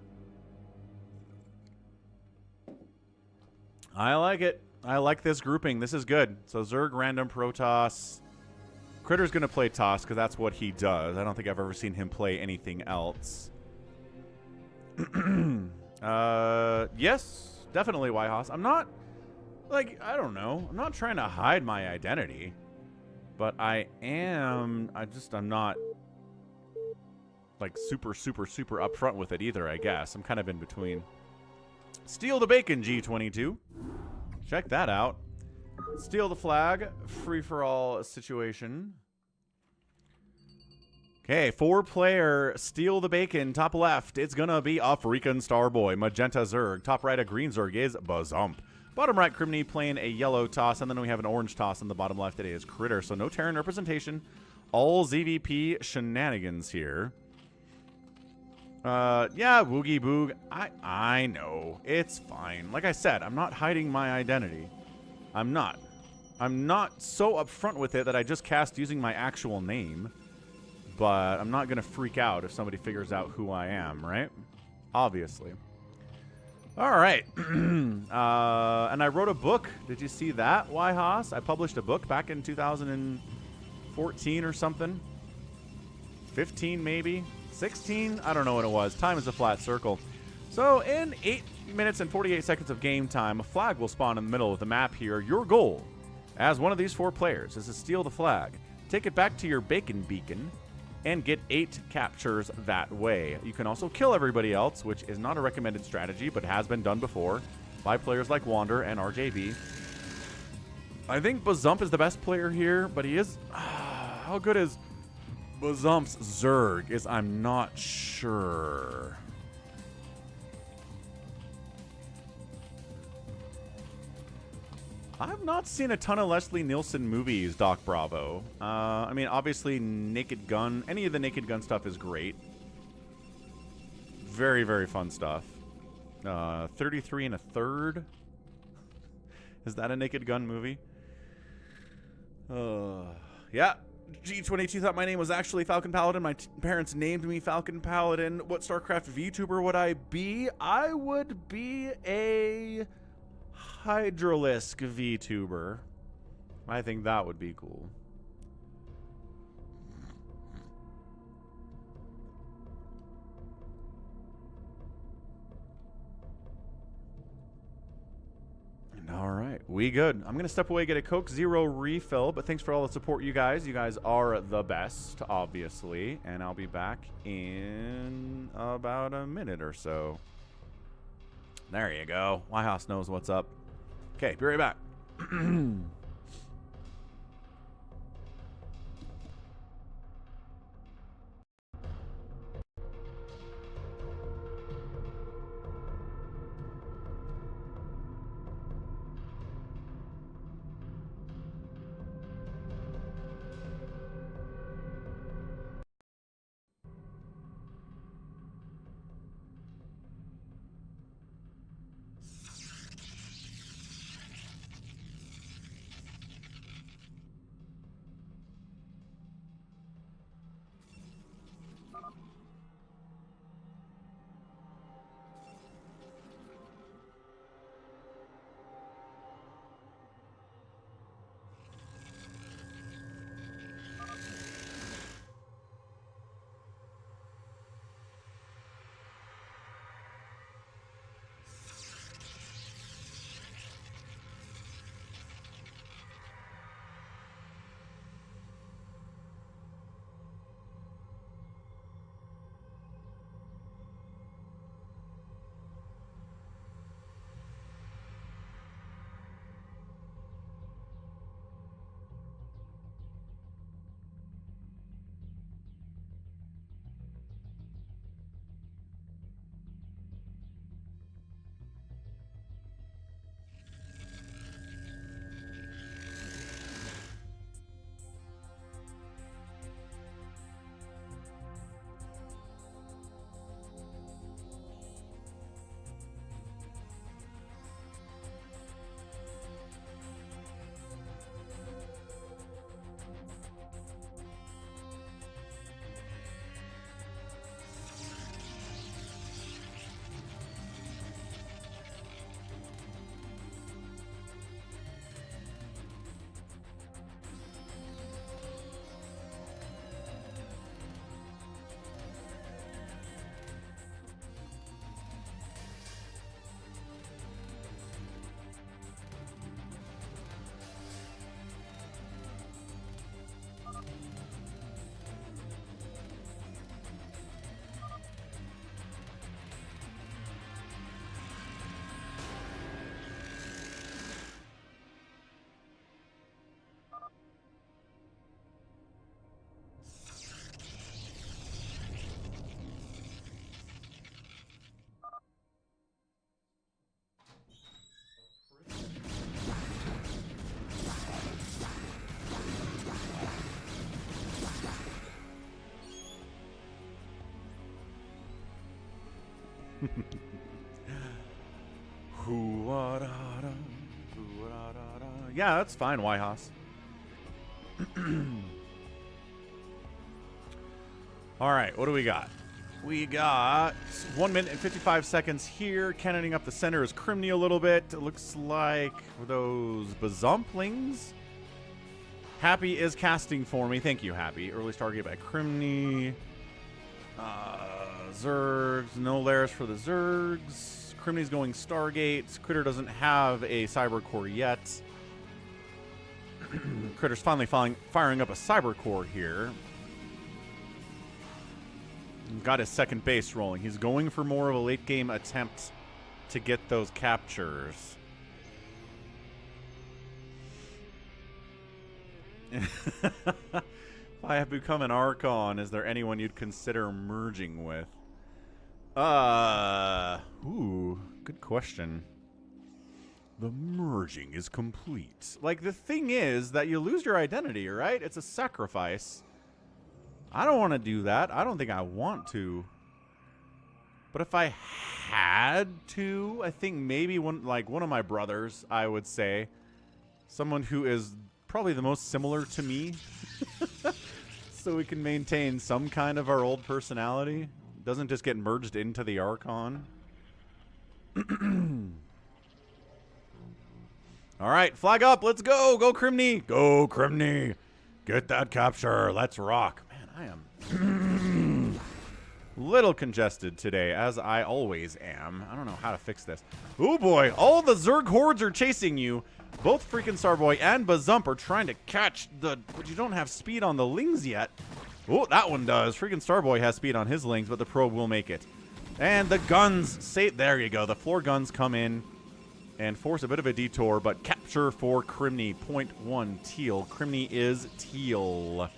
I like it. I like this grouping. This is good. So Zerg, random, Protoss. Critter's going to play Toss because that's what he does. I don't think I've ever seen him play anything else. Yes, definitely Wyhas. I'm not, like, I don't know. I'm not trying to hide my identity. But I'm not, like, super upfront with it either, I guess. I'm kind of in between. Steal the Bacon, G22. Check that out. Steal the Flag, free-for-all situation. Okay, 4-player Steal the Bacon, top left. It's gonna be a freaking Starboy, Magenta Zerg. Top right, a green Zerg is Bazump. Bottom right, Crimney playing a yellow Toss, and then we have an orange Toss on the bottom left. It is Critter, so no Terran representation. All ZVP shenanigans here. Yeah, Woogie Boog. I know. It's fine. Like I said, I'm not hiding my identity. I'm not. I'm not so upfront with it that I just cast using my actual name. But I'm not going to freak out if somebody figures out who I am, right? Obviously. All right. And I wrote a book. Did you see that, Haas? I published a book back in 2014 or something. 15 maybe? 16? I don't know what it was. Time is a flat circle. So in 8 minutes and 48 seconds of game time, a flag will spawn in the middle of the map here. Your goal, as one of these 4 players, is to steal the flag. Take it back to your bacon beacon and get 8 captures that way. You can also kill everybody else, which is not a recommended strategy, but has been done before by players like Wander and RJB. I think Bazump is the best player here, but he is... how good is Bazump's Zerg is I'm not sure. I've not seen a ton of Leslie Nielsen movies, Doc Bravo. I mean, obviously, Naked Gun. Any of the Naked Gun stuff is great. Very, very fun stuff. 33 and a Third. Is that a Naked Gun movie? Yeah. G22 thought my name was actually Falcon Paladin. My parents named me Falcon Paladin. What StarCraft VTuber would I be? I would be a... Hydralisk VTuber. I think that would be cool. All right, we good. I'm gonna step away, get a Coke Zero refill, but thanks for all the support, you guys. You guys are the best, obviously, and I'll be back in about a minute or so. There you go. House knows what's up. Okay, be right back. Yeah, that's fine, Whitehouse. All right, what do we got? We got 1 minute and 55 seconds here. Cannoning up the center is Crimney a little bit. It looks like those Bazumplings. Happy is casting for me. Thank you, Happy. Early Stargate by Crimney. Zergs. No Lairs for the Zergs. Crimney's going Stargate. Critter doesn't have a Cyber Core yet. Critter's finally firing up a Cyber Core here. Got his second base rolling. He's going for more of a late game attempt to get those captures. If I have become an Archon, is there anyone you'd consider merging with? Ooh, good question. The merging is complete. Like, the thing is that you lose your identity, right? It's a sacrifice. I don't want to do that. I don't think I want to. But if I had to, I think maybe one of my brothers, I would say. Someone who is probably the most similar to me. So we can maintain some kind of our old personality. Doesn't just get merged into the Archon. All right, flag up. Let's go. Go, Crimney. Go, Crimney. Get that capture. Let's rock. Man, I am little congested today, as I always am. I don't know how to fix this. Oh, boy. All the Zerg hordes are chasing you. Both freaking Starboy and Bazump are trying to catch the... But you don't have speed on the Lings yet. Oh, that one does. Freaking Starboy has speed on his Lings, but the probe will make it. And the guns say... There you go. The floor guns come in and force a bit of a detour, but capture for Crimney. 0.1 teal. Crimney is teal,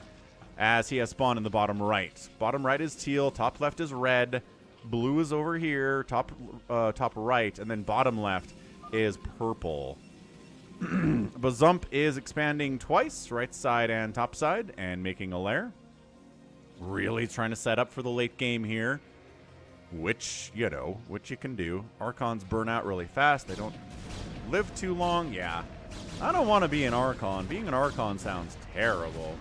as he has spawned in the bottom right. Bottom right is teal. Top left is red. Blue is over here. Top right. And then bottom left is purple. Bazump is expanding twice, right side and top side, and making a lair. Really trying to set up for the late game here, which you can do. Archons burn out really fast. They don't live too long. Yeah, I don't want to be an Archon. Being an Archon sounds terrible.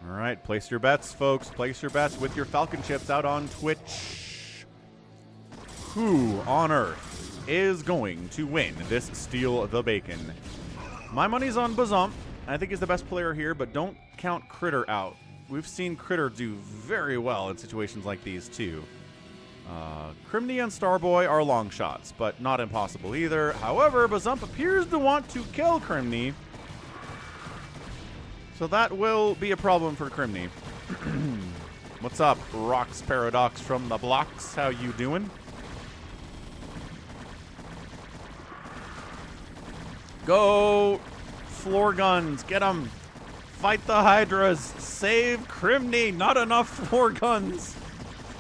All right, place your bets, folks. Place your bets with your Falcon chips out on Twitch. Who on earth is going to win this Steal the Bacon? My money's on Bazump. I think he's the best player here, but don't count Critter out. We've seen Critter do very well in situations like these, too. Crimney and Starboy are long shots, but not impossible either. However, Bazump appears to want to kill Crimney. So that will be a problem for Crimney. What's up, Rocks Paradox from the blocks? How you doing? Go! Floor guns, get them! Fight the Hydras! Save Crimney! Not enough floor guns!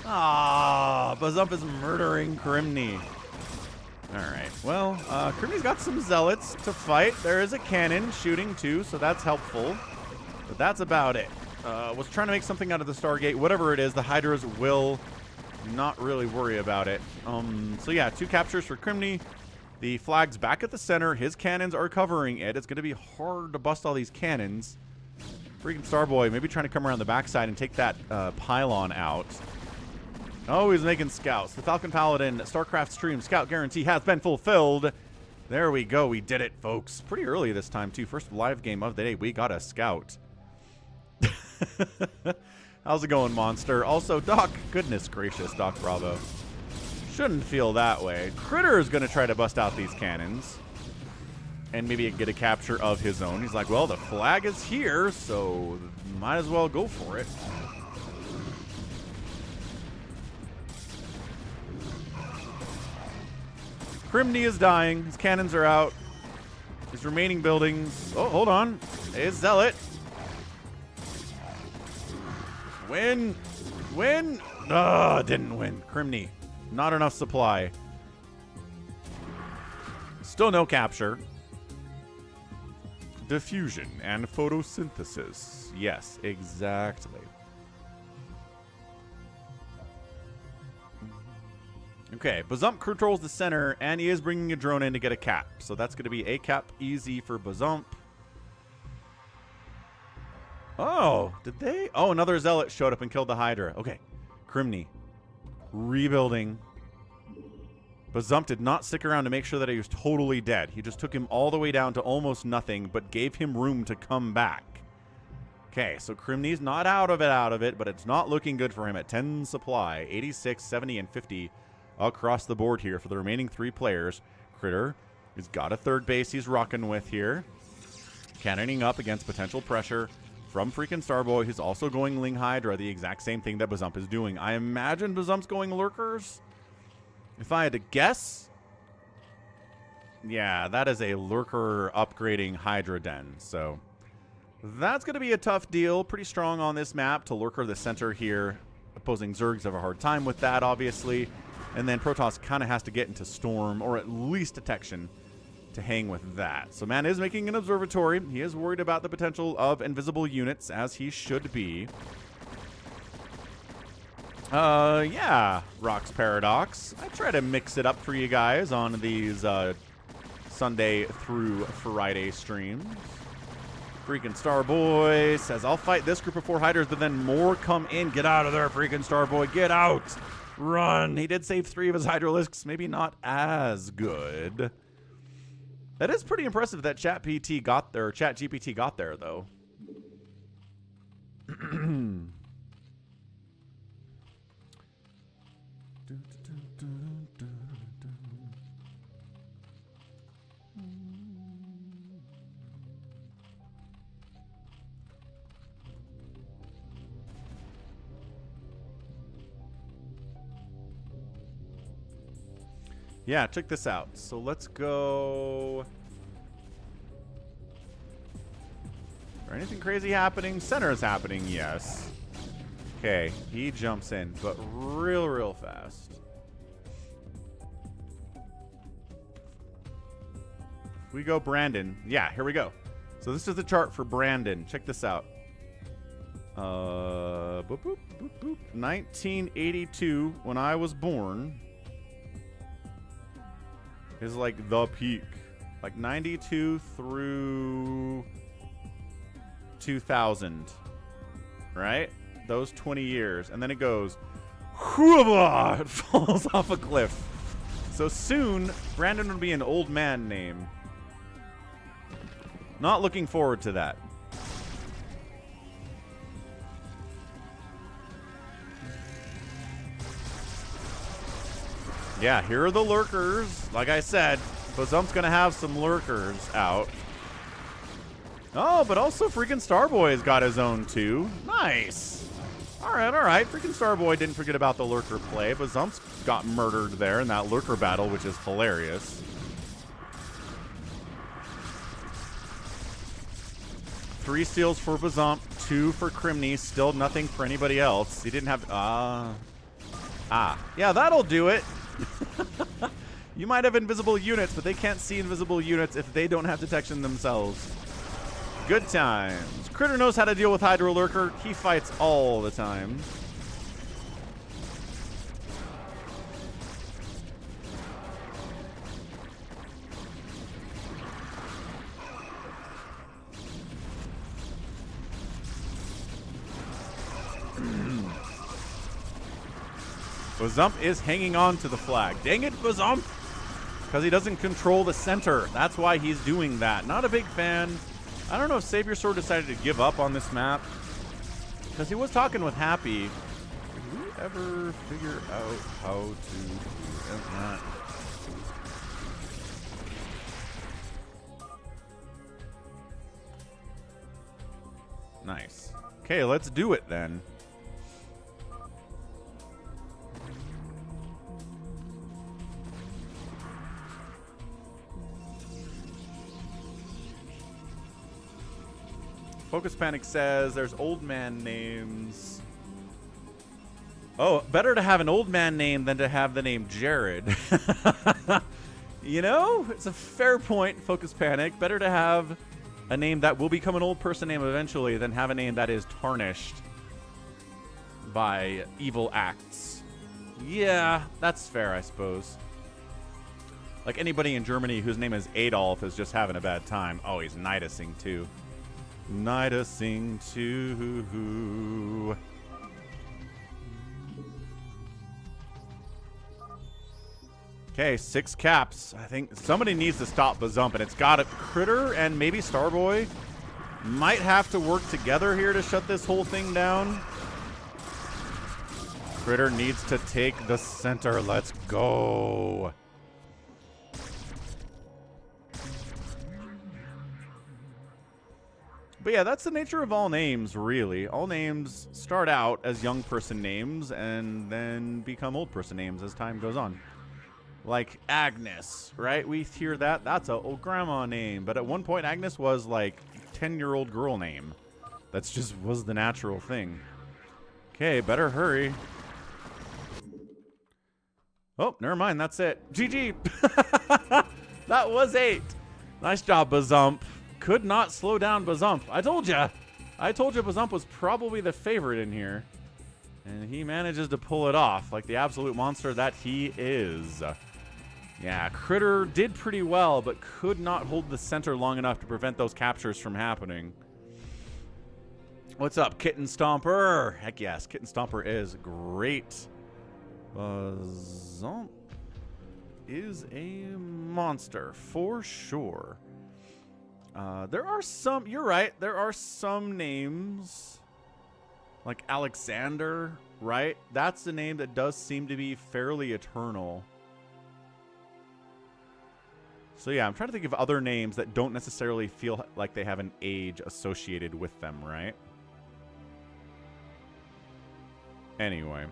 Ah, Bazump is murdering Crimney. Alright, well, Crimney's got some zealots to fight. There is a cannon shooting too, so that's helpful. But that's about it. Was trying to make something out of the Stargate. Whatever it is, the Hydras will not really worry about it. So yeah, 2 captures for Crimney. The flag's back at the center. His cannons are covering it. It's going to be hard to bust all these cannons. Freaking Starboy maybe trying to come around the backside and take that pylon out. Oh, he's making scouts. The Falcon Paladin StarCraft stream scout guarantee has been fulfilled. There we go. We did it, folks. Pretty early this time, too. First live game of the day. We got a scout. How's it going, Monster? Also, Doc. Goodness gracious, Doc Bravo. Shouldn't feel that way. Critter is going to try to bust out these cannons. And maybe get a capture of his own. He's like, well, the flag is here, so might as well go for it. Crimney is dying. His cannons are out. His remaining buildings. Oh, hold on. Is Zealot. Win. Win. Didn't win. Crimney. Not enough supply. Still no capture. diffusion and photosynthesis. Yes, exactly. Okay, Bazump controls the center, and he is bringing a drone in to get a cap. So that's going to be a cap easy for Bazump. Oh, did they? Oh, another Zealot showed up and killed the Hydra. Okay, Crimney. Rebuilding. Bazump did not stick around to make sure that he was totally dead. He just took him all the way down to almost nothing, but gave him room to come back. Okay, so Crimney's not out of it, but it's not looking good for him at 10 supply. 86, 70, and 50 across the board here for the remaining 3 players. Critter has got a third base he's rocking with here. Cannoning up against potential pressure from freaking Starboy, who's also going Ling Hydra, the exact same thing that Bazump is doing. I imagine Bazump's going Lurkers. If I had to guess, yeah, that is a Lurker upgrading Hydra Den. So that's going to be a tough deal. Pretty strong on this map to Lurker the center here. Opposing Zergs have a hard time with that, obviously. And then Protoss kind of has to get into Storm, or at least Detection, to hang with that. So man is making an observatory. He is worried about the potential of invisible units, as he should be. Yeah, Rock's Paradox. I try to mix it up for you guys on these Sunday through Friday streams. Freaking Starboy says, I'll fight this group of 4 Hydras, but then more come in. Get out of there, freaking Starboy. Get out. Run. He did save 3 of his Hydralisks. Maybe not as good. That is pretty impressive that ChatGPT got there, though. Yeah, check this out. So let's go. Is there anything crazy happening? Center is happening, yes. Okay, he jumps in, but real fast. We go Brandon. Yeah, here we go. So this is the chart for Brandon. Check this out. Boop, boop, boop, boop. 1982, when I was born, is like the peak. Like 92 through 2000. Right? Those 20 years. And then it goes, whoa, it falls off a cliff. So soon, Brandon would be an old man name. Not looking forward to that. Yeah, here are the lurkers. Like I said, Bazump's going to have some lurkers out. Oh, but also freaking Starboy's got his own too. Nice. All right. Freaking Starboy didn't forget about the lurker play. Bazump's got murdered there in that lurker battle, which is hilarious. Three steals for Bazump, 2 for Crimney, still nothing for anybody else. He didn't have... Yeah, that'll do it. You might have invisible units, but they can't see invisible units if they don't have detection themselves. Good times. Critter knows how to deal with Hydra Lurker. He fights all the time. Bazump is hanging on to the flag. Dang it, Bazump! Because he doesn't control the center. That's why he's doing that. Not a big fan. I don't know if Savior Sword decided to give up on this map. Because he was talking with Happy. Did we ever figure out how to do that? Nice. Okay, let's do it then. Focus Panic says there's old man names. Oh, better to have an old man name than to have the name Jared. You know, it's a fair point, Focus Panic. Better to have a name that will become an old person name eventually than have a name that is tarnished by evil acts. Yeah, that's fair, I suppose. Like anybody in Germany whose name is Adolf is just having a bad time. Oh, he's Nidusing too. Nidusing too. Okay, 6 caps. I think somebody needs to stop Bazump, and it's got it. Critter and maybe Starboy might have to work together here to shut this whole thing down. Critter needs to take the center. Let's go. But yeah, that's the nature of all names, really. All names start out as young person names and then become old person names as time goes on. Like Agnes, right? We hear that. That's a old grandma name. But at one point, Agnes was like 10-year-old girl name. That's just was the natural thing. Okay, better hurry. Oh, never mind. That's it. GG. That was 8. Nice job, Bazump. Could not slow down Bazump. I told you. I told you Bazump was probably the favorite in here. And he manages to pull it off like the absolute monster that he is. Yeah, Critter did pretty well, but could not hold the center long enough to prevent those captures from happening. What's up, Kitten Stomper? Heck yes, Kitten Stomper is great. Bazump is a monster, for sure. There are some, you're right, there are some names, like Alexander, right? That's the name that does seem to be fairly eternal. So yeah, I'm trying to think of other names that don't necessarily feel like they have an age associated with them, right? Anyway,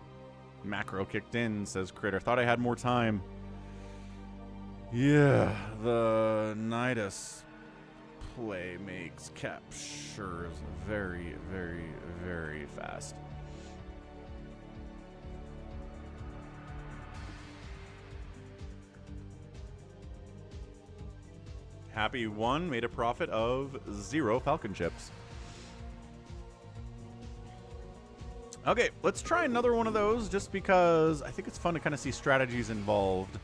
Macro kicked in, says Critter. Thought I had more time. Yeah, the Nidus play makes captures very, very, very fast. Happy 1 made a profit of 0 Falcon chips. Okay, let's try another one of those just because I think it's fun to kind of see strategies involved.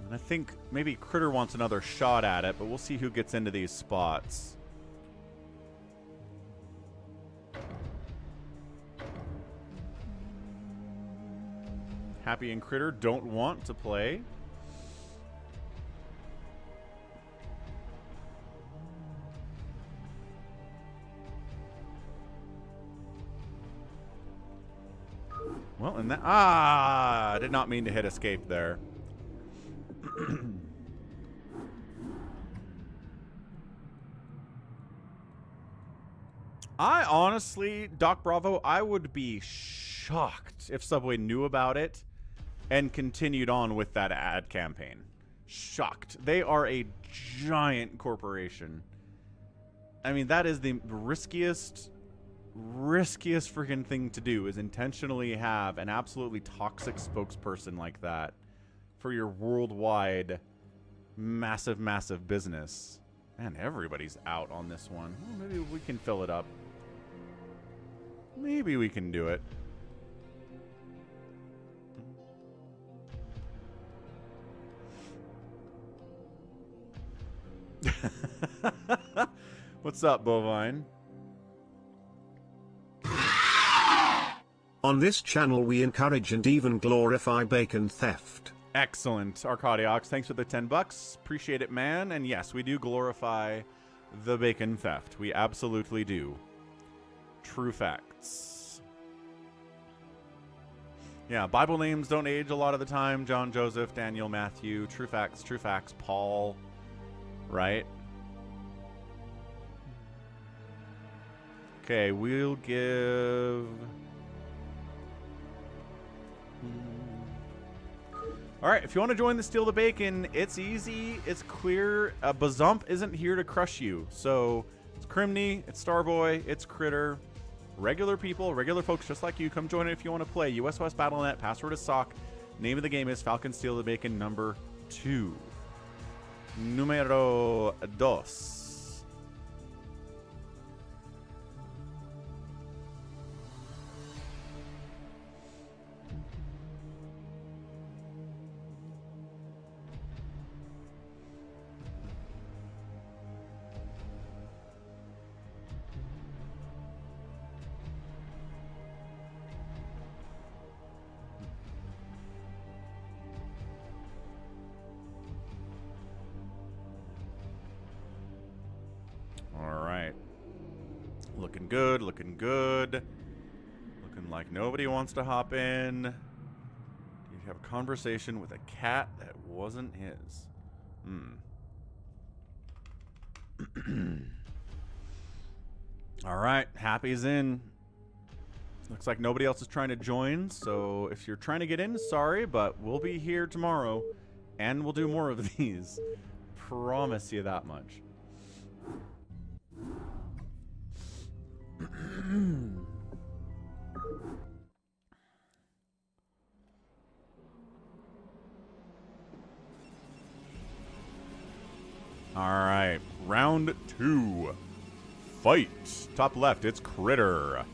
And I think maybe Critter wants another shot at it, but we'll see who gets into these spots. Happy and Critter don't want to play. Well, and that... I did not mean to hit escape there. I honestly, Doc Bravo, I would be shocked if Subway knew about it and continued on with that ad campaign. Shocked. They are a giant corporation. I mean, that is the riskiest freaking thing to do, is intentionally have an absolutely toxic spokesperson like that for your worldwide massive, massive business. Man, everybody's out on this one. Well, maybe we can fill it up. Maybe we can do it. What's up, Bovine? On this channel we encourage and even glorify bacon theft. Excellent, Arcadiox. Thanks for the 10 bucks. Appreciate it, man. And yes, we do glorify the bacon theft. We absolutely do. True facts. Yeah, Bible names don't age a lot of the time. John, Joseph, Daniel, Matthew. True facts, Paul. Right? Okay, we'll give... Alright, if you want to join the Steal the Bacon, it's easy, it's clear. Bazump isn't here to crush you. So, it's Crimney, it's Starboy, it's Critter. Regular people, regular folks just like you, come join it if you want to play. US West Battle.net, password is SOC. Name of the game is Falcon Steal the Bacon number 2. Número dos. Looking good, looking good. Looking like nobody wants to hop in. You have a conversation with a cat that wasn't his. Alright, Happy's in. Looks like nobody else is trying to join, so if you're trying to get in, sorry, but we'll be here tomorrow, and we'll do more of these. Promise you that much. Alright, round 2. Fight. Top left, it's Critter.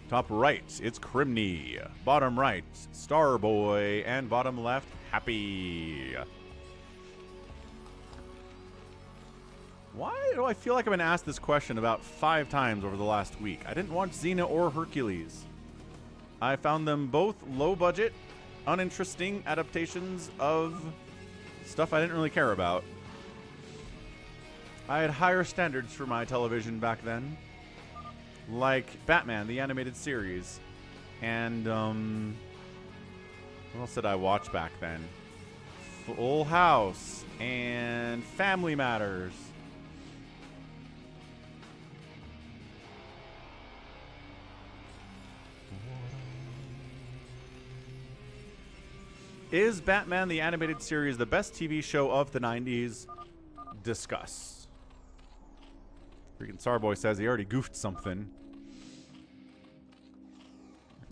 Top right, it's Crimney. Bottom right, Starboy. And bottom left, Happy. Why do I feel like I've been asked this question about 5 times over the last week? I didn't watch Xena or Hercules. I found them both low budget, uninteresting adaptations of stuff I didn't really care about. I had higher standards for my television back then. Like Batman, the animated series. And, what else did I watch back then? Full House and Family Matters. Is Batman the Animated Series the best TV show of the 90s? Discuss. Freaking Starboy says he already goofed something.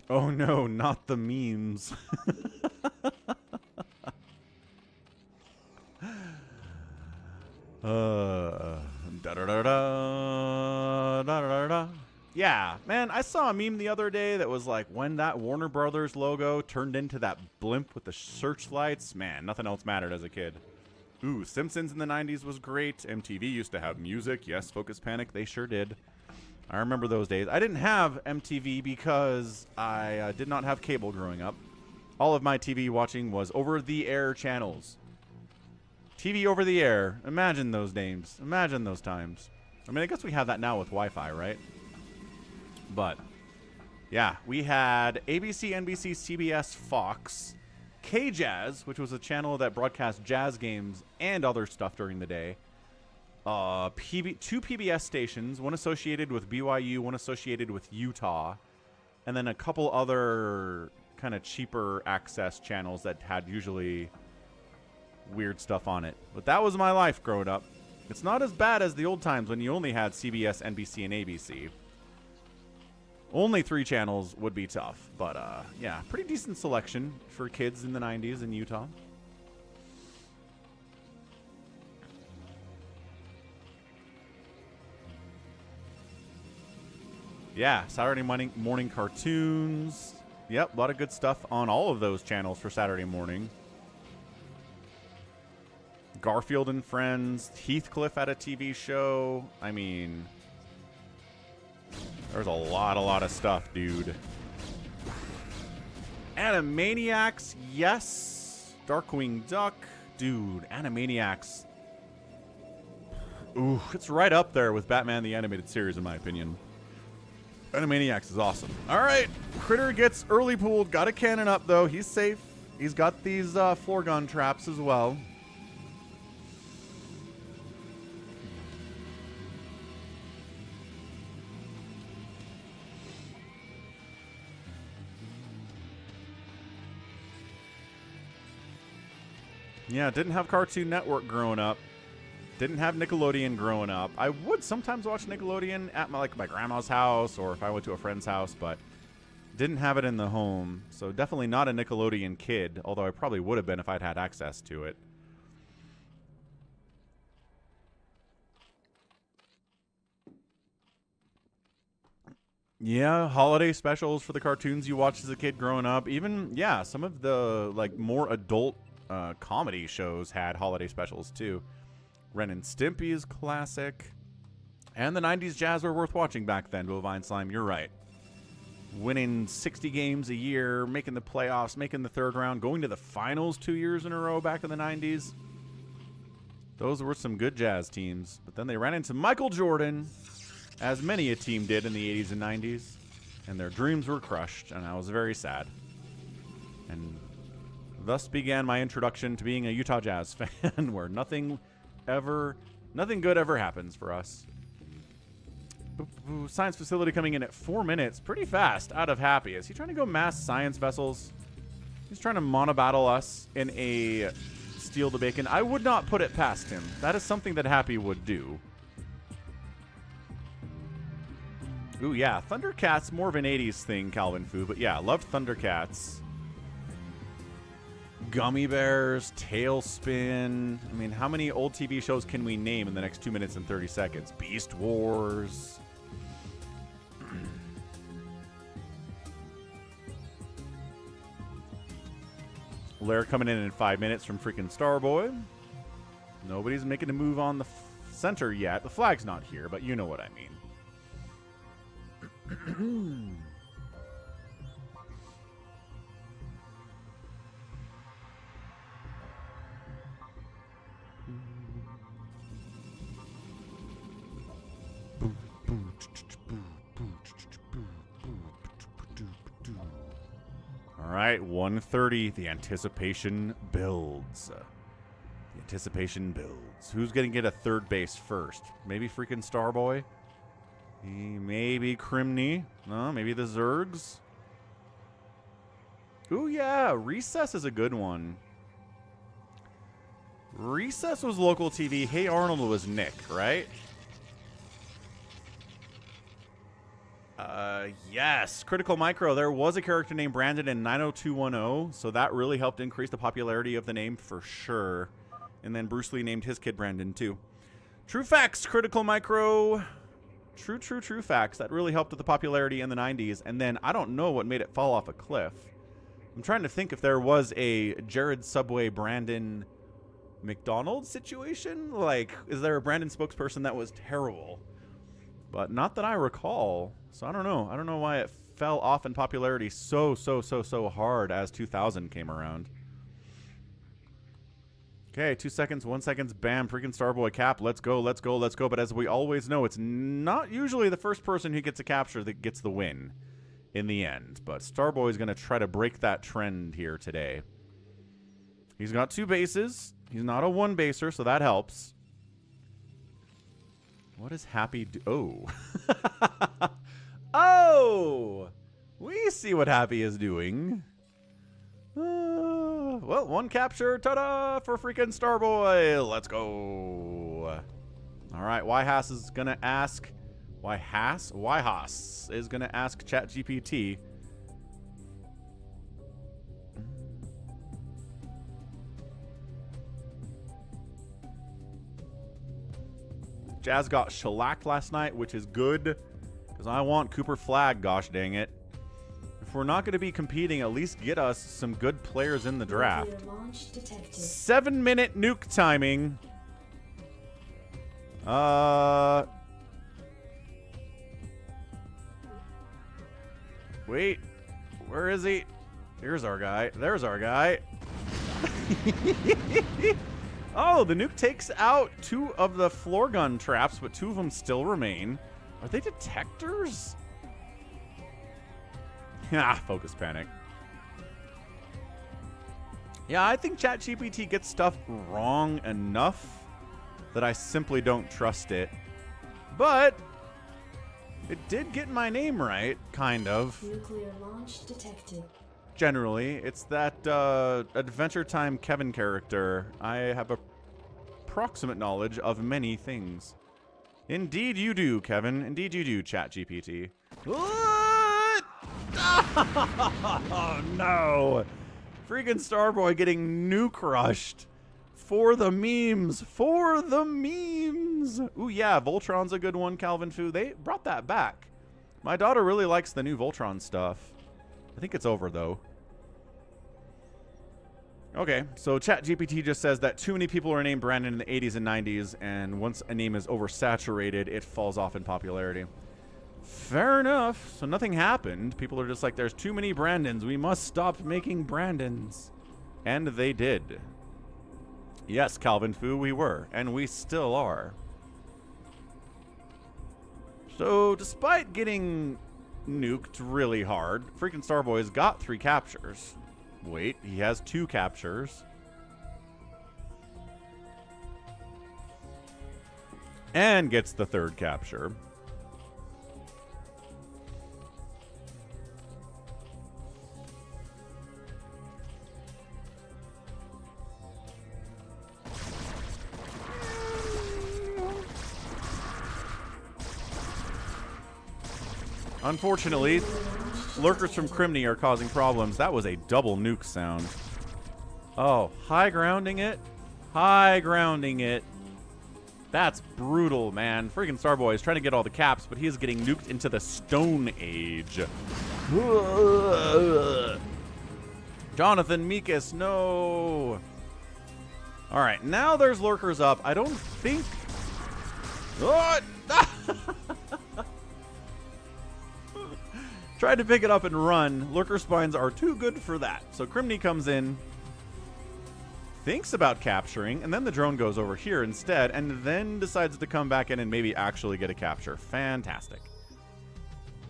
Oh no, not the memes. Yeah, man, I saw a meme the other day that was like, when that Warner Brothers logo turned into that blimp with the searchlights, man, nothing else mattered as a kid. Ooh, Simpsons in the 90s was great. MTV used to have music. Yes, Focus Panic, they sure did. I remember those days. I didn't have MTV because I did not have cable growing up. All of my TV watching was over-the-air channels. TV over the air. Imagine those names. Imagine those times. I mean, I guess we have that now with Wi-Fi, right? But, yeah, we had ABC, NBC, CBS, Fox, K-Jazz, which was a channel that broadcast jazz games and other stuff during the day. 2 PBS stations, one associated with BYU, one associated with Utah, and then a couple other kind of cheaper access channels that had usually weird stuff on it. But that was my life growing up. It's not as bad as the old times when you only had CBS, NBC, and ABC. Only 3 channels would be tough, but yeah, pretty decent selection for kids in the 90s in Utah. Yeah, Saturday morning cartoons. Yep, a lot of good stuff on all of those channels for Saturday morning. Garfield and Friends, Heathcliff had a TV show. I mean, there's a lot of stuff, dude. Animaniacs, yes. Darkwing Duck. Dude, Animaniacs. Ooh, it's right up there with Batman the Animated Series, in my opinion. Animaniacs is awesome. All right, Critter gets early pooled. Got a cannon up, though. He's safe. He's got these floor gun traps as well. Yeah, didn't have Cartoon Network growing up. Didn't have Nickelodeon growing up. I would sometimes watch Nickelodeon at my grandma's house or if I went to a friend's house, but didn't have it in the home. So definitely not a Nickelodeon kid, although I probably would have been if I'd had access to it. Yeah, holiday specials for the cartoons you watched as a kid growing up. Even, yeah, some of the like more adult comedy shows had holiday specials too. Ren and Stimpy is classic. And the 90s jazz were worth watching back then, Bovine Slime, you're right. Winning 60 games a year, making the playoffs, making the third round, going to the finals 2 years in a row back in the 90s. Those were some good jazz teams. But then they ran into Michael Jordan, as many a team did in the 80s and 90s. And their dreams were crushed, and I was very sad. And thus began my introduction to being a Utah Jazz fan, where nothing good ever happens for us. Science facility coming in at 4 minutes. Pretty fast out of Happy. Is he trying to go mass science vessels? He's trying to mono-battle us in a steal the bacon. I would not put it past him. That is something that Happy would do. Ooh, yeah. Thundercats, more of an 80s thing, Calvin Fu. But yeah, loved Thundercats. Gummy Bears, Tailspin. I mean, how many old TV shows can we name in the next 2 minutes and 30 seconds? Beast Wars. Lair coming in 5 minutes from freaking Starboy. Nobody's making a move on the center yet. The flag's not here, but you know what I mean. All right, 1:30. The anticipation builds. The anticipation builds. Who's going to get a third base first? Maybe freaking Starboy? Maybe Crimney? No, maybe the Zergs? Ooh, yeah. Recess is a good one. Recess was local TV. Hey Arnold was Nick, right? Yes. Critical Micro. There was a character named Brandon in 90210, so that really helped increase the popularity of the name for sure. And then Bruce Lee named his kid Brandon too. True Facts, Critical Micro. True Facts. That really helped with the popularity in the 90s. And then I don't know what made it fall off a cliff. I'm trying to think if there was a Jared Subway Brandon McDonald situation. Like, is there a Brandon spokesperson that was terrible? But not that I recall. So I don't know. I don't know why it fell off in popularity so hard as 2000 came around. Okay, 2 seconds, 1 second, bam, freaking Starboy cap. Let's go. But as we always know, it's not usually the first person who gets a capture that gets the win in the end. But Starboy is going to try to break that trend here today. He's got 2 bases. He's not a 1-baser, so that helps. What is Happy do? Oh. Oh! We see what Happy is doing. Well, 1 capture. Ta-da! For freaking Starboy. Let's go. All right. Yhaas is going to ask. Yhaas is going to ask ChatGPT. Jazz got shellacked last night, which is good, because I want Cooper Flag, gosh dang it. If we're not going to be competing, at least get us some good players in the draft. 7-minute nuke timing. Wait, where is he? Here's our guy. There's our guy. Oh, the nuke takes out 2 of the floor gun traps, but 2 of them still remain. Are they detectors? Ah, focus panic. Yeah, I think ChatGPT gets stuff wrong enough that I simply don't trust it. But it did get my name right, kind of. Nuclear launch detected. Generally, it's that Adventure Time Kevin character. I have a approximate knowledge of many things. Indeed you do, Kevin. Indeed you do, ChatGPT. What? Oh, no. Freaking Starboy getting nuke-rushed. For the memes. For the memes. Ooh, yeah, Voltron's a good one, Calvin Fu. They brought that back. My daughter really likes the new Voltron stuff. I think it's over, though. Okay, so ChatGPT just says that too many people are named Brandon in the 80s and 90s, and once a name is oversaturated, it falls off in popularity. Fair enough. So nothing happened. People are just like, there's too many Brandons. We must stop making Brandons. And they did. Yes, Calvin Fu, we were. And we still are. So, despite getting nuked really hard, freaking Starboy's got 3 captures. Wait, he has 2 captures. And gets the 3rd capture. Unfortunately, lurkers from Criminy are causing problems. That was a double nuke sound. Oh, high grounding it? High grounding it. That's brutal, man. Freaking Starboy is trying to get all the caps, but he is getting nuked into the Stone Age. Jonathan Meekus, no. All right, now there's lurkers up. I don't think... Oh! Tried to pick it up and run. Lurker spines are too good for that. So Criminy comes in, thinks about capturing, and then the drone goes over here instead, and then decides to come back in and maybe actually get a capture. Fantastic.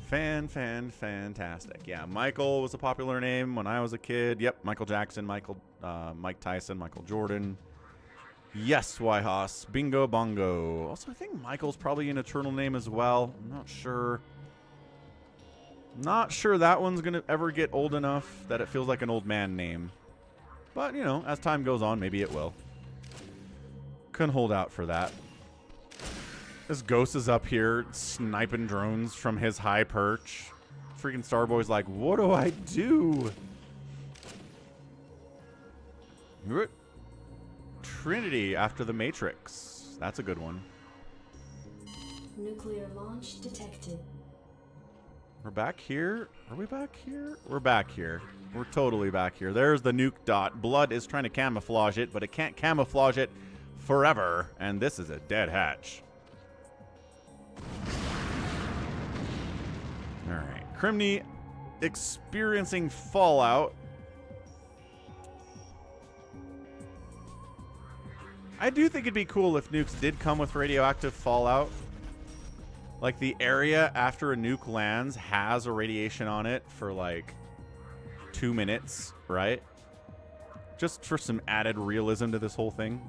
Fantastic. Yeah, Michael was a popular name when I was a kid. Yep, Michael Jackson, Mike Tyson, Michael Jordan. Yes, Wyhoss. Bingo bongo. Also, I think Michael's probably an eternal name as well. I'm not sure. Not sure that one's going to ever get old enough that it feels like an old man name. But, you know, as time goes on, maybe it will. Couldn't hold out for that. This Ghost is up here sniping drones from his high perch. Freaking Starboy's like, what do I do? Trinity after the Matrix. That's a good one. Nuclear launch detected. We're back here. Are we back here? We're back here. We're totally back here. There's the nuke dot. Blood is trying to camouflage it, but it can't camouflage it forever. And this is a dead hatch. All right. Criminy experiencing fallout. I do think it'd be cool if nukes did come with radioactive fallout. Like, the area after a nuke lands has a radiation on it for, like, 2 minutes, right? Just for some added realism to this whole thing.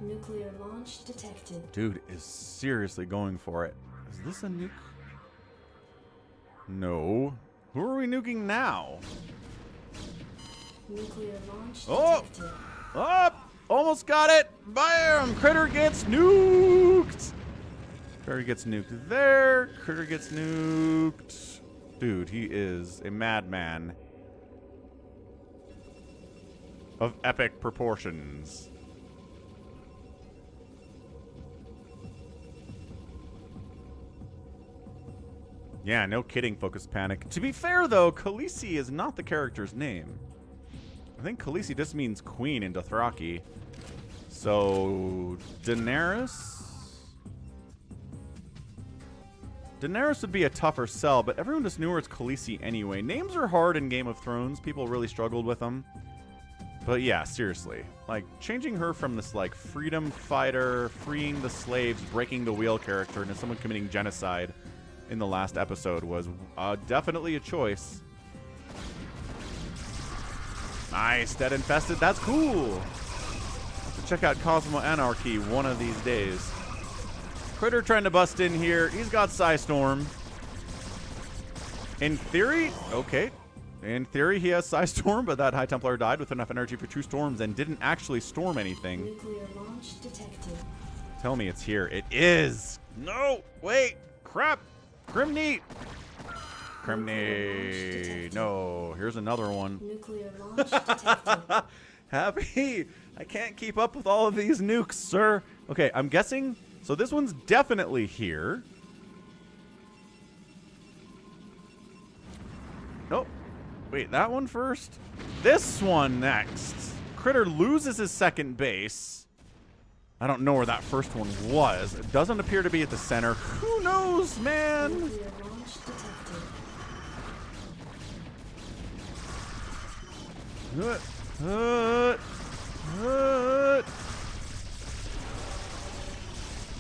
Nuclear launch detected. Dude is seriously going for it. Is this a nuke? No. Who are we nuking now? Nuclear launch Oh! detected. Oh! Almost got it! Bam! Critter gets nuked! Critter gets nuked there. Critter gets nuked. Dude, he is a madman of epic proportions. Yeah, no kidding, Focus Panic. To be fair, though, Khaleesi is not the character's name. I think Khaleesi just means queen in Dothraki. So, Daenerys would be a tougher sell, but everyone just knew her as Khaleesi anyway. Names are hard in Game of Thrones. People really struggled with them. But yeah, seriously. Like, changing her from this, like, freedom fighter, freeing the slaves, breaking the wheel character into someone committing genocide in the last episode was definitely a choice. Nice, Dead Infested. That's cool. Check out Cosmo Anarchy one of these days. Critter trying to bust in here. He's got Psystorm. In theory, okay. In theory, he has Psystorm, but that High Templar died with enough energy for 2 storms and didn't actually storm anything. Nuclear launch detected. Tell me it's here. It is. No, wait. Crap. Criminy. Criminy. No, here's another one. Nuclear launch detected. Happy. I can't keep up with all of these nukes, sir. Okay, I'm guessing. So this one's definitely here. Nope. Wait, that one first? This one next. Critter loses his second base. I don't know where that first one was. It doesn't appear to be at the center. Who knows, man? Nuclear launch detected.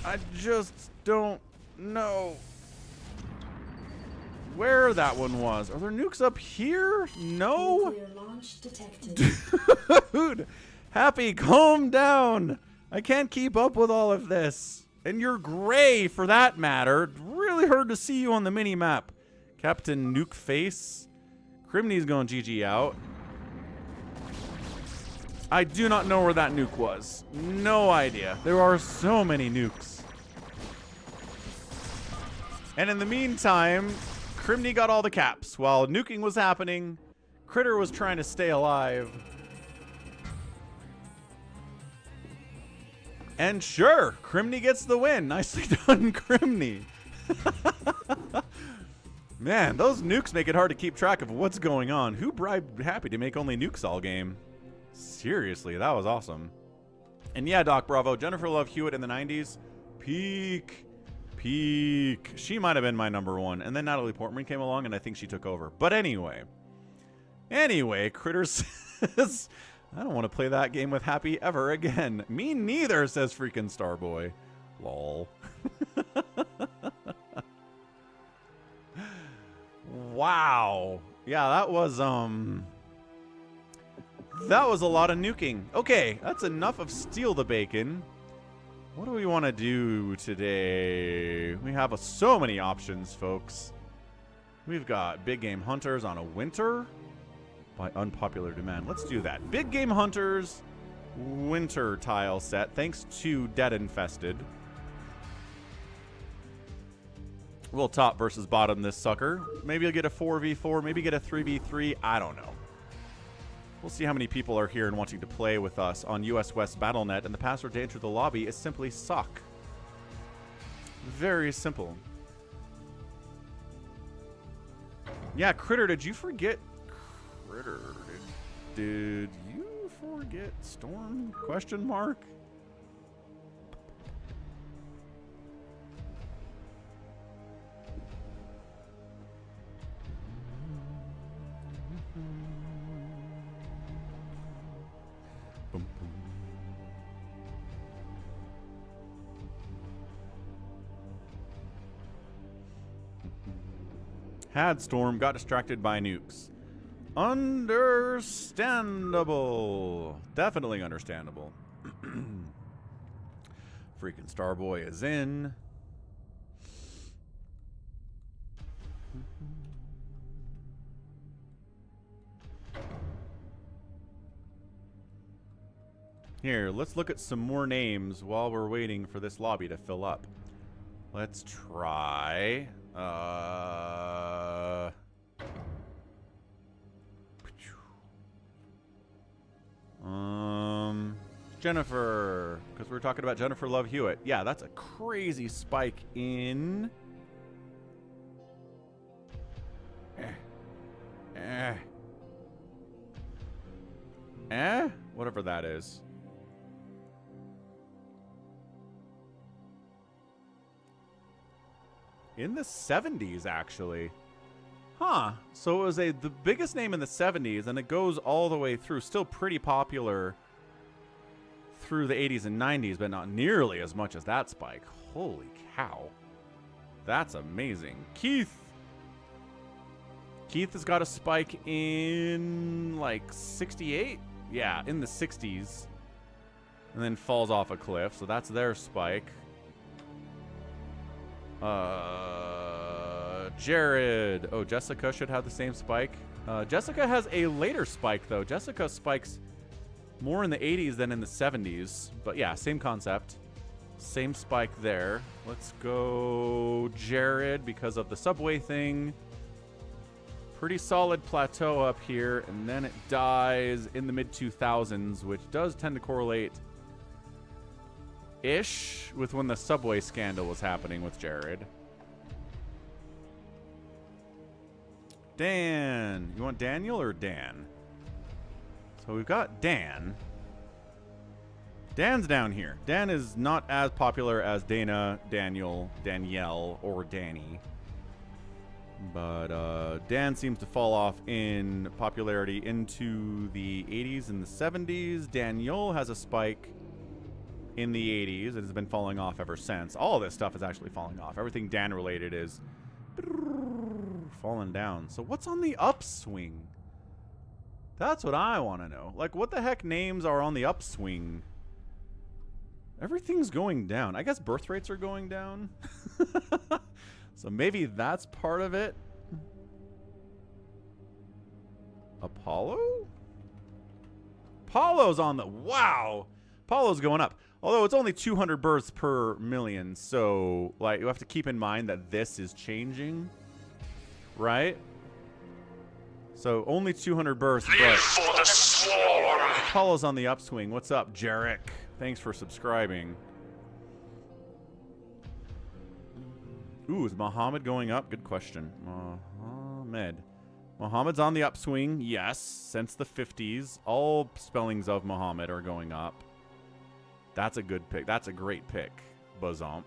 I just don't know where that one was. Are there nukes up here? No? Nuclear launch detected. Dude, Happy, calm down. I can't keep up with all of this. And you're gray, for that matter. Really hard to see you on the mini-map. Captain Nuke Face. Crimney's going GG out. I do not know where that nuke was. No idea. There are so many nukes. And in the meantime, Crimney got all the caps. While nuking was happening, Critter was trying to stay alive. And sure, Crimney gets the win. Nicely done, Crimney. Man, those nukes make it hard to keep track of what's going on. Who bribed Happy to make only nukes all game? Seriously, that was awesome. And yeah, Doc Bravo, Jennifer Love Hewitt in the 90s. Peak. She might have been my number one. And then Natalie Portman came along, and I think she took over. But anyway, Critter says, I don't want to play that game with Happy ever again. Me neither, says freaking Starboy. Lol. Wow. Yeah, that was a lot of nuking. Okay, that's enough of Steal the Bacon. What do we want to do today? We have so many options, folks. We've got Big Game Hunters on a winter by unpopular demand. Let's do that. Big Game Hunters winter tile set, thanks to Dead Infested. We'll top versus bottom this sucker. Maybe you'll get a 4v4, maybe get a 3v3. I don't know. We'll see how many people are here and wanting to play with us on US West BattleNet, and the password to enter the lobby is simply SOCK. Very simple. Yeah, Critter, did you forget? Critter, did you forget Storm? Question mark? Had Storm, got distracted by nukes. Understandable. Definitely understandable. Freaking Starboy is in. Here, let's look at some more names while we're waiting for this lobby to fill up. Let's try... Jennifer, because we were talking about Jennifer Love Hewitt. Yeah, that's a crazy spike in... Whatever that is. In the 70s, actually. Huh. So it was the biggest name in the 70s, and it goes all the way through. Still pretty popular through the 80s and 90s, but not nearly as much as that spike. Holy cow. That's amazing. Keith has got a spike in, like, 68? Yeah, in the 60s. And then falls off a cliff, so that's their spike. Jared. Oh, Jessica should have the same spike. Jessica has a later spike, though. Jessica spikes more in the 80s than in the 70s. But yeah, same concept. Same spike there. Let's go Jared because of the subway thing. Pretty solid plateau up here. And then it dies in the mid-2000s, which does tend to correlate ish with when the subway scandal was happening with Jared. Dan. You want Daniel or Dan? So we've got Dan. Dan's down here. Dan is not as popular as Dana, Daniel, Danielle, or Danny. But Dan seems to fall off in popularity into the 80s and the 70s. Daniel has a spike in the 80s. It has been falling off ever since. All of this stuff is actually falling off. Everything Dan related is falling down. So what's on the upswing? That's what I want to know. Like, what the heck names are on the upswing? Everything's going down. I guess birth rates are going down. So maybe that's part of it. Apollo? Apollo's on the... Wow! Apollo's going up. Although it's only 200 births per million. So, like, you have to keep in mind that this is changing. Right? So, only 200 births, but... For the swarm. Apollo's on the upswing. What's up, Jarek? Thanks for subscribing. Ooh, is Muhammad going up? Good question. Muhammad's on the upswing, yes, since the 50s. All spellings of Muhammad are going up. That's a good pick. That's a great pick, Bazomp.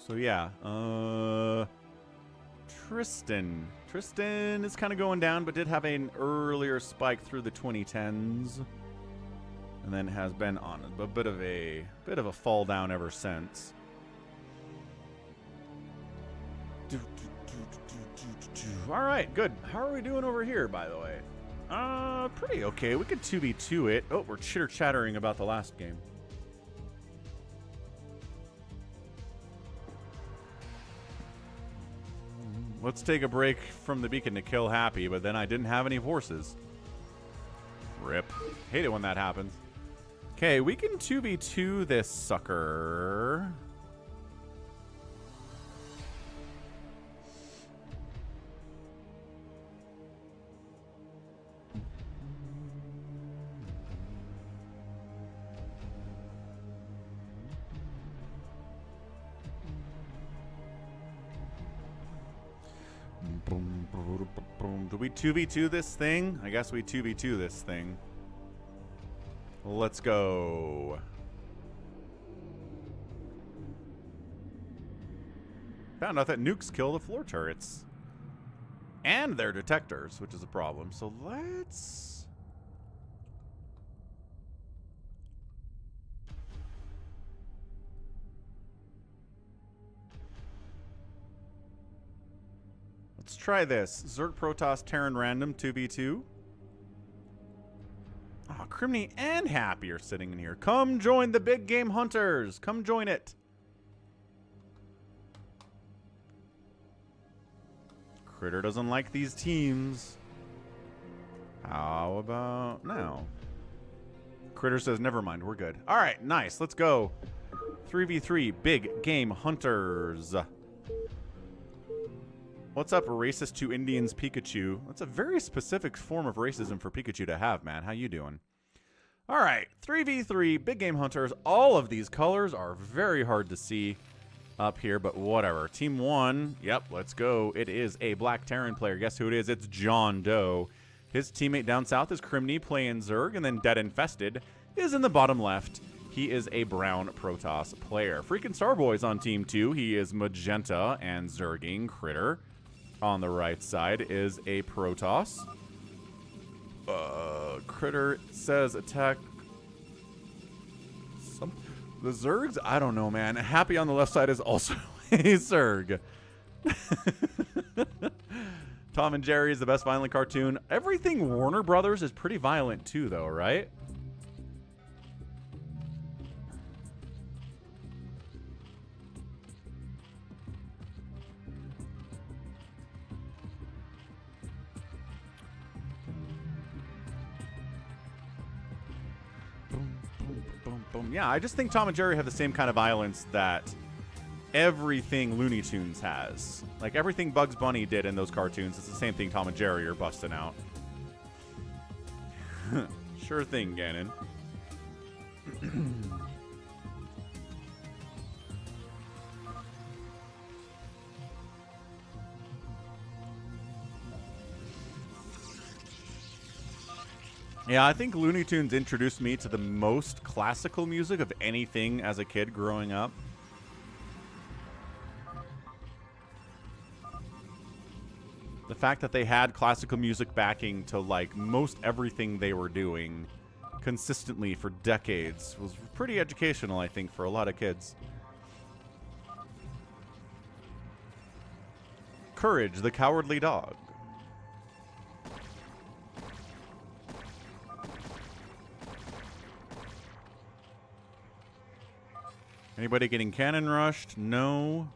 So, yeah. Tristan. Tristan is kind of going down, but did have an earlier spike through the 2010s. And then has been on a bit of a fall down ever since. All right, good. How are we doing over here, by the way? Pretty okay. We could 2v2 it. Oh, we're chitter-chattering about the last game. Let's take a break from the beacon to kill Happy, but then I didn't have any horses. Rip. Hate it when that happens. Okay, we can 2v2 this sucker. Do we 2v2 this thing? I guess we 2v2 this thing. Let's go. Found out that nukes kill the floor turrets. And their detectors, which is a problem. So let's... Let's try this. Zerg Protoss Terran Random 2v2. Oh, Criminy and Happy are sitting in here. Come join the big game hunters. Come join it. Critter doesn't like these teams. How about now? Critter says, never mind, we're good. All right, nice. Let's go. 3v3 big game hunters. What's up, racist to Indians Pikachu? That's a very specific form of racism for Pikachu to have, man. How you doing? All right, 3v3, big game hunters. All of these colors are very hard to see up here, but whatever. Team 1, yep, let's go. It is a Black Terran player. Guess who it is? It's John Doe. His teammate down south is Criminy playing Zerg, and then Dead Infested is in the bottom left. He is a brown Protoss player. Freaking Starboy's on Team 2. He is Magenta and Zerging Critter. On the right side is a Protoss. Critter says attack. The Zergs? I don't know, man. Happy on the left side is also a Zerg. Tom and Jerry is the best violent cartoon. Everything Warner Brothers is pretty violent too, though, right? Yeah, I just think Tom and Jerry have the same kind of violence that everything Looney Tunes has. Like, everything Bugs Bunny did in those cartoons, it's the same thing Tom and Jerry are busting out. Sure thing, Gannon. Yeah, I think Looney Tunes introduced me to the most classical music of anything as a kid growing up. The fact that they had classical music backing to, like, most everything they were doing consistently for decades was pretty educational, I think, for a lot of kids. Courage, the Cowardly Dog. Anybody getting cannon rushed? No.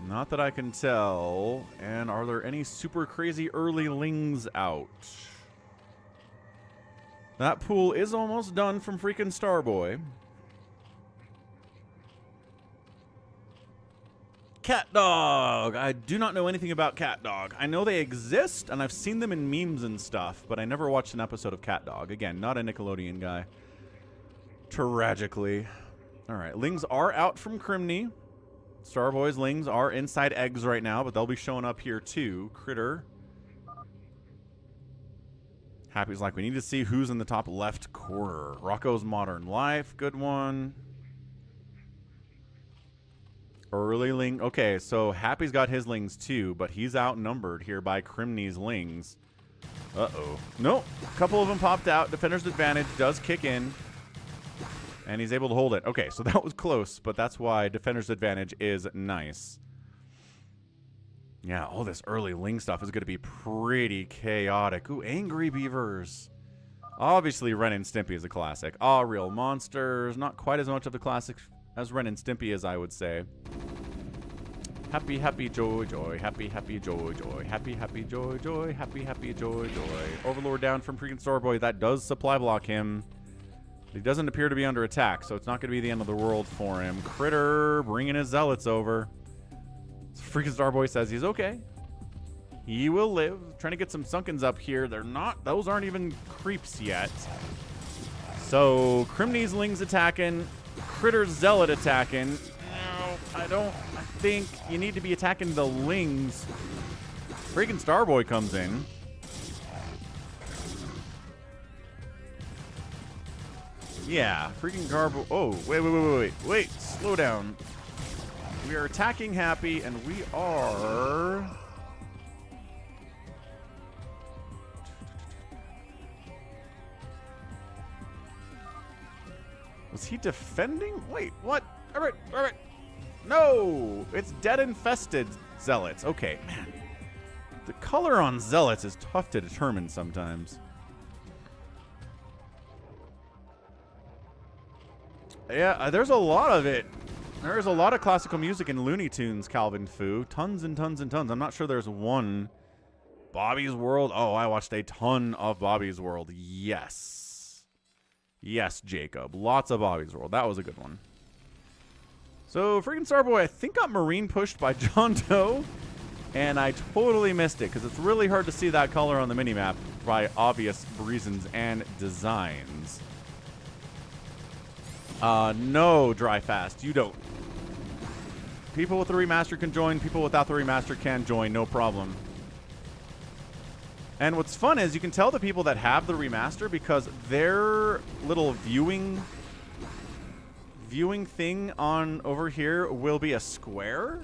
Not that I can tell. And are there any super crazy early lings out? That pool is almost done from freaking Starboy. Cat Dog! I do not know anything about Cat Dog. I know they exist, and I've seen them in memes and stuff, but I never watched an episode of Cat Dog. Again, not a Nickelodeon guy. Tragically. Alright, lings are out from Crimney. Starboy's lings are inside eggs right now, but they'll be showing up here too. Critter. Happy's like, we need to see who's in the top left corner. Rocco's Modern Life, good one. Early ling. Okay, so Happy's got his lings too, but he's outnumbered here by Crimney's lings. Uh-oh. Nope. A couple of them popped out. Defender's advantage does kick in. And he's able to hold it. Okay, so that was close, but that's why Defender's advantage is nice. Yeah, all this early ling stuff is going to be pretty chaotic. Ooh, Angry Beavers. Obviously, Ren and Stimpy is a classic. Ah, Real Monsters. Not quite as much of a classic as Ren and Stimpy is, I would say. Happy, happy, joy, joy. Happy, happy, joy, joy. Happy, happy, joy, joy. Happy, happy, joy, joy. Overlord down from freaking Starboy. That does supply block him. He doesn't appear to be under attack, so it's not going to be the end of the world for him. Critter bringing his zealots over. Freaking Starboy says he's okay. He will live. Trying to get some Sunkens up here. They're not. Those aren't even creeps yet. So Crimney's lings attacking. Critter's zealot attacking. No, I think you need to be attacking the lings. Freaking Starboy comes in. Yeah, freaking Garbo. Oh, wait. Slow down. We are attacking Happy, and we are... Was he defending? Wait, what? All right. No! It's dead infested zealots. Okay, man. The color on zealots is tough to determine sometimes. Yeah, there's a lot of it. There's a lot of classical music in Looney Tunes, Calvin Fu. Tons and tons and tons. I'm not sure there's one. Bobby's World. Oh, I watched a ton of Bobby's World. Yes. Yes, Jacob. Lots of Bobby's World. That was a good one. So, freaking Starboy, I think got marine pushed by John Doe. And I totally missed it because it's really hard to see that color on the minimap by obvious reasons and designs. No, Dry Fast. You don't. People with the remaster can join. People without the remaster can join. No problem. And what's fun is you can tell the people that have the remaster because their little viewing thing on over here will be a square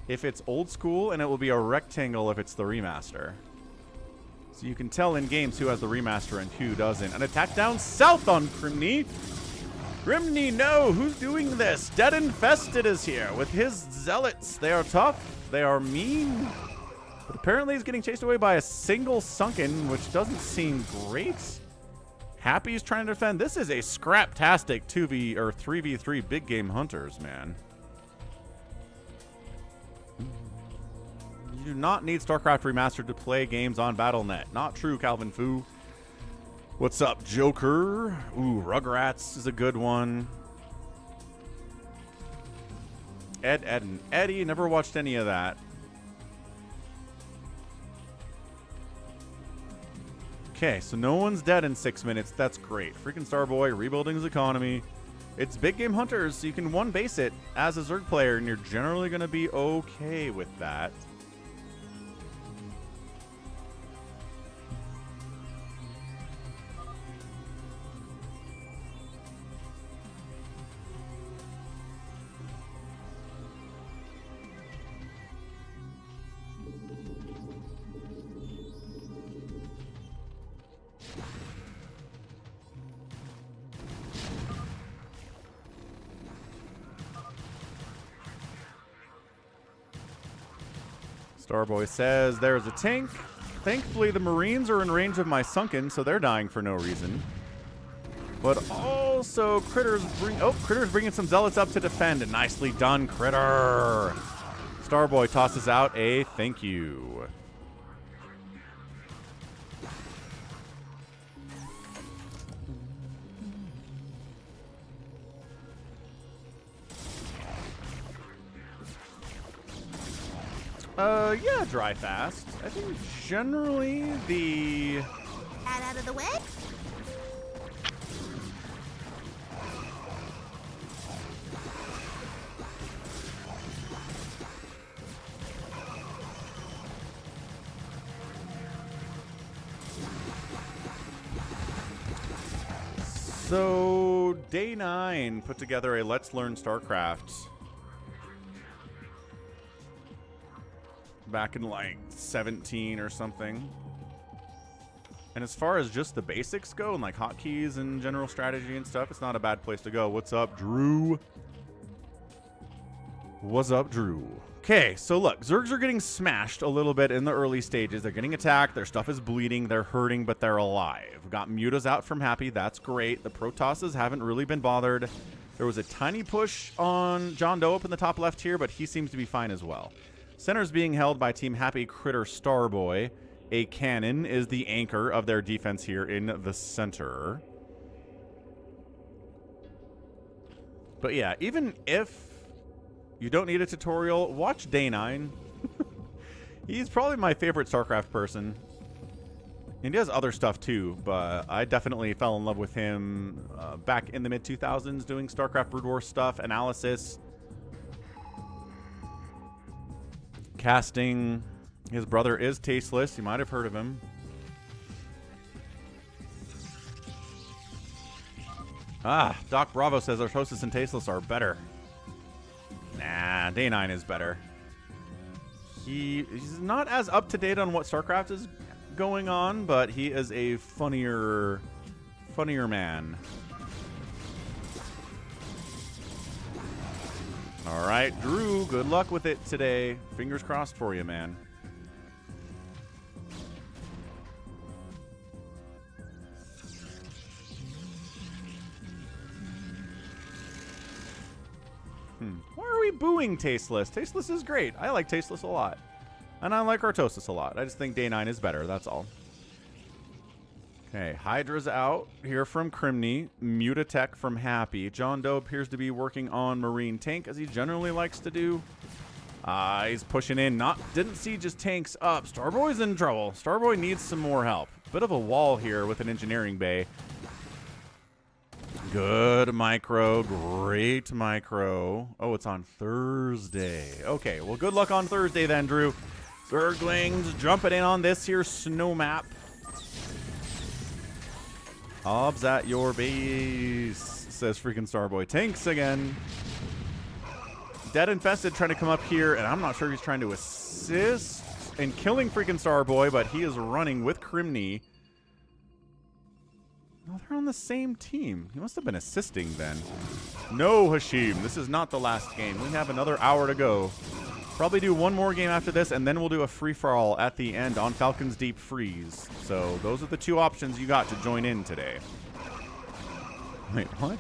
if it's old school, and it will be a rectangle if it's the remaster. So you can tell in games who has the remaster and who doesn't. An attack down south on Crimney. Crimney, no! Who's doing this? Dead Infested is here with his zealots. They are tough. They are mean. But apparently he's getting chased away by a single Sunken, which doesn't seem great. Happy's trying to defend. This is a scrap-tastic 2v or 3v3 big game hunters, man. You do not need StarCraft Remastered to play games on Battle.net. Not true, Calvin Fu. What's up, Joker? Ooh, Rugrats is a good one. Ed, and Eddie. Never watched any of that. Okay, so no one's dead in 6 minutes. That's great. Freaking Starboy rebuilding his economy. It's big game hunters, so you can one base it as a Zerg player, and you're generally going to be okay with that. Starboy says, there's a tank. Thankfully, the Marines are in range of my Sunken, so they're dying for no reason. But also, Critter's bringing some Zealots up to defend. Nicely done, Critter. Starboy tosses out a thank you. Yeah, dry fast. I think generally the... That out of the way? So, day 9 put together a Let's Learn StarCraft. Back in like 17 or something. And as far as just the basics go and like hotkeys and general strategy and stuff, it's not a bad place to go. What's up, Drew? What's up, Drew? Okay, so look, Zergs are getting smashed a little bit in the early stages. They're getting attacked, their stuff is bleeding, they're hurting, but they're alive. Got Mutas out from Happy, that's great. The Protosses haven't really been bothered. There was a tiny push on John Doe up in the top left here, but he seems to be fine as well. Center's being held by Team Happy, Critter, Starboy. A cannon is the anchor of their defense here in the center. But yeah, even if you don't need a tutorial, watch Day 9. He's probably my favorite StarCraft person. And he does other stuff too, but I definitely fell in love with him back in the mid-2000s doing StarCraft Brood War stuff, analysis, casting. His brother is Tasteless. You might have heard of him. Ah, Doc Bravo says Artosis and Tasteless are better. Nah, Day 9 is better. He's not as up-to-date on what StarCraft is going on, but he is a funnier man. All right, Drew, good luck with it today. Fingers crossed for you, man. Why are we booing Tasteless? Tasteless is great. I like Tasteless a lot. And I like Artosis a lot. I just think Day 9 is better, that's all. Okay, Hydra's out here from Crimney. Mutatech from Happy. John Doe appears to be working on Marine Tank, as he generally likes to do. He's pushing in. Didn't see just tanks up. Starboy's in trouble. Starboy needs some more help. Bit of a wall here with an engineering bay. Good micro. Great micro. Oh, it's on Thursday. Okay, well, good luck on Thursday then, Drew. Zerglings jumping in on this here snow map. Obs at your base, says freaking Starboy. Tanks again. Dead Infested trying to come up here, and I'm not sure he's trying to assist in killing freaking Starboy, but he is running with Crimney. Oh, they're on the same team. He must have been assisting then. No, Hashim, this is not the last game. We have another hour to go. Probably do one more game after this, and then we'll do a free-for-all at the end on Falcon's Deep Freeze. So those are the two options you got to join in today. Wait, what?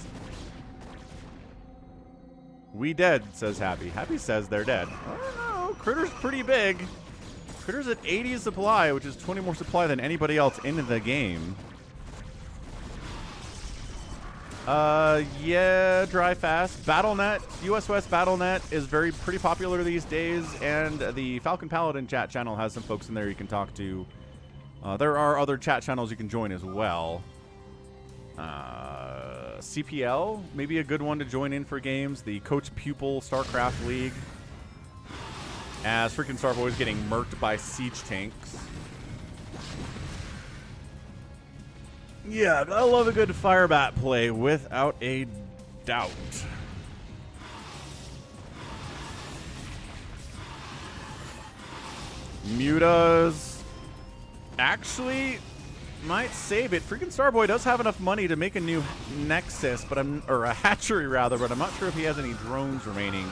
We dead, says Happy. Happy says they're dead. I don't know. Critter's pretty big. Critter's at 80 supply, which is 20 more supply than anybody else in the game. Yeah, dry fast. BattleNet, US West BattleNet is pretty popular these days, and the Falcon Paladin chat channel has some folks in there you can talk to. There are other chat channels you can join as well. CPL, maybe a good one to join in for games. The Coach Pupil StarCraft League. As freaking Starboy is getting murked by siege tanks. Yeah, I love a good Firebat play without a doubt. Mutas actually might save it. Freaking Starboy does have enough money to make a new Nexus, but or a hatchery rather, but I'm not sure if he has any drones remaining.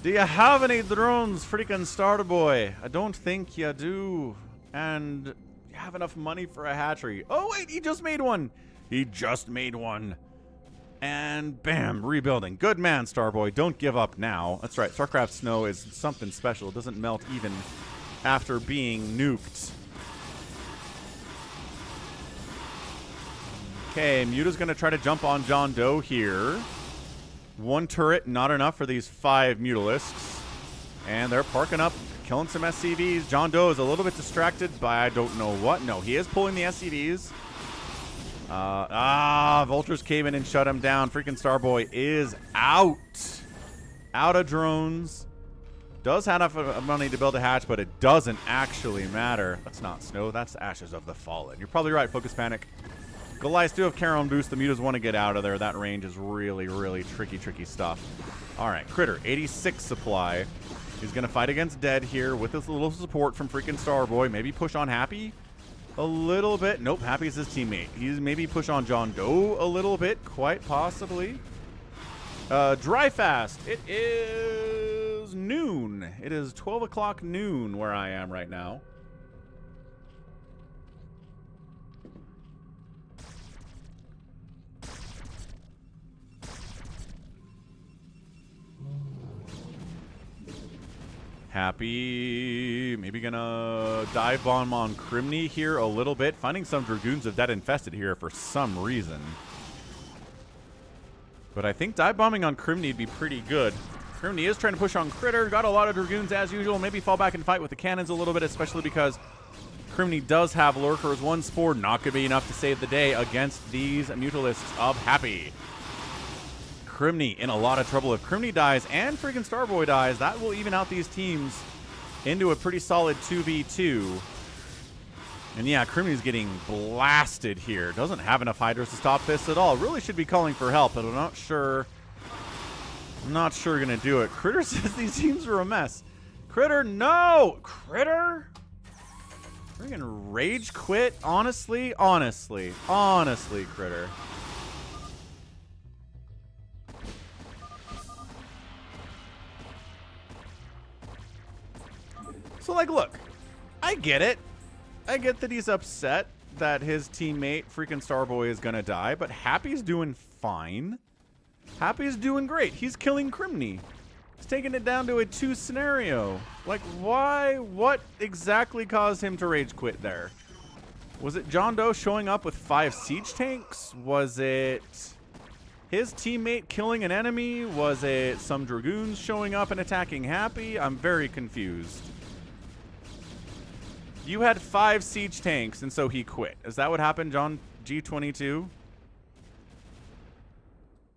Do you have any drones, freaking Starboy? I don't think you do. And you have enough money for a hatchery. Oh, wait, he just made one. He just made one. And bam, rebuilding. Good man, Starboy. Don't give up now. That's right, StarCraft snow is something special. It doesn't melt even after being nuked. Okay, Muta's going to try to jump on John Doe here. One turret, not enough for these 5 Mutalisks. And they're parking up, killing some SCVs. John Doe is a little bit distracted by I don't know what. No, he is pulling the SCVs. Vultures came in and shut him down. Freaking Starboy is out. Out of drones. Does have enough money to build a hatch, but it doesn't actually matter. That's not snow. That's Ashes of the Fallen. You're probably right, Focus Panic. Goliaths do have Charon boost. The Mutas want to get out of there. That range is really, really tricky stuff. All right, Critter, 86 supply. He's going to fight against Dead here with this little support from freaking Starboy. Maybe push on Happy a little bit. Nope, Happy's his teammate. He's maybe push on John Doe a little bit, quite possibly. Dry fast. It is noon. It is 12 o'clock noon where I am right now. Happy, maybe gonna dive bomb on Crimney here a little bit. Finding some Dragoons of Dead infested here for some reason. But I think dive bombing on Crimney would be pretty good. Crimney is trying to push on Critter. Got a lot of Dragoons as usual. Maybe fall back and fight with the cannons a little bit, especially because Crimney does have Lurkers. One Spore not gonna be enough to save the day against these Mutalisks of Happy. Crimney in a lot of trouble. If Crimney dies and freaking Starboy dies, that will even out these teams into a pretty solid 2v2. And yeah, Crimney's getting blasted here. Doesn't have enough Hydras to stop this at all. Really should be calling for help, but I'm not sure gonna do it. Critter says these teams are a mess. Critter, no! Critter? Freaking rage quit? Honestly, Critter. So, like, look, I get it. I get that he's upset that his teammate, freaking Starboy, is gonna die, but Happy's doing fine. Happy's doing great. He's killing Crimney. He's taking it down to a 2 scenario. Like, why? What exactly caused him to rage quit there? Was it John Doe showing up with 5 siege tanks? Was it his teammate killing an enemy? Was it some Dragoons showing up and attacking Happy? I'm very confused. You had 5 siege tanks, and so he quit. Is that what happened, John G22?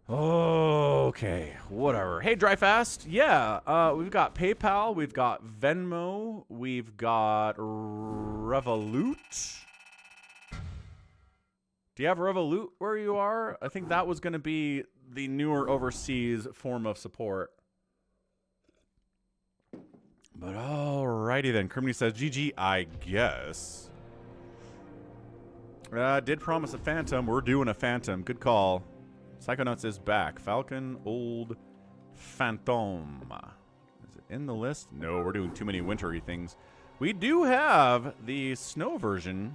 Okay, whatever. Hey, Dry Fast. Yeah, we've got PayPal, we've got Venmo, we've got Revolut. Do you have Revolut where you are? I think that was going to be the newer overseas form of support. But alrighty then. Crimney says, GG, I guess. Did promise a Phantom. We're doing a Phantom. Good call. Psychonauts is back. Falcon, Old Phantom. Is it in the list? No, we're doing too many wintry things. We do have the snow version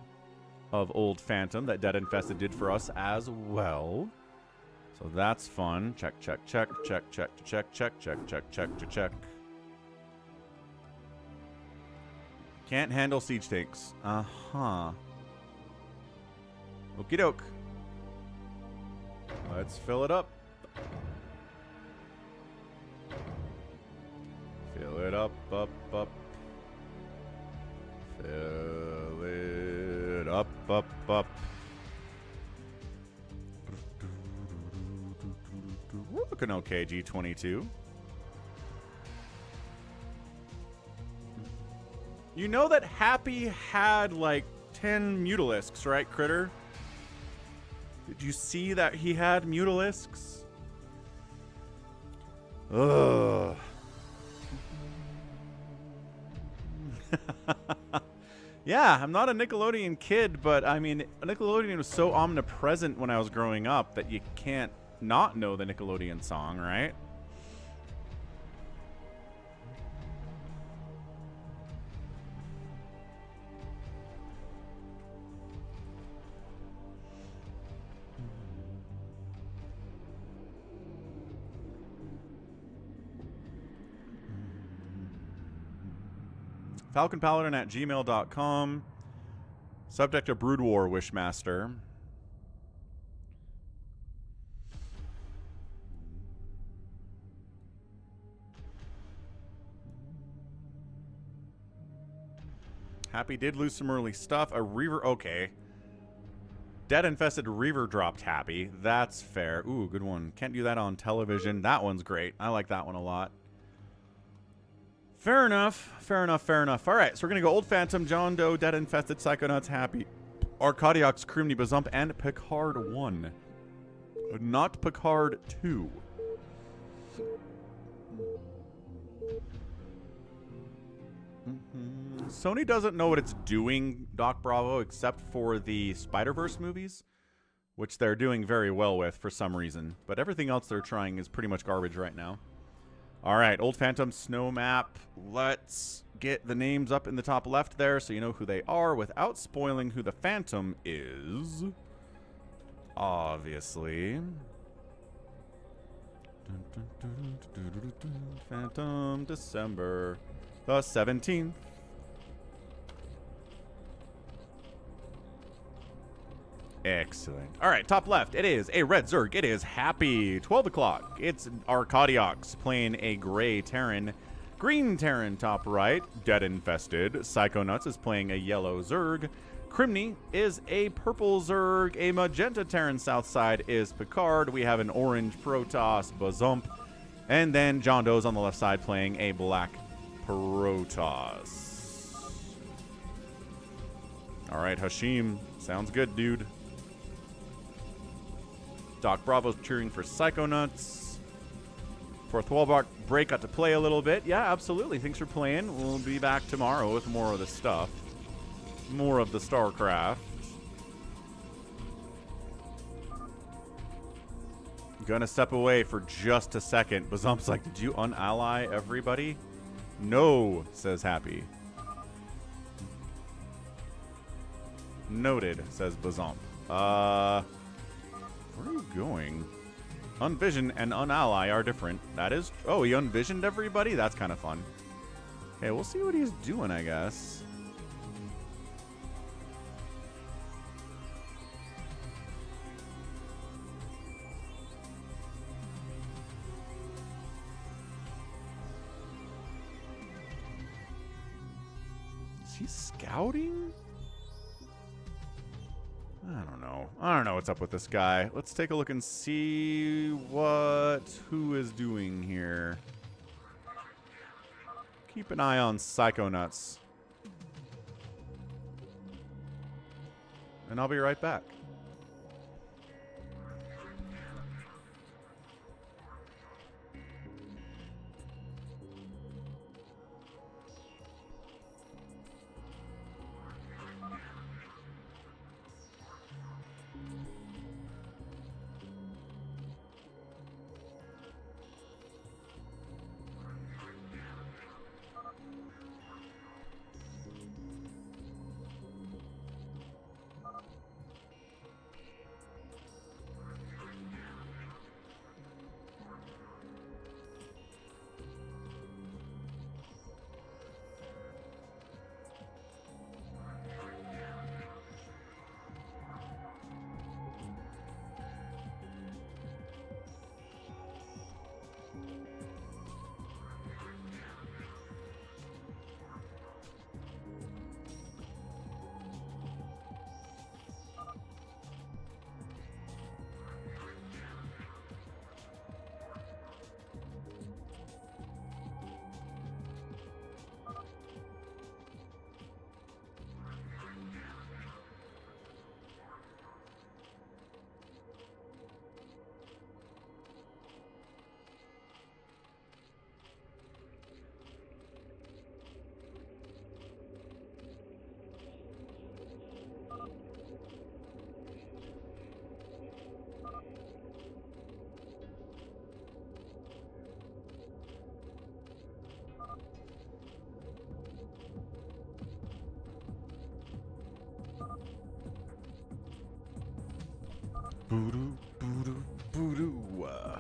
of Old Phantom that Dead Infested did for us as well. So that's fun. Check, check, check, check, check, check, check, check, check, check, check, check. Can't handle siege tanks. Uh-huh. Okie doke. Let's fill it up. Fill it up, up, up. Fill it up, up, up. We're looking okay, G22. You know that Happy had like 10 Mutalisks, right, Critter? Did you see that he had Mutalisks? Ugh. Yeah, I'm not a Nickelodeon kid, but I mean, Nickelodeon was so omnipresent when I was growing up that you can't not know the Nickelodeon song, right? FalconPaladin@gmail.com. Subject of Brood War, Wishmaster. Happy did lose some early stuff. A Reaver, okay. Dead Infested Reaver dropped Happy. That's fair. Ooh, good one. Can't do that on television. That one's great. I like that one a lot. Fair enough. Fair enough. Fair enough. All right, so we're going to go Old Phantom, John Doe, Dead Infested, Psychonauts, Happy, Arcadiox, Criminy, Bazump, and Picard 1. Not Picard 2. Sony doesn't know what it's doing, Doc Bravo, except for the Spider-Verse movies, which they're doing very well with for some reason. But everything else they're trying is pretty much garbage right now. All right, Old Phantom Snow Map. Let's get the names up in the top left there so you know who they are without spoiling who the Phantom is. Obviously. Phantom, December the 17th. Excellent. All right, top left. It is a red Zerg. It is Happy. 12 o'clock. It's Arcadiox playing a gray Terran. Green Terran top right. Dead Infested. Psychonauts is playing a yellow Zerg. Criminy is a purple Zerg. A magenta Terran south side is Picard. We have an orange Protoss Bazump. And then John Doe's on the left side playing a black Protoss. All right, Hashim. Sounds good, dude. Doc Bravo's cheering for Psychonauts. Fourth wall break got to play a little bit. Yeah, absolutely. Thanks for playing. We'll be back tomorrow with more of the stuff. More of the StarCraft. Gonna step away for just a second. Bazump's like, did you unally everybody? No, says Happy. Noted, says Bazump. Where are you going? Unvision and unally are different. That is... Oh, he unvisioned everybody? That's kind of fun. Okay, we'll see what he's doing, I guess. Is he scouting? I don't know. I don't know what's up with this guy. Let's take a look and see who is doing here. Keep an eye on Psychonauts. And I'll be right back.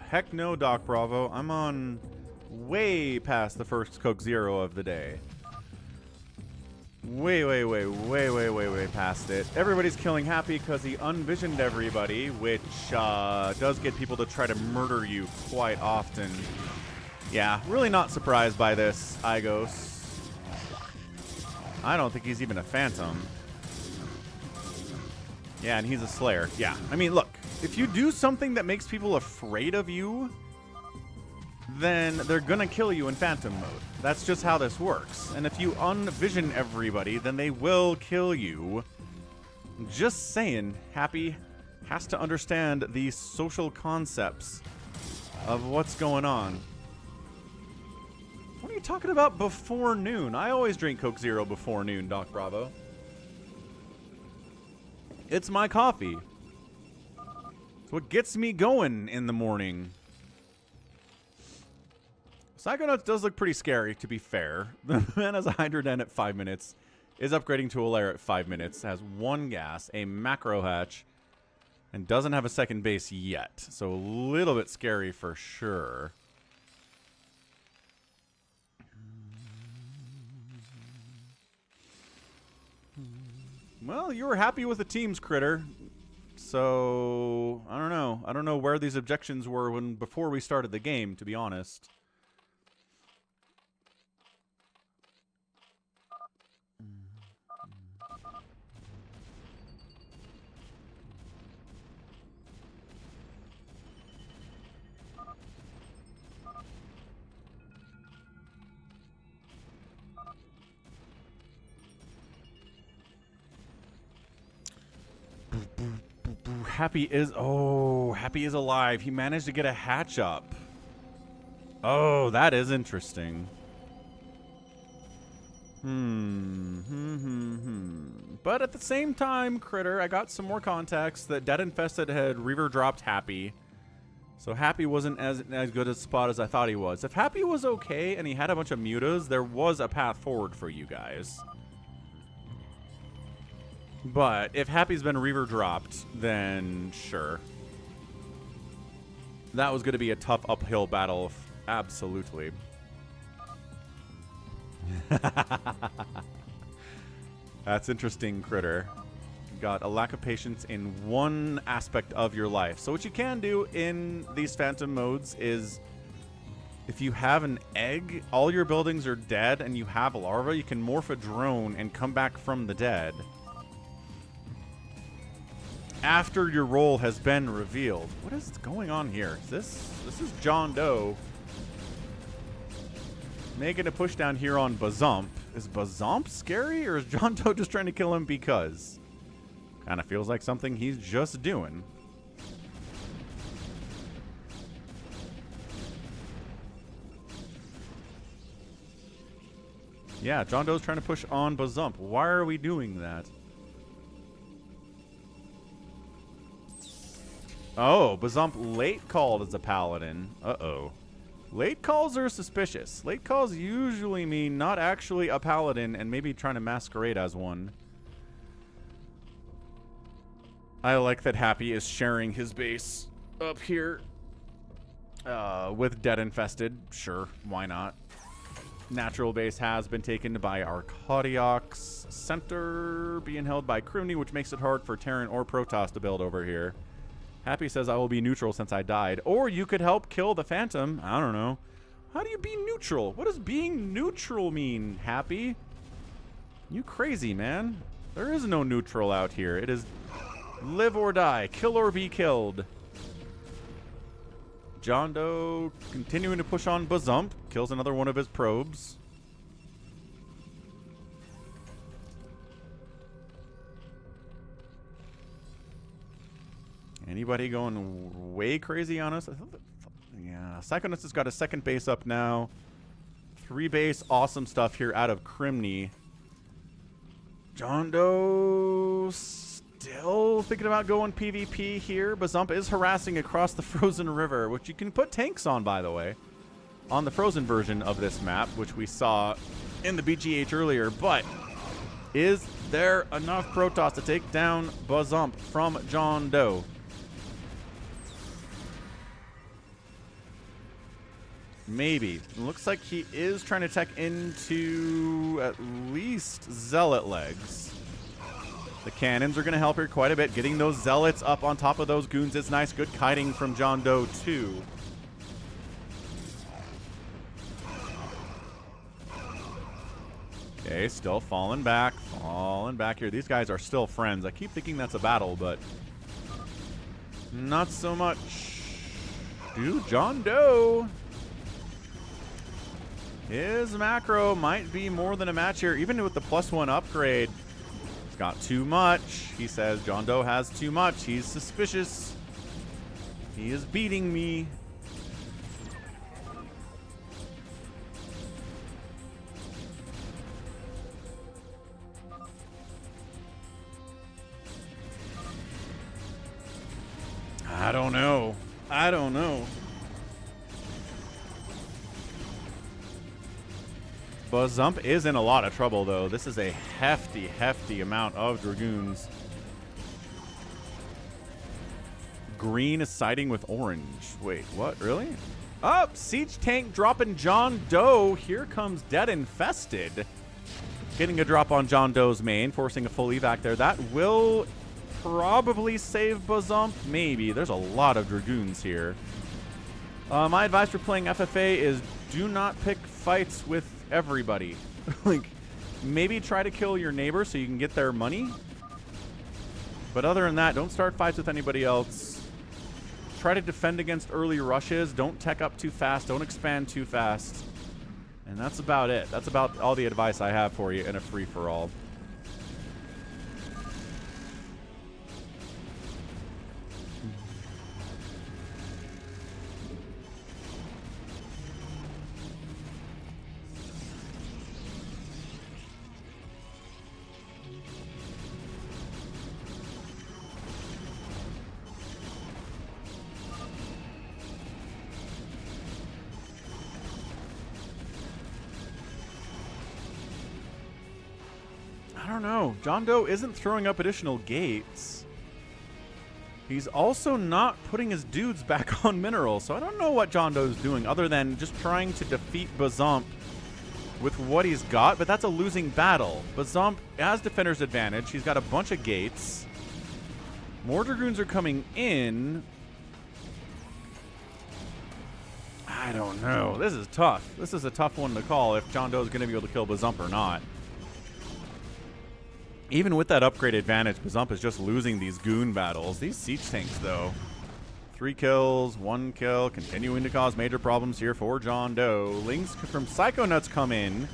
Heck no, Doc Bravo. I'm on way past the first Coke Zero of the day. way past it. Everybody's killing Happy because he unvisioned everybody, which does get people to try to murder you quite often. Yeah, really not surprised by this, Igos. I don't think he's even a Phantom. Yeah, and he's a Slayer. Yeah, I mean, look, if you do something that makes people afraid of you, then they're gonna kill you in Phantom mode. That's just how this works. And if you unvision everybody, then they will kill you. Just saying, Happy has to understand the social concepts of what's going on. What are you talking about before noon? I always drink Coke Zero before noon, Doc Bravo. It's my coffee. It's what gets me going in the morning. Psychonauts does look pretty scary, to be fair. The man has a Hydra Den at 5 minutes, is upgrading to a lair at 5 minutes, has 1 gas, a macro hatch, and doesn't have a second base yet. So a little bit scary for sure. Well, you were happy with the team's critter, so I don't know. I don't know where these objections were before we started the game, to be honest. Happy is alive. He managed to get a hatch up. Oh, that is interesting. But at the same time, Critter, I got some more context that Dead Infested had Reaver dropped Happy. So Happy wasn't as good a spot as I thought he was. If Happy was okay and he had a bunch of mutas, there was a path forward for you guys. But if Happy's been Reaver dropped, then sure. That was going to be a tough uphill battle, absolutely. That's interesting, Critter. Got a lack of patience in one aspect of your life. So what you can do in these Phantom modes is, if you have an egg, all your buildings are dead, and you have a larva, you can morph a drone and come back from the dead after your role has been revealed. What is going on here? This is John Doe making a push down here on Bazump. Is Bazump scary, or is John Doe just trying to kill him because? Kind of feels like something he's just doing. Yeah, John Doe's trying to push on Bazump. Why are we doing that? Oh, Bazump late called as a paladin. Uh-oh. Late calls are suspicious. Late calls usually mean not actually a paladin and maybe trying to masquerade as one. I like that Happy is sharing his base up here with Dead Infested. Sure, why not? Natural base has been taken by Arcadiox. Center being held by Criminy, which makes it hard for Terran or Protoss to build over here. Happy says, I will be neutral since I died. Or you could help kill the Phantom. I don't know. How do you be neutral? What does being neutral mean, Happy? You crazy, man. There is no neutral out here. It is live or die. Kill or be killed. John Doe continuing to push on Bazump. Kills another one of his probes. Anybody going way crazy on us? Yeah, Psychonauts has got a second base up now. 3 base, awesome stuff here out of Criminy. John Doe still thinking about going PvP here. Bazump is harassing across the frozen river, which you can put tanks on, by the way, on the frozen version of this map, which we saw in the BGH earlier. But is there enough Protoss to take down Bazump from John Doe? Maybe. It looks like he is trying to tech into at least Zealot legs. The cannons are going to help here quite a bit. Getting those Zealots up on top of those goons is nice. Good kiting from John Doe, too. Okay, still falling back here. These guys are still friends. I keep thinking that's a battle, but not so much. Dude, John Doe. His macro might be more than a match here, even with the +1 upgrade. He's got too much. He says John Doe has too much. He's suspicious. He is beating me. I don't know. I don't know. Buzzump is in a lot of trouble, though. This is a hefty, hefty amount of Dragoons. Green is siding with orange. Wait, what? Really? Oh, Siege Tank dropping John Doe. Here comes Dead Infested. Getting a drop on John Doe's main, forcing a full evac there. That will probably save Buzzump. Maybe. There's a lot of Dragoons here. My advice for playing FFA is do not pick fights with everybody. Like, maybe try to kill your neighbor so you can get their money. But other than that, don't start fights with anybody else. Try to defend against early rushes. Don't tech up too fast. Don't expand too fast. And that's about it. That's about all the advice I have for you in a free-for-all. I don't know. John Doe isn't throwing up additional gates. He's also not putting his dudes back on minerals, so I don't know what John Doe's doing other than just trying to defeat Buzzump with what he's got, but that's a losing battle. Buzzump has defender's advantage. He's got a bunch of gates. More Dragoons are coming in. I don't know. This is tough. This is a tough one to call if John Doe's going to be able to kill Buzzump or not. Even with that upgrade advantage, Buzzump is just losing these goon battles. These siege tanks, though. 3 kills, 1 kill, continuing to cause major problems here for John Doe. Lings from Psychonauts come in,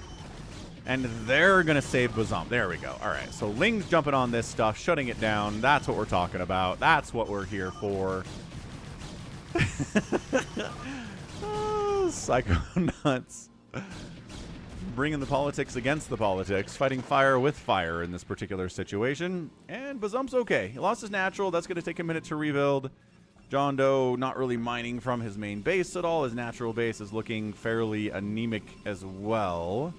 and they're going to save Buzzump. There we go. All right, so Lings jumping on this stuff, shutting it down. That's what we're talking about. That's what we're here for. Oh, Psychonauts. Bringing the politics against the politics, fighting fire with fire in this particular situation. And Buzzump's okay. He lost his natural. That's going to take a minute to rebuild. John Doe not really mining from his main base at all. His natural base is looking fairly anemic as well.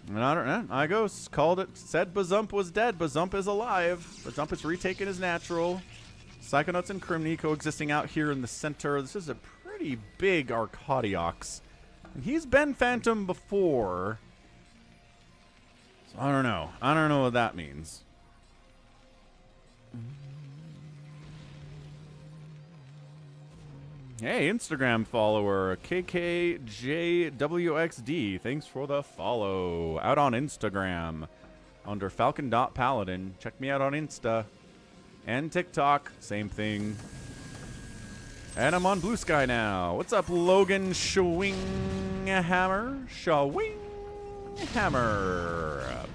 And I don't know. Igos called it, said Buzzump was dead. Buzzump is alive. Buzzump is retaking his natural. Psychonauts and Criminy coexisting out here in the center. This is a pretty big Arcadiox. He's been Phantom before. So I don't know. I don't know what that means. Hey, Instagram follower, KKJWXD. Thanks for the follow. Out on Instagram under falcon.paladin. Check me out on Insta. And TikTok. Same thing. And I'm on Blue Sky now. What's up, Logan Schwinghammer? Schwinghammer.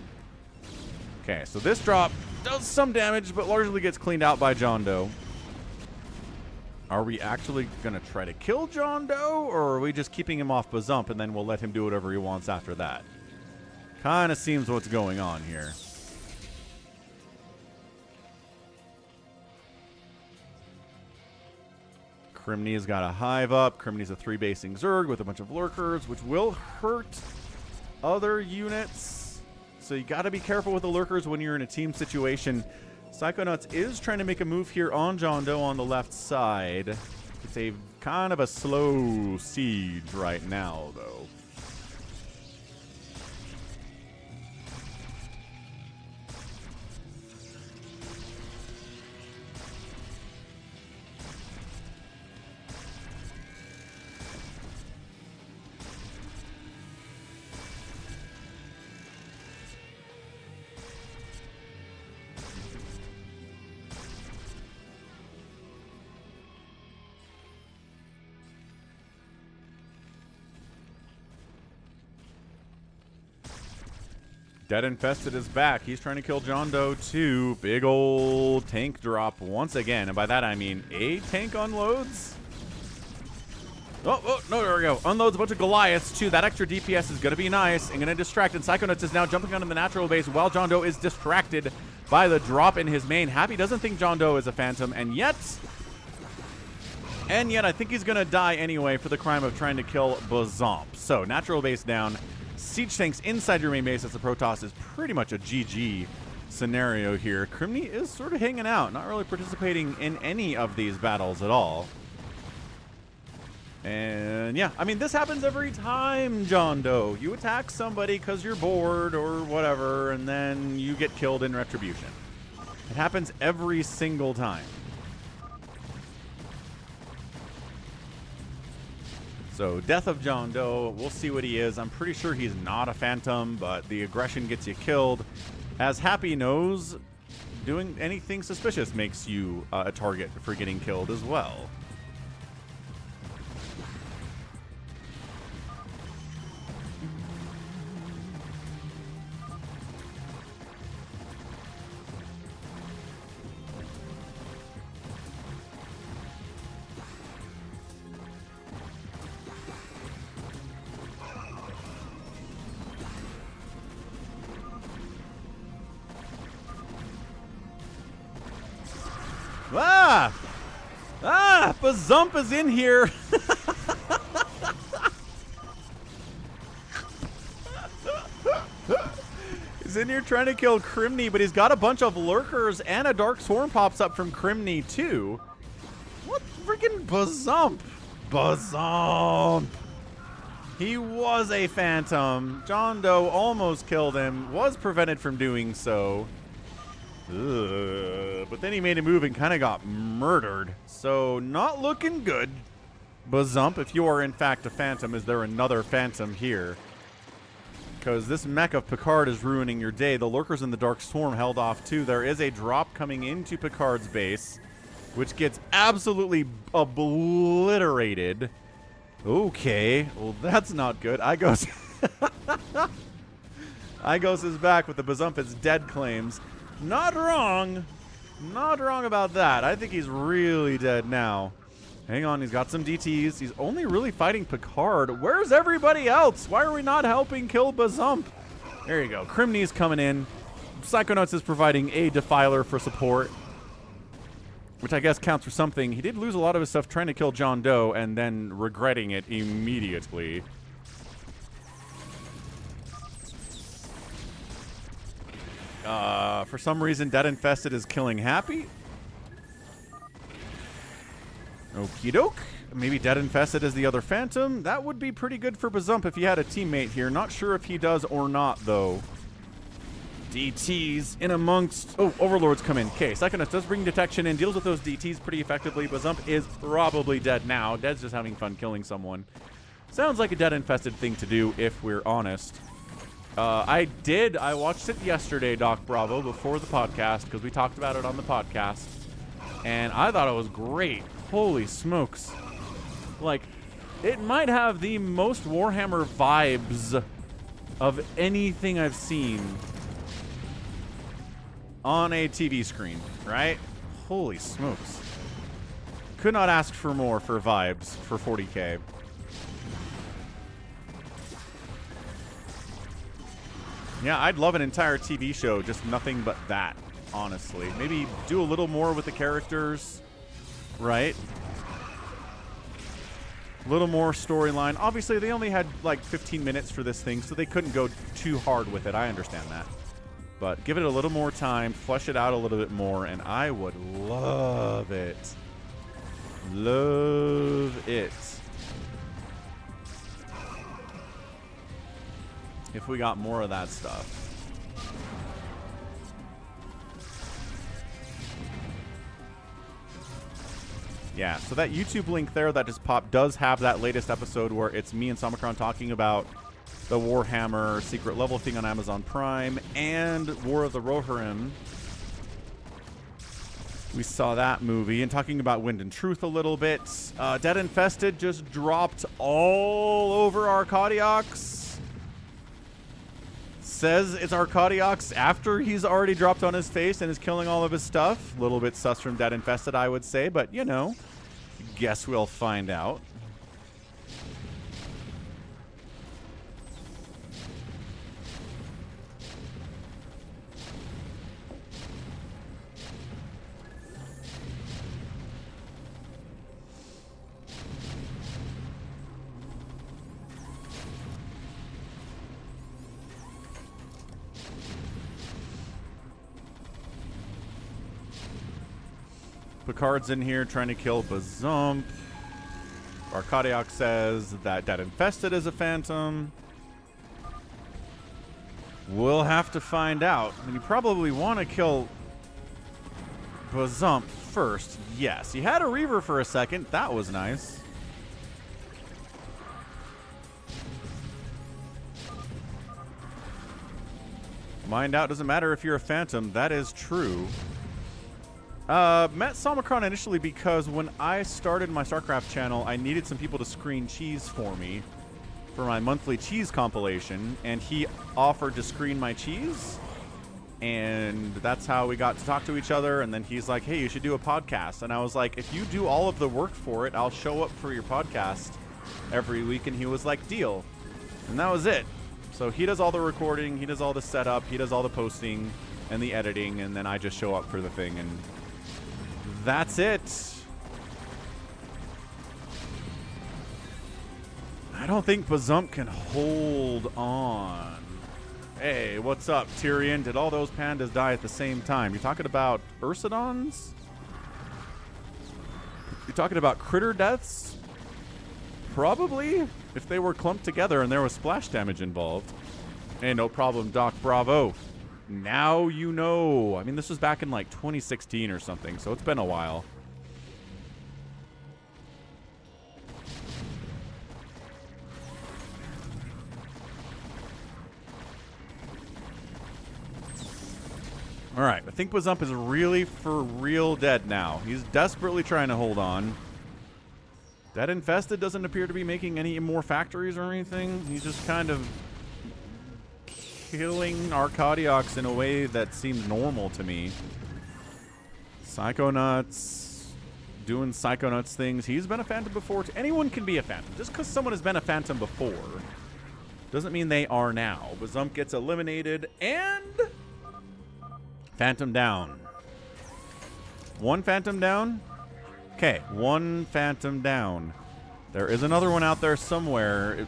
Okay, so this drop does some damage, but largely gets cleaned out by John Doe. Are we actually going to try to kill John Doe, or are we just keeping him off Buzzump, and then we'll let him do whatever he wants after that? Kind of seems what's going on here. Crimny's got a hive up. Crimny's a 3-basing Zerg with a bunch of lurkers, which will hurt other units. So you got to be careful with the lurkers when you're in a team situation. Psychonauts is trying to make a move here on John Doe on the left side. It's a kind of a slow siege right now, though. Dead Infested is back. He's trying to kill John Doe too. Big old tank drop once again. And by that I mean a tank unloads. Oh, no, there we go. Unloads a bunch of Goliaths too. That extra DPS is going to be nice and going to distract. And Psychonauts is now jumping onto the natural base while John Doe is distracted by the drop in his main. Happy doesn't think John Doe is a phantom. And yet I think he's going to die anyway for the crime of trying to kill Bazomp. So natural base down. Siege tanks inside your main base as the Protoss is pretty much a GG scenario here. Crimney is sort of hanging out, not really participating in any of these battles at all. And yeah, I mean, this happens every time, John Doe. You attack somebody because you're bored or whatever, and then you get killed in retribution. It happens every single time. So, death of John Doe, we'll see what he is. I'm pretty sure he's not a phantom, but the aggression gets you killed. As Happy knows, doing anything suspicious makes you a target for getting killed as well. Bazump is in here. He's in here trying to kill Crimney, but he's got a bunch of lurkers and a Dark Swarm pops up from Crimney too. What freaking Bazump? Bazump. He was a phantom. John Doe almost killed him, was prevented from doing so. But then he made a move and kind of got murdered. So not looking good. Bazump, if you are in fact a phantom, is there another phantom here? Because this mech of Picard is ruining your day. The lurkers in the Dark Swarm held off too. There is a drop coming into Picard's base, which gets absolutely obliterated. Okay, well that's not good. Igos is back with the Bazump is dead claims. Not wrong. Not wrong about that. I think he's really dead now. Hang on, he's got some DTs. He's only really fighting Picard. Where's everybody else? Why are we not helping kill Bazump? There you go. Crimney's coming in. Psychonauts is providing a Defiler for support, which I guess counts for something. He did lose a lot of his stuff trying to kill John Doe and then regretting it immediately. For some reason, Dead Infested is killing Happy. Okie doke. Maybe Dead Infested is the other Phantom. That would be pretty good for Bazump if he had a teammate here. Not sure if he does or not, though. DTs in amongst... Oh, Overlords come in. Okay, Psychonauts does bring detection and deals with those DTs pretty effectively. Bazump is probably dead now. Dead's just having fun killing someone. Sounds like a Dead Infested thing to do, if we're honest. I watched it yesterday, Doc Bravo, before the podcast, because we talked about it on the podcast, and I thought it was great. Holy smokes. Like, it might have the most Warhammer vibes of anything I've seen on a TV screen, right? Holy smokes. Could not ask for more for vibes for 40K. Yeah, I'd love an entire TV show, just nothing but that, honestly. Maybe do a little more with the characters, right? A little more storyline. Obviously, they only had like 15 minutes for this thing, so they couldn't go too hard with it. I understand that. But give it a little more time, flesh it out a little bit more, and I would love it. Love it. If we got more of that stuff. Yeah, so that YouTube link there that just popped does have that latest episode where it's me and Samacron talking about the Warhammer secret level thing on Amazon Prime and War of the Rohirrim. We saw that movie and talking about Wind and Truth a little bit. Dead Infested just dropped all over Arcadiox. Says it's Arcadiox after he's already dropped on his face and is killing all of his stuff. A little bit sus from Dead Infested, I would say, but you know, guess we'll find out. Picard's in here trying to kill Bazump. Arcadiox says that Dead Infested is a phantom. We'll have to find out. And you probably want to kill Bazump first. Yes, he had a Reaver for a second. That was nice. Mind out doesn't matter if you're a phantom. That is true. Met Samacron initially because when I started my StarCraft channel, I needed some people to screen cheese for me for my monthly cheese compilation, and he offered to screen my cheese, and that's how we got to talk to each other. And then he's like, hey, you should do a podcast. And I was like, if you do all of the work for it, I'll show up for your podcast every week. And he was like, deal. And that was it. So he does all the recording, he does all the setup, he does all the posting and the editing, and then I just show up for the thing, and that's it. I don't think Bazump can hold on. Hey, what's up, Tyrion? Did all those pandas die at the same time? You're talking about Ursidons? You're talking about critter deaths? Probably, if they were clumped together and there was splash damage involved. Hey, no problem, Doc Bravo. Now you know. I mean, this was back in like 2016 or something, so it's been a while. All right, I think Bazump is really for real dead now. He's desperately trying to hold on. Dead Infested doesn't appear to be making any more factories or anything. He's just kind of killing Arcadiox in a way that seems normal to me. Psychonauts doing Psychonauts things. He's been a phantom before. Anyone can be a phantom. Just because someone has been a phantom before doesn't mean they are now. Bazump gets eliminated and phantom down. One phantom down. Okay, one phantom down. There is another one out there somewhere.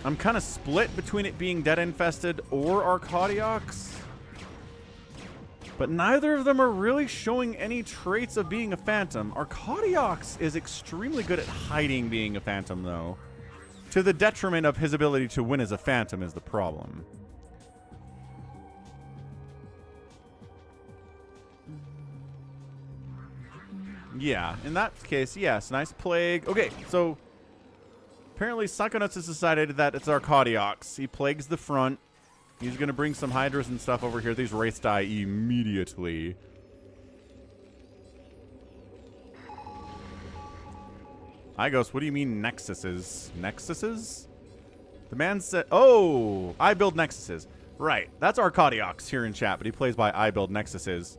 I'm kind of split between it being Dead Infested or Arcadiox. But neither of them are really showing any traits of being a phantom. Arcadiox is extremely good at hiding being a phantom, though. To the detriment of his ability to win as a phantom is the problem. Yeah, in that case, yes. Nice Plague. Okay, so apparently Psychonauts has decided that it's Arcadiox. He plagues the front. He's going to bring some Hydras and stuff over here. These Wraiths die immediately. Igos, what do you mean Nexuses? Nexuses? The man said... Oh! I build Nexuses. Right. That's Arcadiox here in chat, but he plays by I build Nexuses.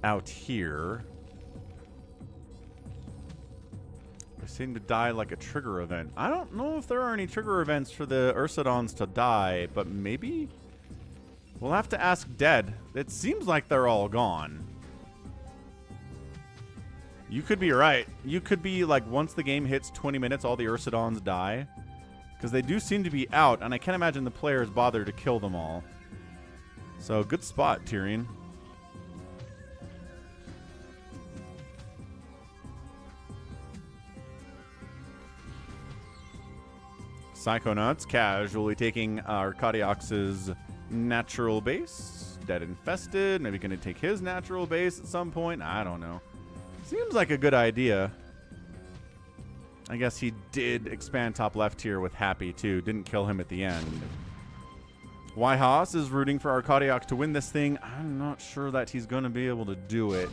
Out here. They seem to die like a trigger event. I don't know if there are any trigger events for the Ursidons to die, but maybe? We'll have to ask Dead. It seems like they're all gone. You could be right. You could be like, once the game hits 20 minutes, all the Ursidons die. Because they do seem to be out, and I can't imagine the players bother to kill them all. So, good spot, Tyrion. Psychonauts casually taking Arcadiox's natural base. Dead Infested. Maybe going to take his natural base at some point. I don't know. Seems like a good idea. I guess he did expand top left here with Happy, too. Didn't kill him at the end. Haas is rooting for Arcadiox to win this thing. I'm not sure that he's going to be able to do it.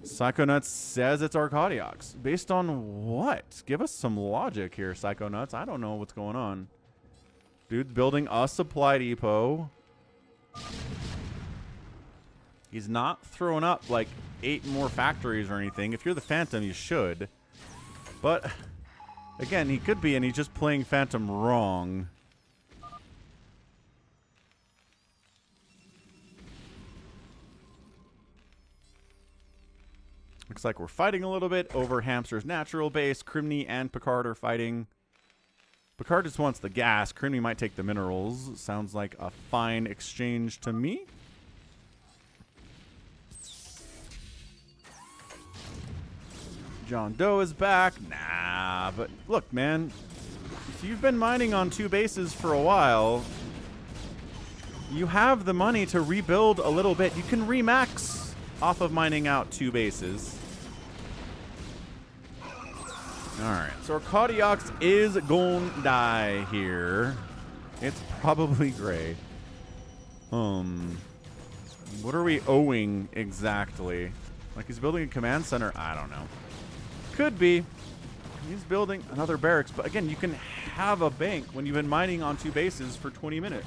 Psychonauts says it's Arcadiox. Based on what? Give us some logic here, Psychonauts. I don't know what's going on. Dude's building a supply depot. He's not throwing up like 8 more factories or anything. If you're the Phantom, you should. But, again, he could be, and he's just playing Phantom wrong. Looks like we're fighting a little bit over Hamster's natural base. Criminy and Picard are fighting. Picard just wants the gas. Criminy might take the minerals. Sounds like a fine exchange to me. John Doe is back. Nah, but look, man. If you've been mining on 2 bases for a while, you have the money to rebuild a little bit. You can remax off of mining out 2 bases. Alright, so Arcadiox is gonna die here. It's probably gray. What are we owing exactly? Like he's building a command center? I don't know. Could be. He's building another barracks, but again, you can have a bank when you've been mining on 2 bases for 20 minutes.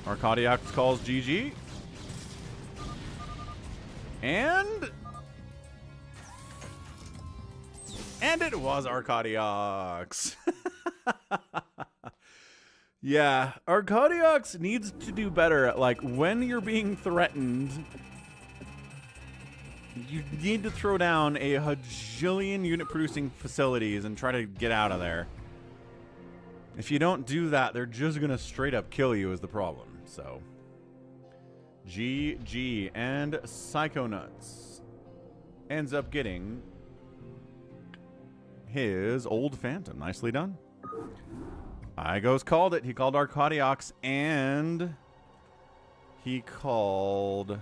Arcadiox calls GG. And it was Arcadiox. Yeah, Arcadiox needs to do better at, like, when you're being threatened, you need to throw down a bajillion unit producing facilities and try to get out of there. If you don't do that, they're just going to straight up kill you is the problem. So, GG. And Psychonauts ends up getting his old Phantom. Nicely done. Igos called it. He called Arcadiox and he called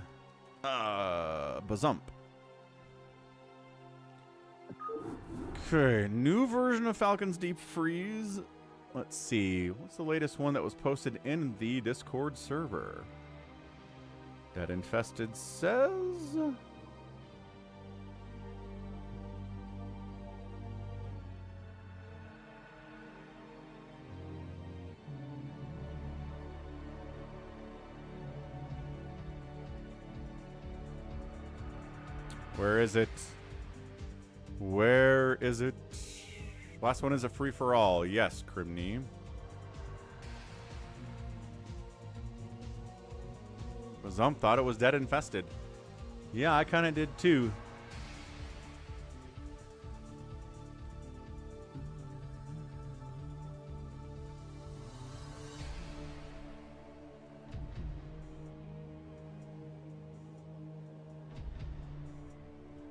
Bazump. Okay, new version of Falcon's Deep Freeze. Let's see. What's the latest one that was posted in the Discord server? Dead Infested says... Where is it? Where is it? Last one is a free-for-all. Yes, Criminy. Bazump thought it was Dead Infested. Yeah, I kind of did too.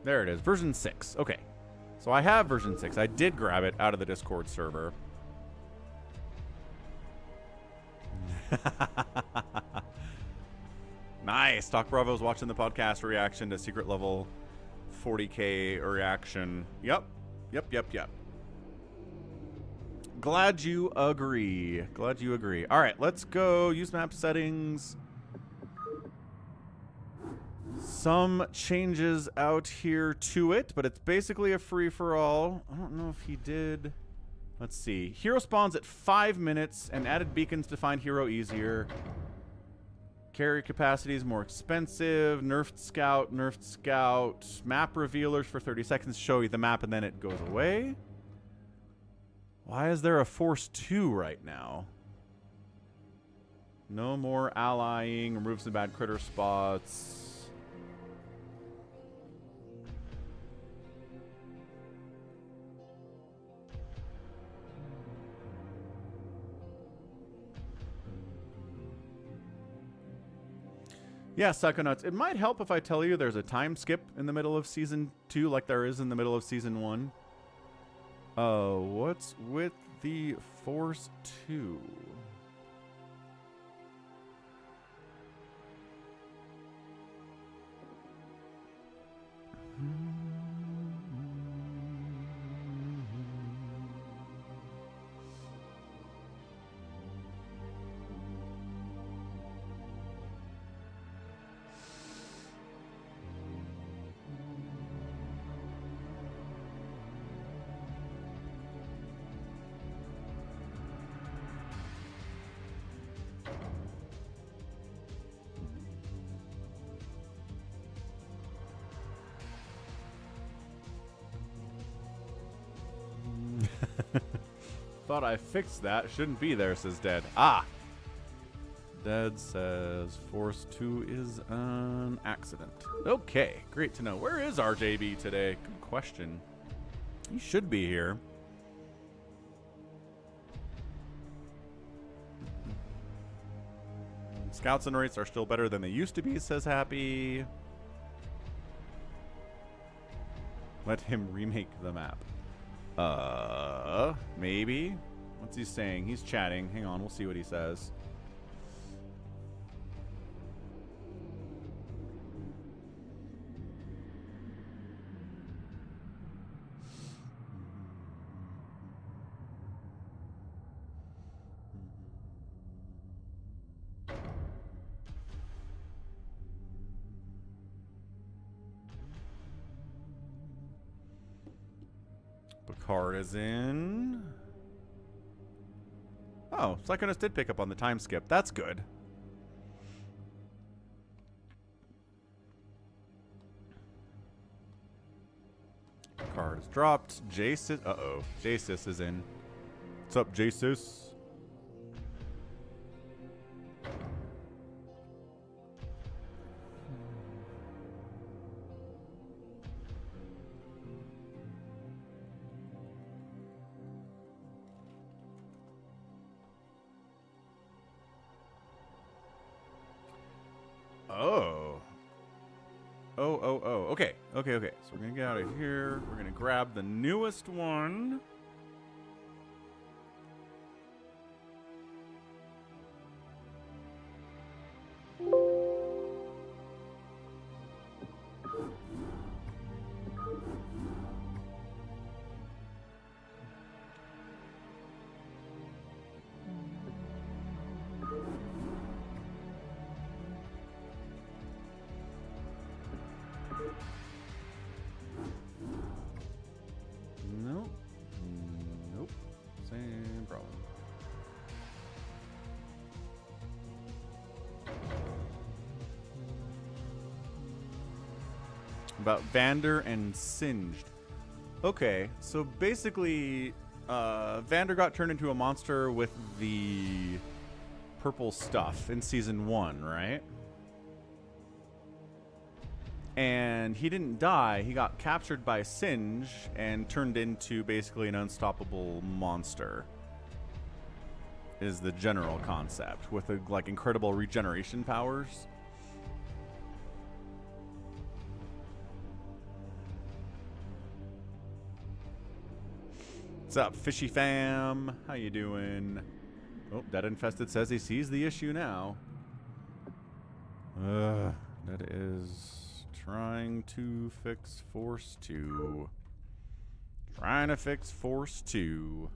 There it is. Version 6. Okay. So I have version 6. I did grab it out of the Discord server. Nice. Doc Bravo's watching the podcast reaction to secret level 40k reaction. Yep. Glad you agree. Glad you agree. All right, let's go. Use map settings. Some changes out here to it, but it's basically a free-for-all. I don't know if he did. Let's see. Hero spawns at 5 minutes and added beacons to find hero easier. Carry capacity is more expensive. Nerfed scout, nerfed scout. Map revealers for 30 seconds show you the map and then it goes away. Why is there a Force 2 right now? No more allying. Removes some bad critter spots. Yeah, Psychonauts. It might help if I tell you there's a time skip in the middle of Season 2 like there is in the middle of Season 1. What's with the Force 2? Thought I fixed that. Shouldn't be there, says Dead. Ah! Dead says Force 2 is an accident. Okay, great to know. Where is RJB today? Good question. He should be here. Scouts and rates are still better than they used to be, says Happy. Let him remake the map. Maybe. What's he saying? He's chatting. Hang on, we'll see what he says. Picard is in. Oh, Psychonauts did pick up on the time skip. That's good. Picard is dropped. Jasis. Uh-oh. Jasis is in. What's up, Jasis? Okay. So we're going to get out of here. We're going to grab the newest one. About Vander and Singed. Okay, so basically, Vander got turned into a monster with the purple stuff in Season 1, right? And he didn't die. He got captured by Singe and turned into basically an unstoppable monster. Is the general concept with like incredible regeneration powers. What's up, Fishy Fam? How you doing? Oh, Dead Infested says he sees the issue now. That is trying to fix Force 2. Trying to fix Force 2.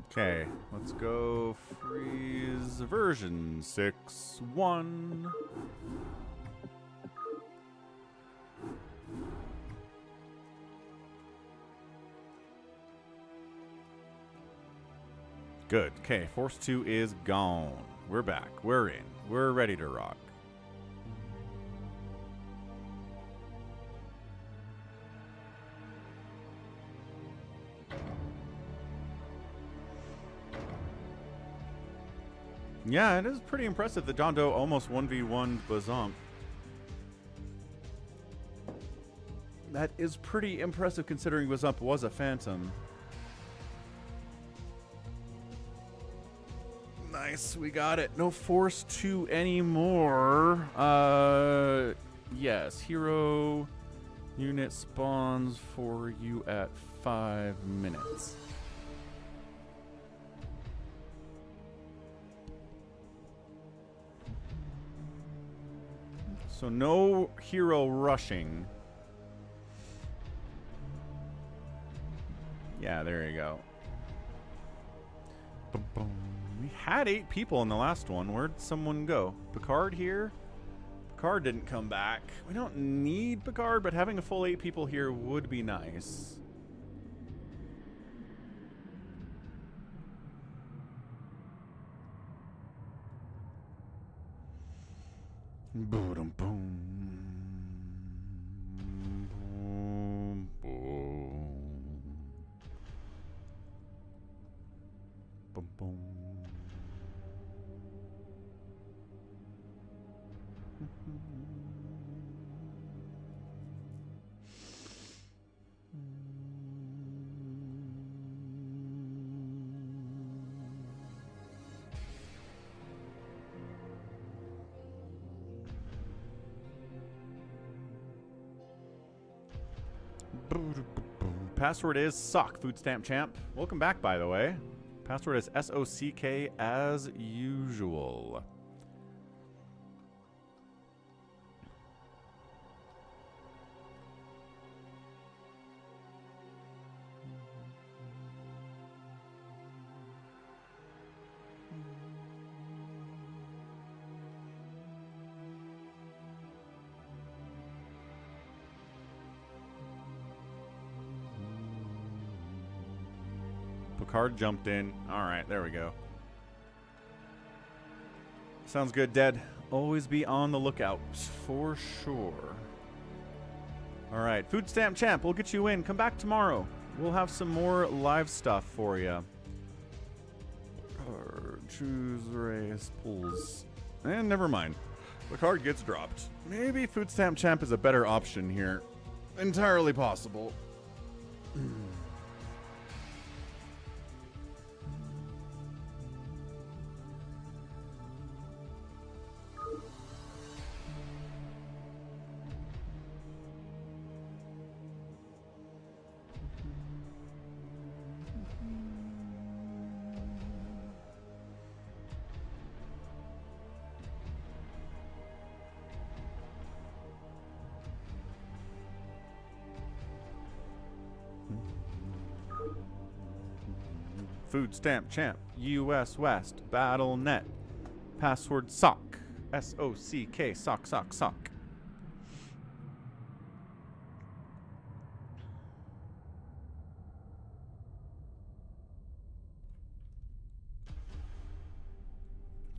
Okay, let's go freeze version 6.1. Good. Okay, Force 2 is gone. We're back. We're in. We're ready to rock. Yeah, it is pretty impressive that John Doe almost 1v1'd Bazomp. That is pretty impressive considering Bazomp was a Phantom. Nice, we got it. No Force 2 anymore. Yes, hero unit spawns for you at 5 minutes. So no hero rushing. Yeah, there you go. Boom, boom. We had 8 people in the last one. Where'd someone go? Picard here? Picard didn't come back. We don't need Picard, but having a full 8 people here would be nice. Boom, boom. Boom, boom. Boom, boom. Password is sock, food stamp champ. Welcome back, by the way. Password is SOCK as usual. Picard jumped in. All right, there we go. Sounds good, Dead. Always be on the lookout for sure. All right, food stamp champ, we'll get you in. Come back tomorrow. We'll have some more live stuff for you. Choose race pulls. And never mind. The card gets dropped. Maybe food stamp champ is a better option here. Entirely possible. Food stamp champ, US West, BattleNet, password sock, SOCK, sock, sock, sock.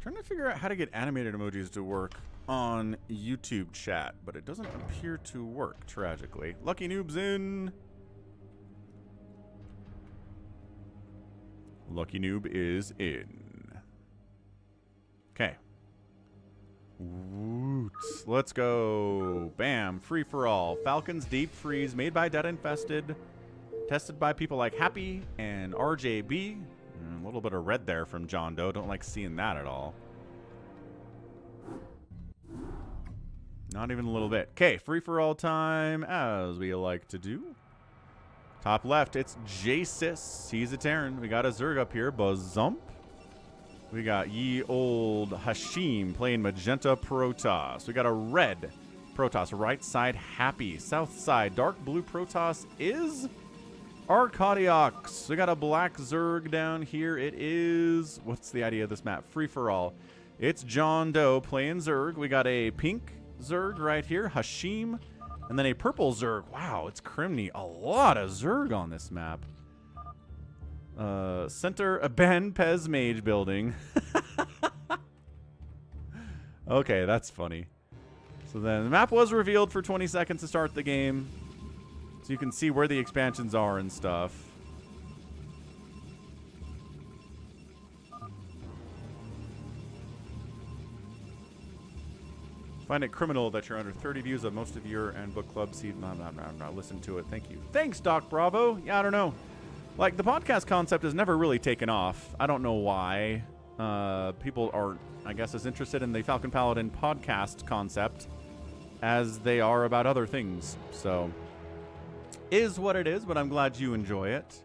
Trying to figure out how to get animated emojis to work on YouTube chat, but it doesn't appear to work, tragically. Lucky Noob's in. Lucky Noob is in. Okay. Let's go. Bam. Free for all. Falcon's Deep Freeze, made by Dead Infested. Tested by people like Happy and RJB. A little bit of red there from John Doe. Don't like seeing that at all. Not even a little bit. Okay. Free for all time, as we like to do. Top left, it's Jasis. He's a Terran. We got a Zerg up here. Bazump. We got ye old Hashim playing magenta Protoss. We got a red Protoss. Right side, Happy. South side, dark blue Protoss is Arcadiox. We got a black Zerg down here. It is... What's the idea of this map? Free for all. It's John Doe playing Zerg. We got a pink Zerg right here. Hashim. And then a purple Zerg. Wow, it's Criminy. A lot of Zerg on this map. Center a Ben Pez Mage building. Okay, that's funny. So then the map was revealed for 20 seconds to start the game. So you can see where the expansions are and stuff. Find it criminal that you're under 30 views of most of your and book club seed. No, listen to it. Thank you. Thanks, Doc Bravo. Yeah, I don't know. Like, the podcast concept has never really taken off. I don't know why. People aren't, I guess, as interested in the Falcon Paladin podcast concept as they are about other things. So, is what it is, but I'm glad you enjoy it.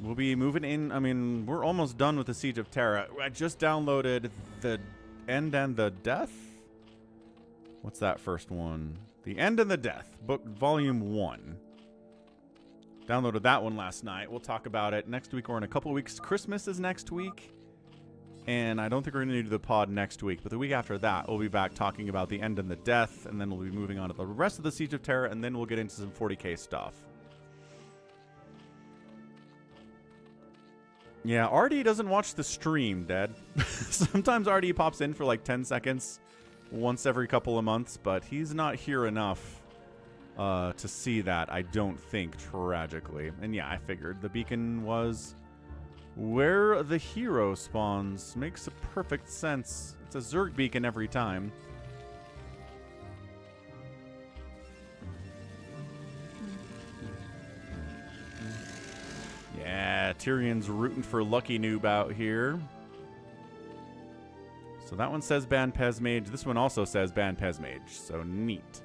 We'll be moving in. I mean, we're almost done with the Siege of Terra. I just downloaded the End and the Death? What's that first one? The End and the Death, book volume 1. Downloaded that one last night. We'll talk about it next week or in a couple of weeks. Christmas is next week. And I don't think we're going to do the pod next week. But the week after that, we'll be back talking about the End and the Death. And then we'll be moving on to the rest of the Siege of Terra. And then we'll get into some 40k stuff. Yeah, RD doesn't watch the stream, Dad. Sometimes RD pops in for like 10 seconds once every couple of months, but he's not here enough to see that, I don't think, tragically. And yeah, I figured the beacon was where the hero spawns. Makes a perfect sense. It's a Zerg beacon every time. Yeah, Tyrion's rooting for Lucky Noob out here. So that one says ban Pez Mage. This one also says ban Pez Mage. So neat.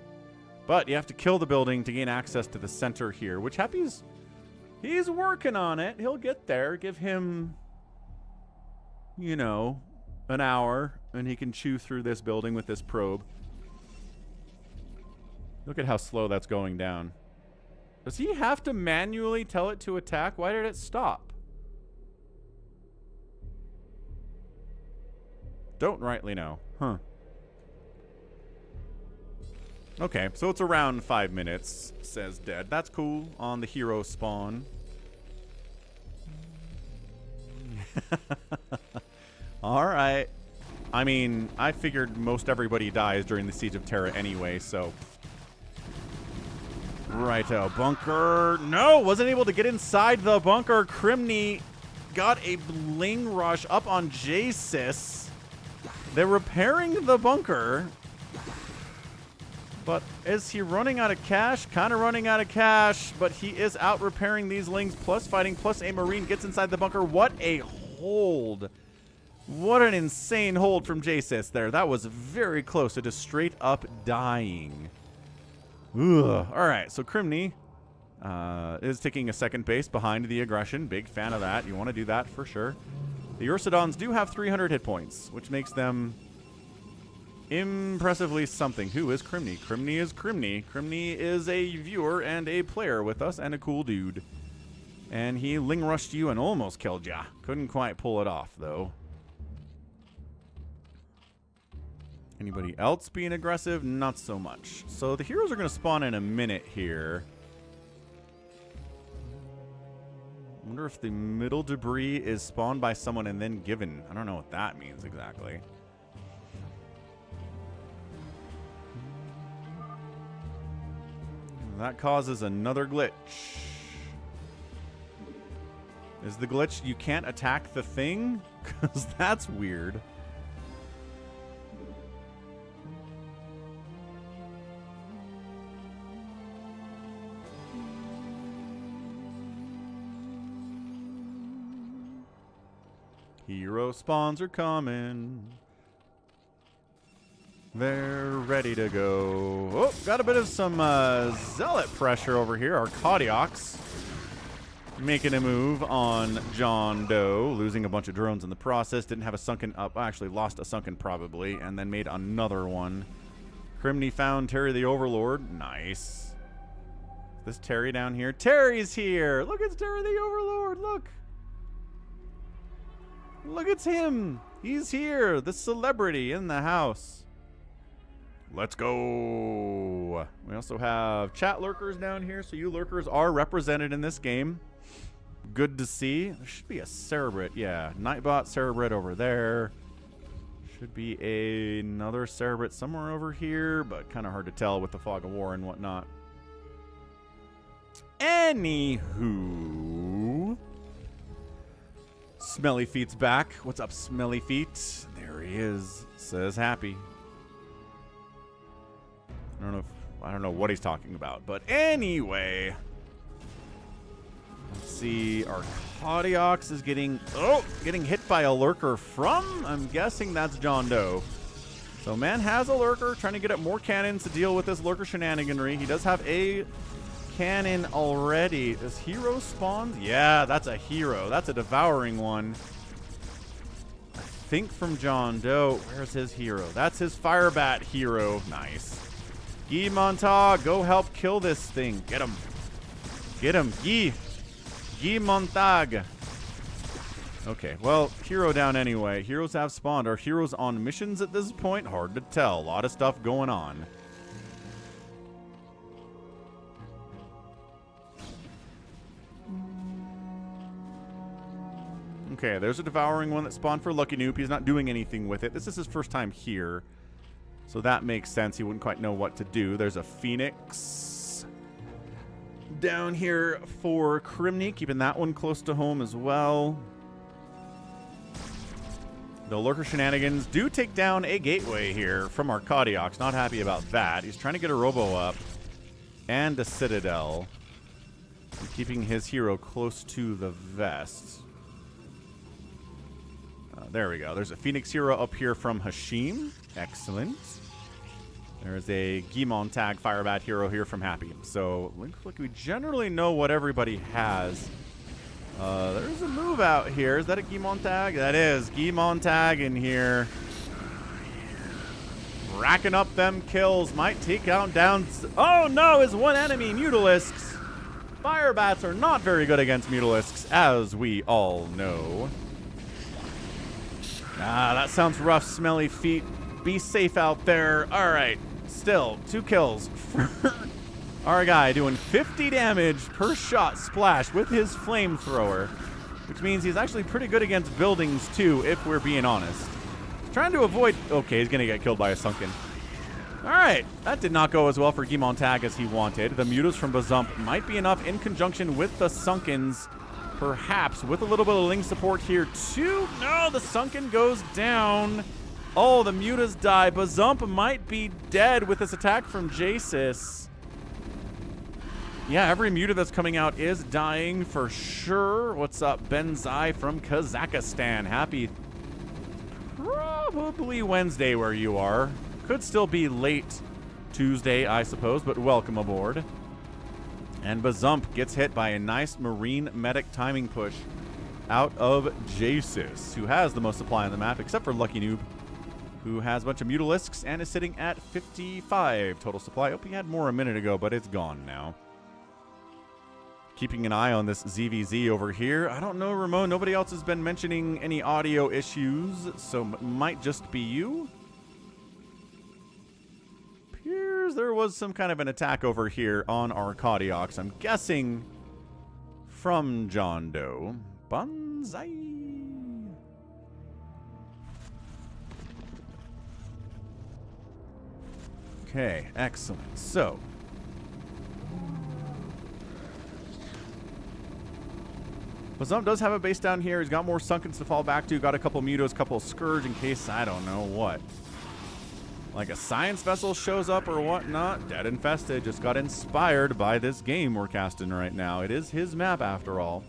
But you have to kill the building to gain access to the center here, which Happy's... he's working on it. He'll get there. Give him, you know, an hour, and he can chew through this building with this probe. Look at how slow that's going down. Does he have to manually tell it to attack? Why did it stop? Don't rightly know. Huh. Okay, so it's around 5 minutes, says Dead. That's cool on the hero spawn. Alright. I mean, I figured most everybody dies during the Siege of Terra anyway, so... Righto, bunker. No, wasn't able to get inside the bunker. Crimney got a bling rush up on Jaehoon. They're repairing the bunker. But is he running out of cash? Kind of running out of cash, but he is out repairing these lings, plus fighting, plus a Marine gets inside the bunker. What a hold. What an insane hold from Jaehoon there. That was very close to just straight up dying. Ugh. All right, so Crimney is taking a second base behind the aggression. Big fan of that. You want to do that for sure. The Ursidons do have 300 hit points, which makes them impressively something. Who is Crimney? Crimney is Crimney. Crimney is a viewer and a player with us and a cool dude. And he ling rushed you and almost killed ya. Couldn't quite pull it off, though. Anybody else being aggressive? Not so much. So the heroes are going to spawn in a minute here. I wonder if the middle debris is spawned by someone and then given. I don't know what that means exactly. That causes another glitch. Is the glitch you can't attack the thing? Because that's weird. Hero spawns are coming. They're ready to go. Oh, got a bit of some zealot pressure over here. Our Kardiox making a move on John Doe, losing a bunch of drones in the process. Didn't have a sunken up. Actually, lost a sunken probably, and then made another one. Crimney found Terry the Overlord. Nice. This Terry down here. Terry's here. Look, it's Terry the Overlord. Look. Look, it's him. He's here. The celebrity in the house. Let's go. We also have chat lurkers down here, so you lurkers are represented in this game. Good to see. There should be a Cerebrit. Yeah, Nightbot Cerebrit over there. Should be another Cerebrit somewhere over here, but kind of hard to tell with the Fog of War and whatnot. Anywho, Smelly Feet's back. What's up, Smelly Feet? There he is. Says happy. I don't know what he's talking about, but anyway. Let's see. Arcadiox is getting hit by a lurker from, I'm guessing that's John Doe. So man has a lurker, trying to get up more cannons to deal with this lurker shenaniganry. He does have a cannon already. Does hero spawn? Yeah, that's a hero. That's a devouring one. I think from John Doe. Where's his hero? That's his Firebat hero. Nice. Guy Montag, go help kill this thing. Get him. Get him. Guy Montag. Okay, well, hero down anyway. Heroes have spawned. Are heroes on missions at this point? Hard to tell. A lot of stuff going on. Okay, there's a devouring one that spawned for Lucky Noob. He's not doing anything with it. This is his first time here. So that makes sense. He wouldn't quite know what to do. There's a Phoenix down here for Crimney, keeping that one close to home as well. The lurker shenanigans do take down a gateway here from Arcadiox. Not happy about that. He's trying to get a Robo up and a Citadel, keeping his hero close to the vest. There we go. There's a Phoenix hero up here from Hashim. Excellent. There's a Guy Montag Firebat hero here from Happy. So looks like we generally know what everybody has. There's a move out here. Is that a Guy Montag? That is. Guy Montag in here. Racking up them kills. Might take out down... Oh no, his one enemy, Mutalisks. Firebats are not very good against Mutalisks, as we all know. Ah, that sounds rough, Smelly Feet. Be safe out there. All right. Still, 2 kills for our guy doing 50 damage per shot splash with his flamethrower, which means he's actually pretty good against buildings, too, if we're being honest. Trying to avoid... Okay, he's going to get killed by a Sunken. All right. That did not go as well for Guy Montag as he wanted. The Mutas from Bazump might be enough in conjunction with the Sunkens. Perhaps with a little bit of Ling support here, too. No, the Sunken goes down. Oh, the Mutas die. Bazump might be dead with this attack from Jasis. Yeah, every Muta that's coming out is dying for sure. What's up, Benzai from Kazakhstan? Happy probably Wednesday where you are. Could still be late Tuesday, I suppose, but welcome aboard. And Bazump gets hit by a nice Marine Medic timing push out of Jasis, who has the most supply on the map, except for Lucky Noob, who has a bunch of Mutalisks and is sitting at 55 total supply. Oh, he had more a minute ago, but it's gone now. Keeping an eye on this ZVZ over here. I don't know, Ramon. Nobody else has been mentioning any audio issues, so it might just be you. There was some kind of an attack over here on Arcadiox. I'm guessing from John Doe. Banzai. Okay, excellent. So, Bazump does have a base down here. He's got more Sunkens to fall back to. Got a couple Mutos, couple Scourge in case I don't know what. Like a science vessel shows up or whatnot. Dead Infested just got inspired by this game we're casting right now. It is his map after all.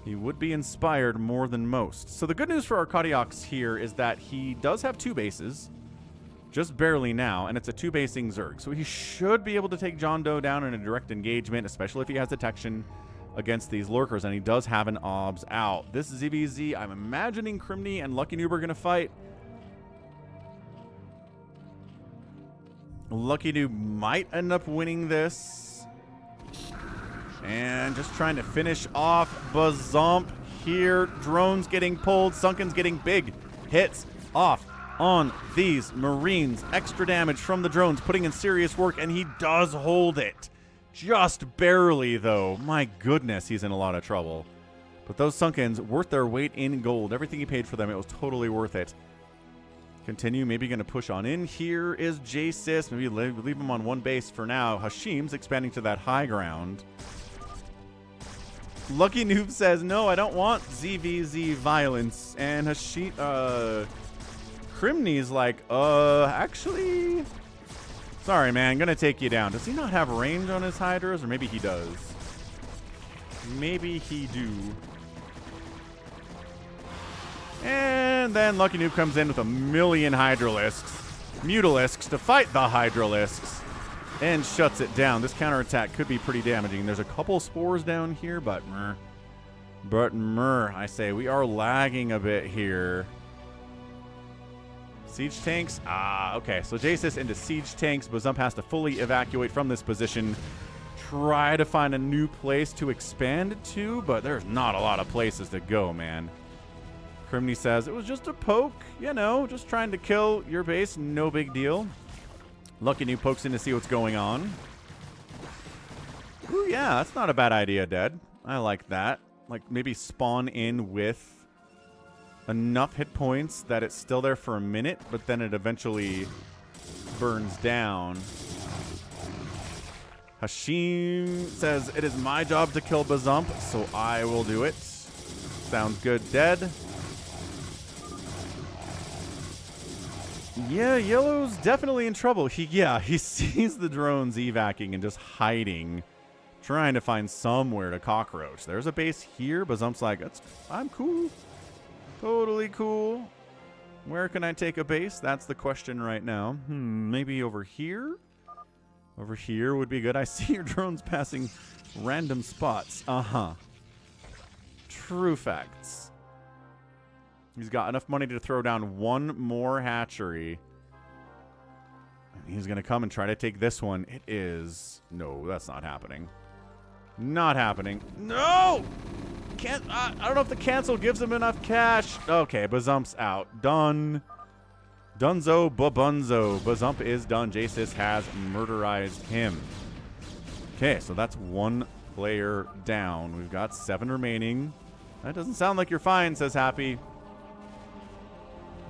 He would be inspired more than most. So the good news for Arcadiox here is that he does have 2 bases. Just barely now, and it's a 2-basing Zerg. So he should be able to take John Doe down in a direct engagement, especially if he has detection against these lurkers, and he does have an OBS out. This ZVZ, I'm imagining Crimney and Lucky Noob are going to fight. Lucky Noob might end up winning this. And just trying to finish off Bazump here. Drones getting pulled. Sunken's getting big hits off on these Marines. Extra damage from the drones, putting in serious work, and he does hold it. Just barely, though. My goodness, he's in a lot of trouble. But those Sunkens, worth their weight in gold. Everything he paid for them, it was totally worth it. Continue, maybe going to push on in. Here is Jaesis. Maybe leave him on one base for now. Hashim's expanding to that high ground. Lucky Noob says, no, I don't want ZVZ violence. And Hashim, Crimney's like, actually, sorry, man, gonna take you down. Does he not have range on his Hydras? Or maybe he does. Maybe he do. And then Lucky Noob comes in with a million Mutalisks to fight the Hydralisks and shuts it down. This counterattack could be pretty damaging. There's a couple spores down here, but I say we are lagging a bit here. Siege tanks? Okay. So Jaesis into siege tanks. Bazump has to fully evacuate from this position. Try to find a new place to expand to, but there's not a lot of places to go, man. Crimney says, it was just a poke, you know, just trying to kill your base, no big deal. Lucky Noob pokes in to see what's going on. Ooh, yeah, that's not a bad idea, Dead. I like that. Like, maybe spawn in with enough hit points that it's still there for a minute, but then it eventually burns down. Hashim says, it is my job to kill Bazump, so I will do it. Sounds good, Dead. Yeah, Yellow's definitely in trouble. He sees the drones evacing and just hiding, trying to find somewhere to cockroach. There's a base here. Bazump's like, I'm cool. Totally cool. Where can I take a base? That's the question right now. Maybe over here? Over here would be good. I see your drones passing random spots. True facts. He's got enough money to throw down one more hatchery. And he's going to come and try to take this one. It is... No, that's not happening. Not happening. No! Can't... I don't know if the cancel gives him enough cash. Okay, Bazump's out. Done. Dunzo babunzo. Bazump is done. Jaesis has murderized him. Okay, so that's one player down. We've got 7 remaining. That doesn't sound like you're fine, says Happy.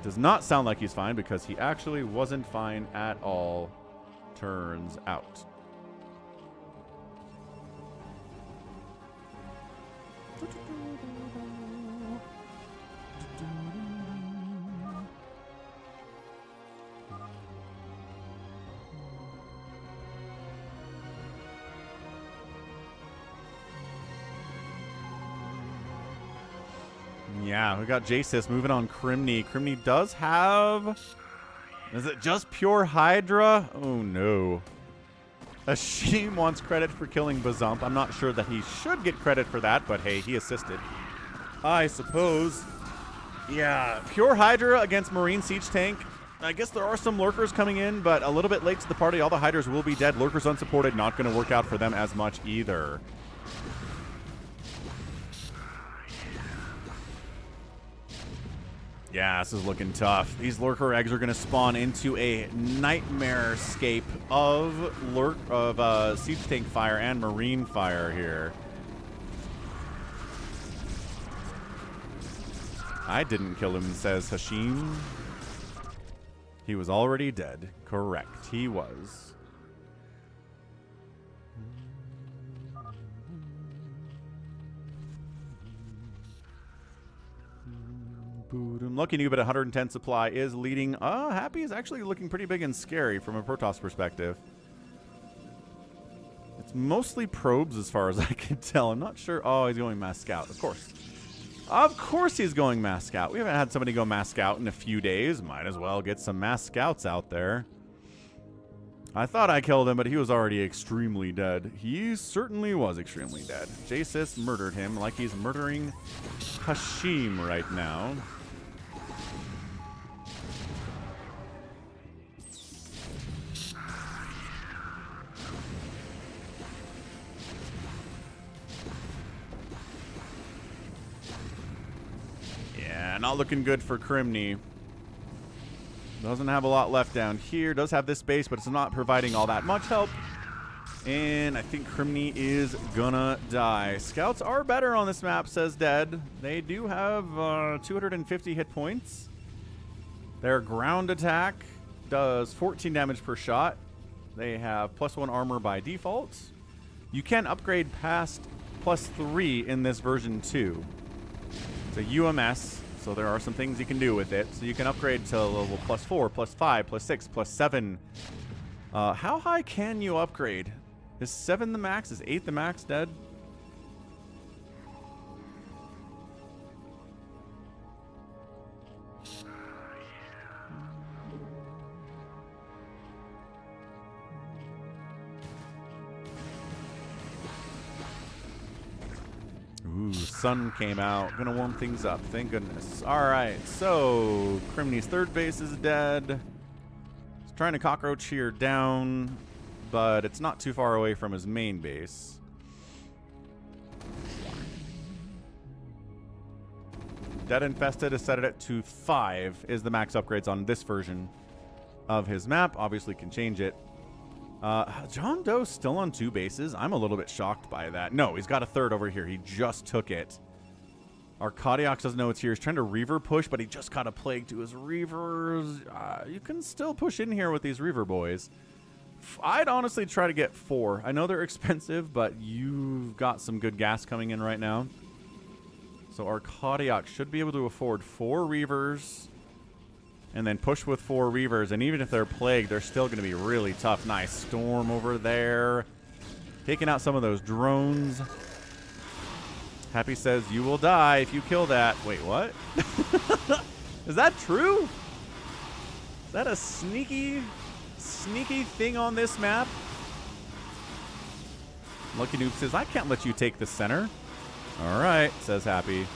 Does not sound like he's fine because he actually wasn't fine at all, turns out. Yeah, we got Jaesis moving on Crimney. Crimney does have... Is it just pure Hydra? Oh, no. Hashim wants credit for killing Bazump. I'm not sure that he should get credit for that, but hey, he assisted. I suppose. Yeah, pure Hydra against Marine Siege Tank. I guess there are some Lurkers coming in, but a little bit late to the party. All the Hydras will be dead. Lurkers unsupported. Not going to work out for them as much either. Yeah, this is looking tough. These Lurker eggs are going to spawn into a nightmare scape of Siege Tank fire and Marine fire here. I didn't kill him, says Hashim. He was already dead. Correct, he was. Lucky Noob at 110 supply is leading. Happy is actually looking pretty big and scary from a Protoss perspective. It's mostly probes as far as I can tell. I'm not sure. Oh, he's going mass scout. Of course. Of course he's going mass scout. We haven't had somebody go mass scout in a few days. Might as well get some mass scouts out there. I thought I killed him, but he was already extremely dead. He certainly was extremely dead. Jaesis murdered him like he's murdering Hashim right now. Yeah, not looking good for Crimney. Doesn't have a lot left down here. Does have this base, but it's not providing all that much help. And I think Criminy is gonna die. Scouts are better on this map, says Dead. They do have 250 hit points. Their ground attack does 14 damage per shot. They have +1 armor by default. You can upgrade past +3 in this version too. It's a UMS, so there are some things you can do with it. So you can upgrade to level +4, +5, +6, +7. How high can you upgrade? Is 7 the max? Is 8 the max, Dead? Ooh, sun came out. Gonna warm things up. Thank goodness. Alright, so Criminy's third base is dead. He's trying to cockroach here down, but it's not too far away from his main base. Dead Infested is set it to 5 is the max upgrades on this version of his map. Obviously can change it. John Doe's still on 2 bases. I'm a little bit shocked by that. No, he's got a third over here. He just took it. Arcadiox doesn't know it's here. He's trying to Reaver push, but he just got a plague to his Reavers. You can still push in here with these Reaver boys. I'd honestly try to get 4. I know they're expensive, but you've got some good gas coming in right now. So Arcadiox should be able to afford 4 Reavers and then push with 4 Reavers. And even if they're plagued, they're still going to be really tough. Nice Storm over there. Taking out some of those drones. Happy says, you will die if you kill that. Wait, what? Is that true? Is that a sneaky thing on this map? Lucky Noob says, I can't let you take the center. All right, says Happy.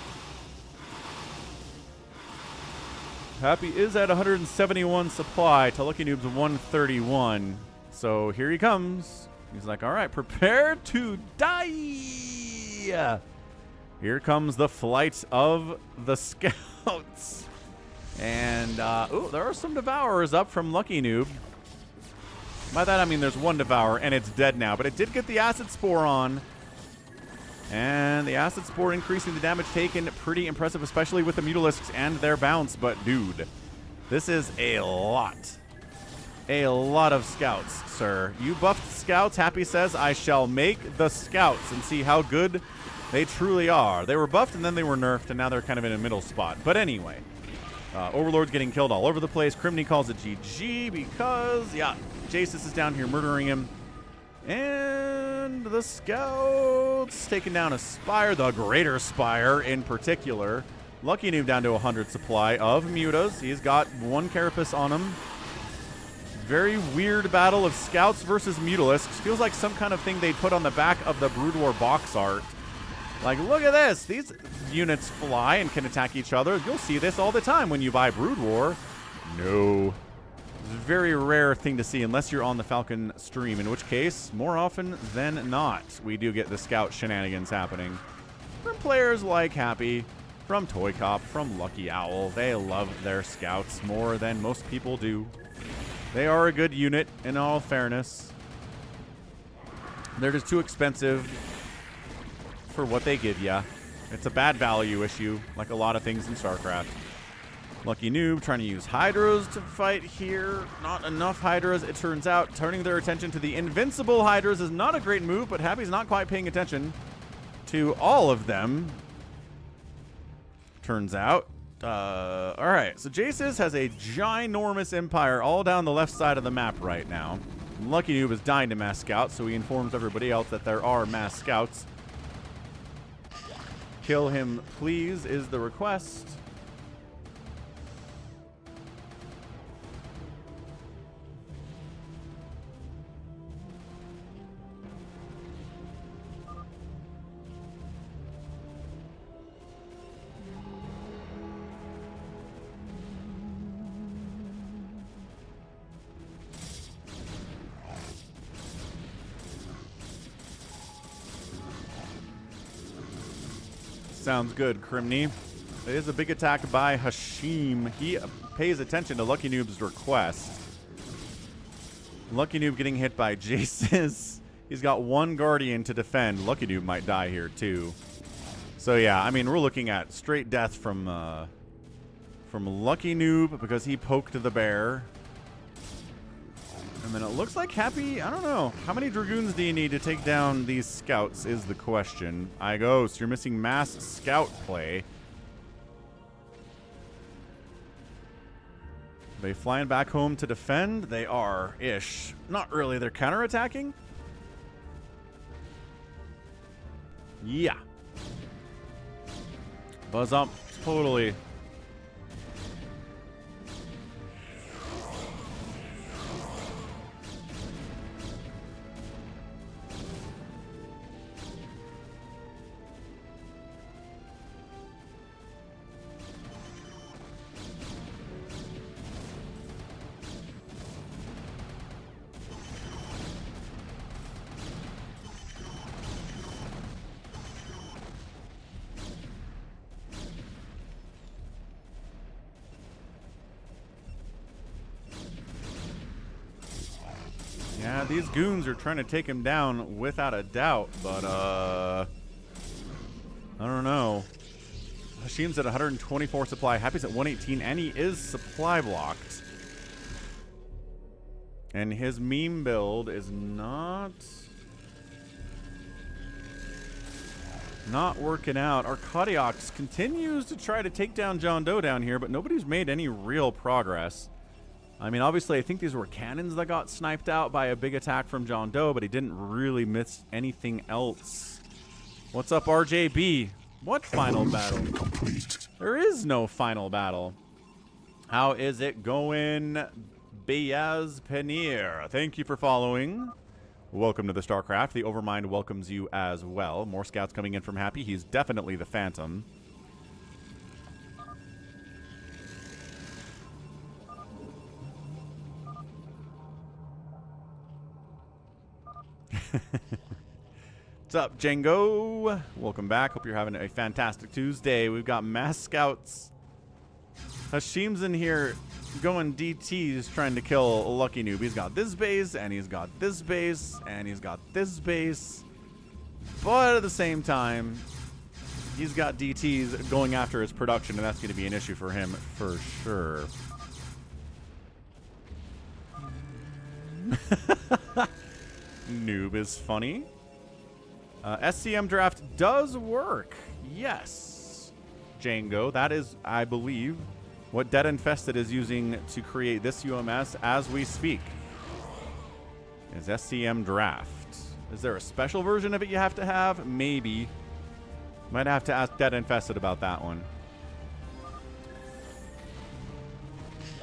Happy is at 171 supply to Lucky Noob's 131. So here he comes. He's like, all right, prepare to die. Here comes the flight of the scouts. And, ooh, there are some Devourers up from Lucky Noob. By that, I mean there's 1 Devourer, and it's dead now. But it did get the Acid Spore on. And the Acid Spore increasing the damage taken. Pretty impressive, especially with the Mutalisks and their bounce. But, dude, this is a lot. A lot of scouts, sir. You buffed scouts, Happy says, I shall make the scouts and see how good they truly are. They were buffed and then they were nerfed, and now they're kind of in a middle spot. But anyway, Overlord's getting killed all over the place. Criminy calls it GG because, yeah, Jasus is down here murdering him. And the scouts taking down a Spire, the Greater Spire in particular. Lucky Noob down to 100 supply of Mutas. He's got 1 Carapace on him. Very weird battle of scouts versus Mutalisks. Feels like some kind of thing they put on the back of the Brood War box art. Like, look at this. These units fly and can attack each other. You'll see this all the time when you buy Brood War. No. It's a very rare thing to see unless you're on the Falcon stream, in which case, more often than not, we do get the scout shenanigans happening. From players like Happy, from Toy Cop, from Lucky Owl. They love their scouts more than most people do. They are a good unit, in all fairness. They're just too expensive for what they give ya. It's a bad value issue, like a lot of things in StarCraft. Lucky Noob trying to use Hydras to fight here. Not enough Hydras, it turns out. Turning their attention to the invincible Hydras is not a great move, but Happy's not quite paying attention to all of them. Turns out. Alright, so Jasus has a ginormous empire all down the left side of the map right now. Lucky Noob is dying to mass scouts, so he informs everybody else that there are mass scouts. Kill him, please, is the request. Sounds good, Criminy. It is a big attack by Hashim. He pays attention to Lucky Noob's request. Lucky Noob getting hit by Jasus. He's got one Guardian to defend. Lucky Noob might die here, too. So, yeah, I mean, we're looking at straight death from Lucky Noob because he poked the bear. And then it looks like Happy, I don't know. How many Dragoons do you need to take down these scouts is the question. Ghost, you're missing mass scout play. They flying back home to defend? They are-ish. Not really. They're counterattacking? Yeah. Buzz up. Totally. Yeah, these goons are trying to take him down without a doubt, but I don't know. Hashim's at 124 supply, Happy's at 118, and he is supply blocked. And his meme build is not working out. Arkadiox continues to try to take down John Doe down here, but nobody's made any real progress. I mean, obviously, I think these were cannons that got sniped out by a big attack from John Doe, but he didn't really miss anything else. What's up, RJB? What final battle? Complete. There is no final battle. How is it going, Bayaz Panir? Thank you for following. Welcome to the StarCraft. The Overmind welcomes you as well. More scouts coming in from Happy. He's definitely the Phantom. What's up, Django? Welcome back. Hope you're having a fantastic Tuesday. We've got mass scouts. Hashim's in here going DTs trying to kill Lucky Noob. He's got this base, and he's got this base, and he's got this base. But at the same time, he's got DTs going after his production, and that's going to be an issue for him for sure. Noob is funny. SCM draft does work. Yes. Django. That is, I believe, what Dead Infested is using to create this UMS as we speak. Is SCM draft. Is there a special version of it you have to have? Maybe. Might have to ask Dead Infested about that one.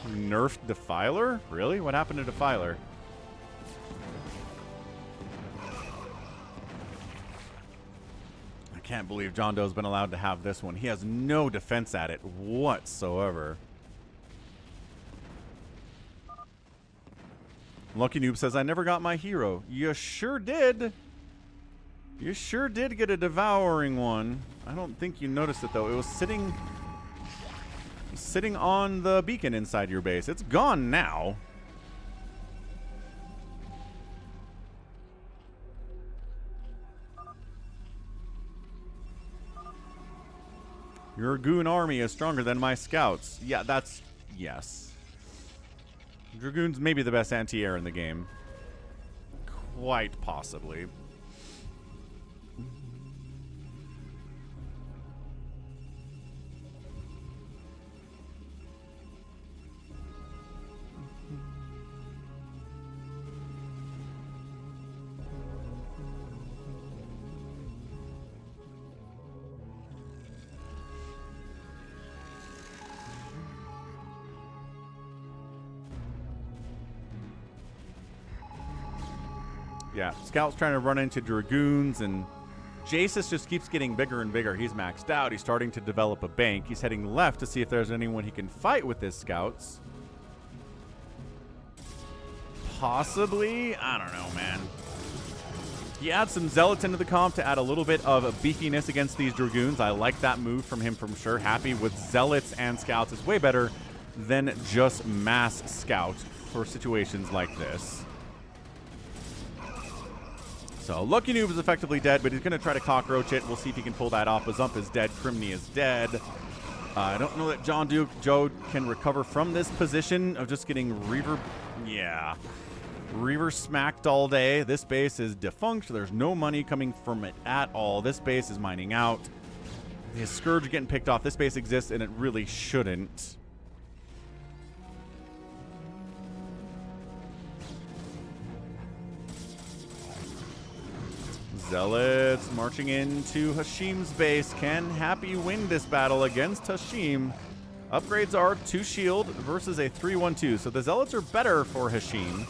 Nerfed Defiler? Really? What happened to Defiler? I can't believe John Doe's been allowed to have this one. He has no defense at it whatsoever. Lucky Noob says, I never got my hero. You sure did. You sure did get a devouring one. I don't think you noticed it, though. It was sitting on the beacon inside your base. It's gone now. Your goon army is stronger than my scouts. Yeah, that's... yes. Dragoon's maybe the best anti-air in the game. Quite possibly. Yeah, Scout's trying to run into Dragoons, and Jasus just keeps getting bigger and bigger. He's maxed out. He's starting to develop a bank. He's heading left to see if there's anyone he can fight with his Scouts. Possibly? I don't know, man. He adds some Zealots into the comp to add a little bit of beefiness against these Dragoons. I like that move from him from sure. Happy with Zealots and Scouts is way better than just mass Scout for situations like this. So Lucky Noob is effectively dead, but he's going to try to cockroach it. We'll see if he can pull that off. Bazump is dead. Criminy is dead. I don't know that Joe can recover from this position of just getting Reaver. Yeah. Reaver smacked all day. This base is defunct. There's no money coming from it at all. This base is mining out. His Scourge getting picked off. This base exists, and it really shouldn't. Zealots marching into Hashim's base. Can Happy win this battle against Hashim? Upgrades are 2 shield versus a 3-1-2. So the Zealots are better for Hashim.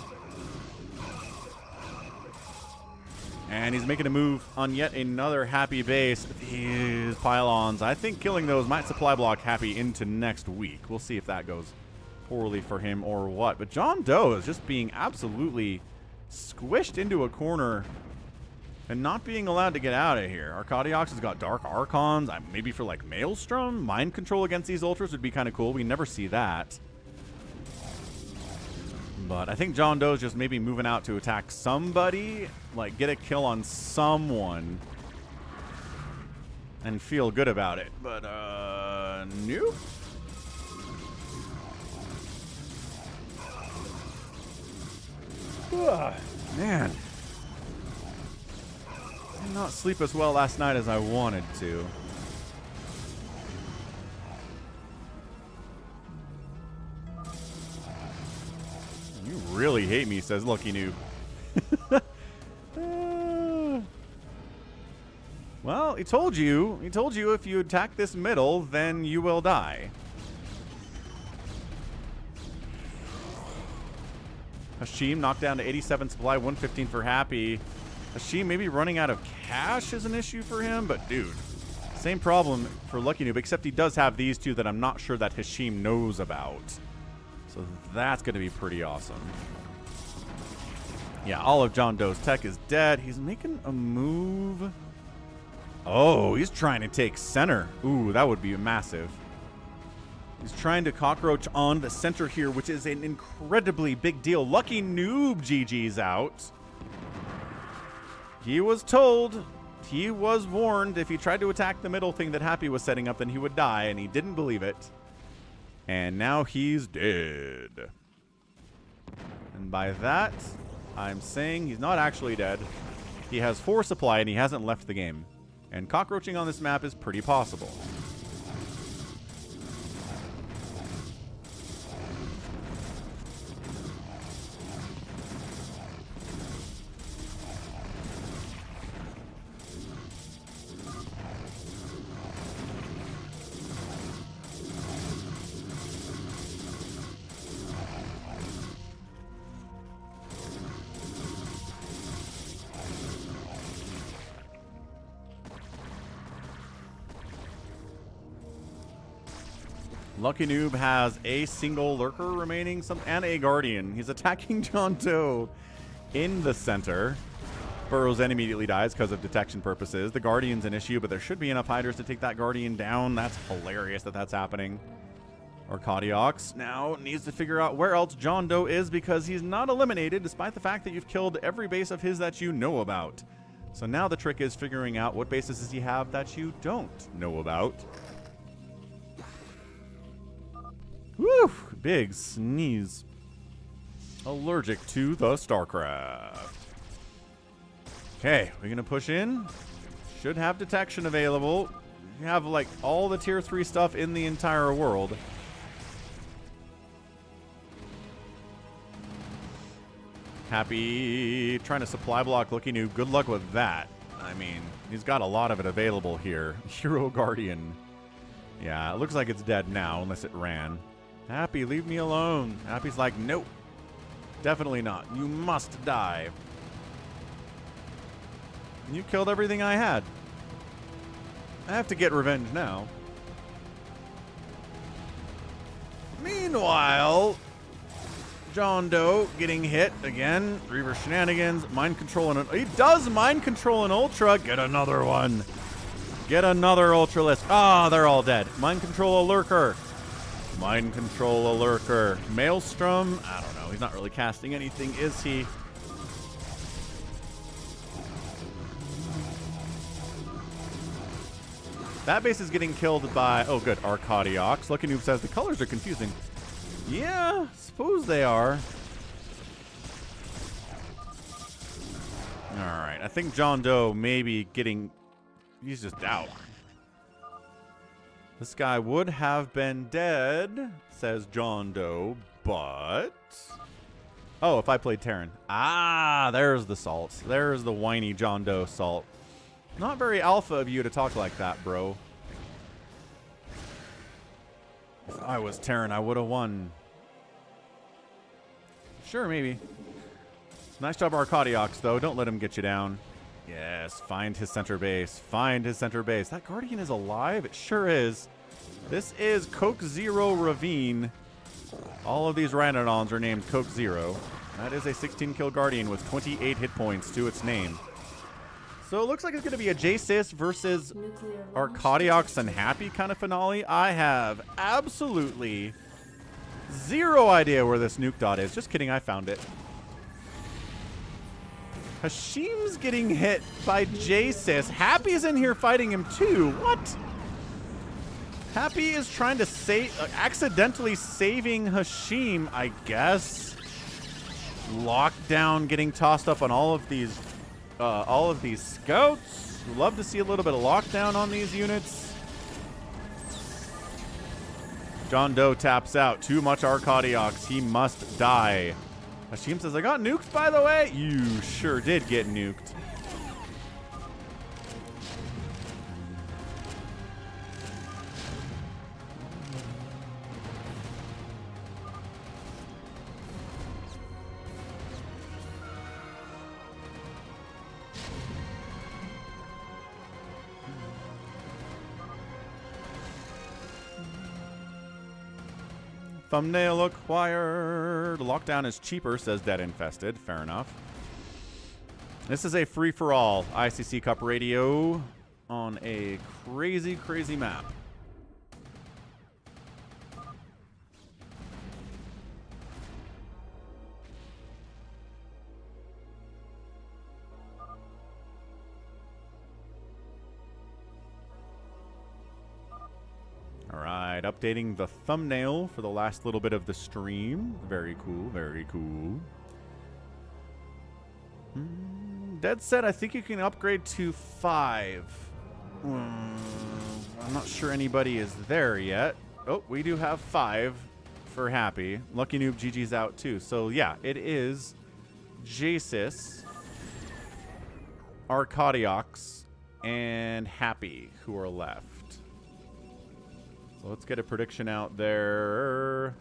And he's making a move on yet another Happy base. These pylons. I think killing those might supply block Happy into next week. We'll see if that goes poorly for him or what. But John Doe is just being absolutely squished into a corner and not being allowed to get out of here. Arcadiox has got Dark Archons. Maybe for like Maelstrom? Mind control against these Ultras would be kind of cool. We never see that. But I think John Doe's just maybe moving out to attack somebody. Like get a kill on someone. And feel good about it. But, nope. Ugh, man. I did not sleep as well last night as I wanted to. You really hate me, says Lucky Noob. Well, he told you if you attack this middle, then you will die. Hashim knocked down to 87 supply, 115 for Happy. Hashim maybe running out of cash is an issue for him, but dude, same problem for Lucky Noob, except he does have these two that I'm not sure that Hashim knows about. So that's going to be pretty awesome. Yeah, all of John Doe's tech is dead. He's making a move. Oh, he's trying to take center. Ooh, that would be massive. He's trying to cockroach on the center here, which is an incredibly big deal. Lucky Noob GG's out. He was told, he was warned, if he tried to attack the middle thing that Happy was setting up, then he would die, and he didn't believe it. And now he's dead. And by that, I'm saying he's not actually dead. He has 4 supply, and he hasn't left the game. And cockroaching on this map is pretty possible. Lucky Noob has a single lurker remaining and a guardian. He's attacking John Doe in the center. Burrows then immediately dies because of detection purposes. The guardian's an issue, but there should be enough hiders to take that guardian down. That's hilarious that that's happening. Arcadiox now needs to figure out where else John Doe is because he's not eliminated despite the fact that you've killed every base of his that you know about. So now the trick is figuring out what bases does he have that you don't know about. Woo! Big sneeze. Allergic to the StarCraft. Okay, we're going to push in. Should have detection available. You have like all the tier 3 stuff in the entire world. Happy trying to supply block Lucky Noob. Good luck with that. I mean, he's got a lot of it available here. Hero Guardian. Yeah, it looks like it's dead now unless it ran. Happy, leave me alone. Happy's like, nope. Definitely not. You must die. You killed everything I had. I have to get revenge now. Meanwhile, John Doe getting hit again. Reaver shenanigans. Mind control and he does mind control an Ultra. Get another one. Get another Ultralisk. Ah, they're all dead. Mind control a lurker. Mind control a lurker. Maelstrom. I don't know. He's not really casting anything, is he? That base is getting killed by, oh good, Arcadiox. Lucky Noob says the colors are confusing. Yeah, suppose they are. Alright, I think John Doe may be getting, he's just out. This guy would have been dead, says John Doe, but... Oh, if I played Terran. Ah, there's the salt. There's the whiny John Doe salt. Not very alpha of you to talk like that, bro. If I was Terran, I would have won. Sure, maybe. Nice job, Arcadiox, though. Don't let him get you down. Yes, find his center base. Find his center base. That Guardian is alive? It sure is. This is Coke Zero Ravine. All of these Rhynodons are named Coke Zero. That is a 16-kill Guardian with 28 hit points to its name. So it looks like it's going to be a J-Sys versus Arcadiox and Happy kind of finale. I have absolutely zero idea where this nuke dot is. Just kidding, I found it. Hashim's getting hit by J-Sys. Happy's in here fighting him too. What? Happy is trying to save, accidentally saving Hashim, I guess. Lockdown getting tossed up on all of these scouts. Love to see a little bit of lockdown on these units. John Doe taps out. Too much Arcadiox. He must die. Hashim says, I got nuked, by the way. You sure did get nuked. Thumbnail acquired. Lockdown is cheaper, says Dead Infested. Fair enough. This is a free-for-all ICC Cup radio on a crazy, crazy map. Alright, updating the thumbnail for the last little bit of the stream. Very cool, very cool. Dead said, I think you can upgrade to 5. I'm not sure anybody is there yet. Oh, we do have 5 for Happy. Lucky Noob GG's out too. So yeah, it is J-Sys, Arcadiox, and Happy who are left. So let's get a prediction out there.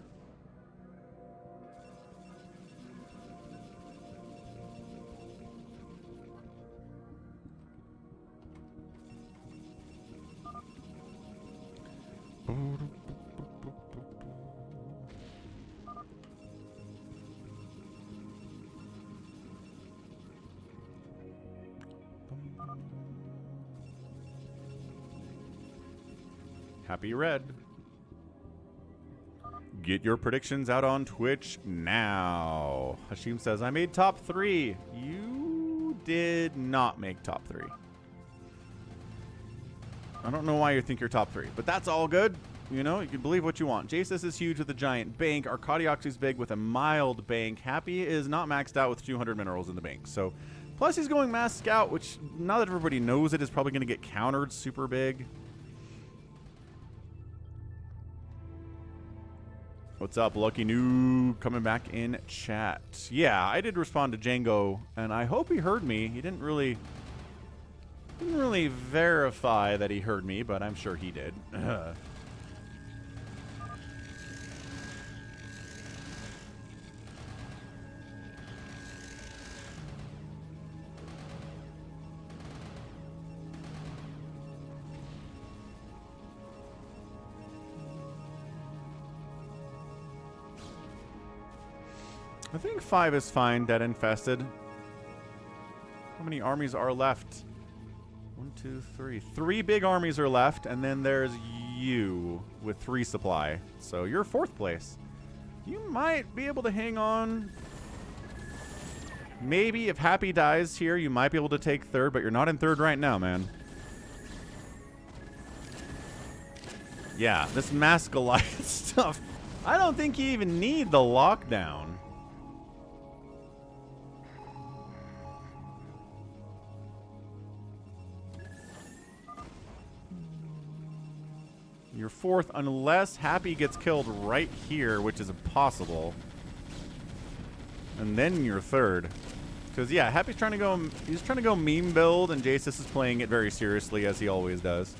Happy Red. Get your predictions out on Twitch now. Hashim says, I made top 3. You did not make top 3. I don't know why you think you're top 3, but that's all good. You know, you can believe what you want. J-Sys is huge with a giant bank. Arcadiox is big with a mild bank. Happy is not maxed out with 200 minerals in the bank. So, plus he's going Mass Scout, which now that everybody knows it is probably going to get countered super big. What's up, Lucky Noob? Coming back in chat. Yeah, I did respond to Django, and I hope he heard me. He didn't really verify that he heard me, but I'm sure he did. I think 5 is fine, Dead Infested. How many armies are left? 1, 2, 3. 3 big armies are left, and then there's you with 3 supply. So you're 4th place. You might be able to hang on. Maybe if Happy dies here, you might be able to take 3rd, but you're not in 3rd right now, man. Yeah, this mass Goliath stuff. I don't think you even need the lockdown. You're fourth unless Happy gets killed right here, which is impossible. And then you're third. Because yeah, Happy's trying to go meme build, and Jasus is playing it very seriously as he always does.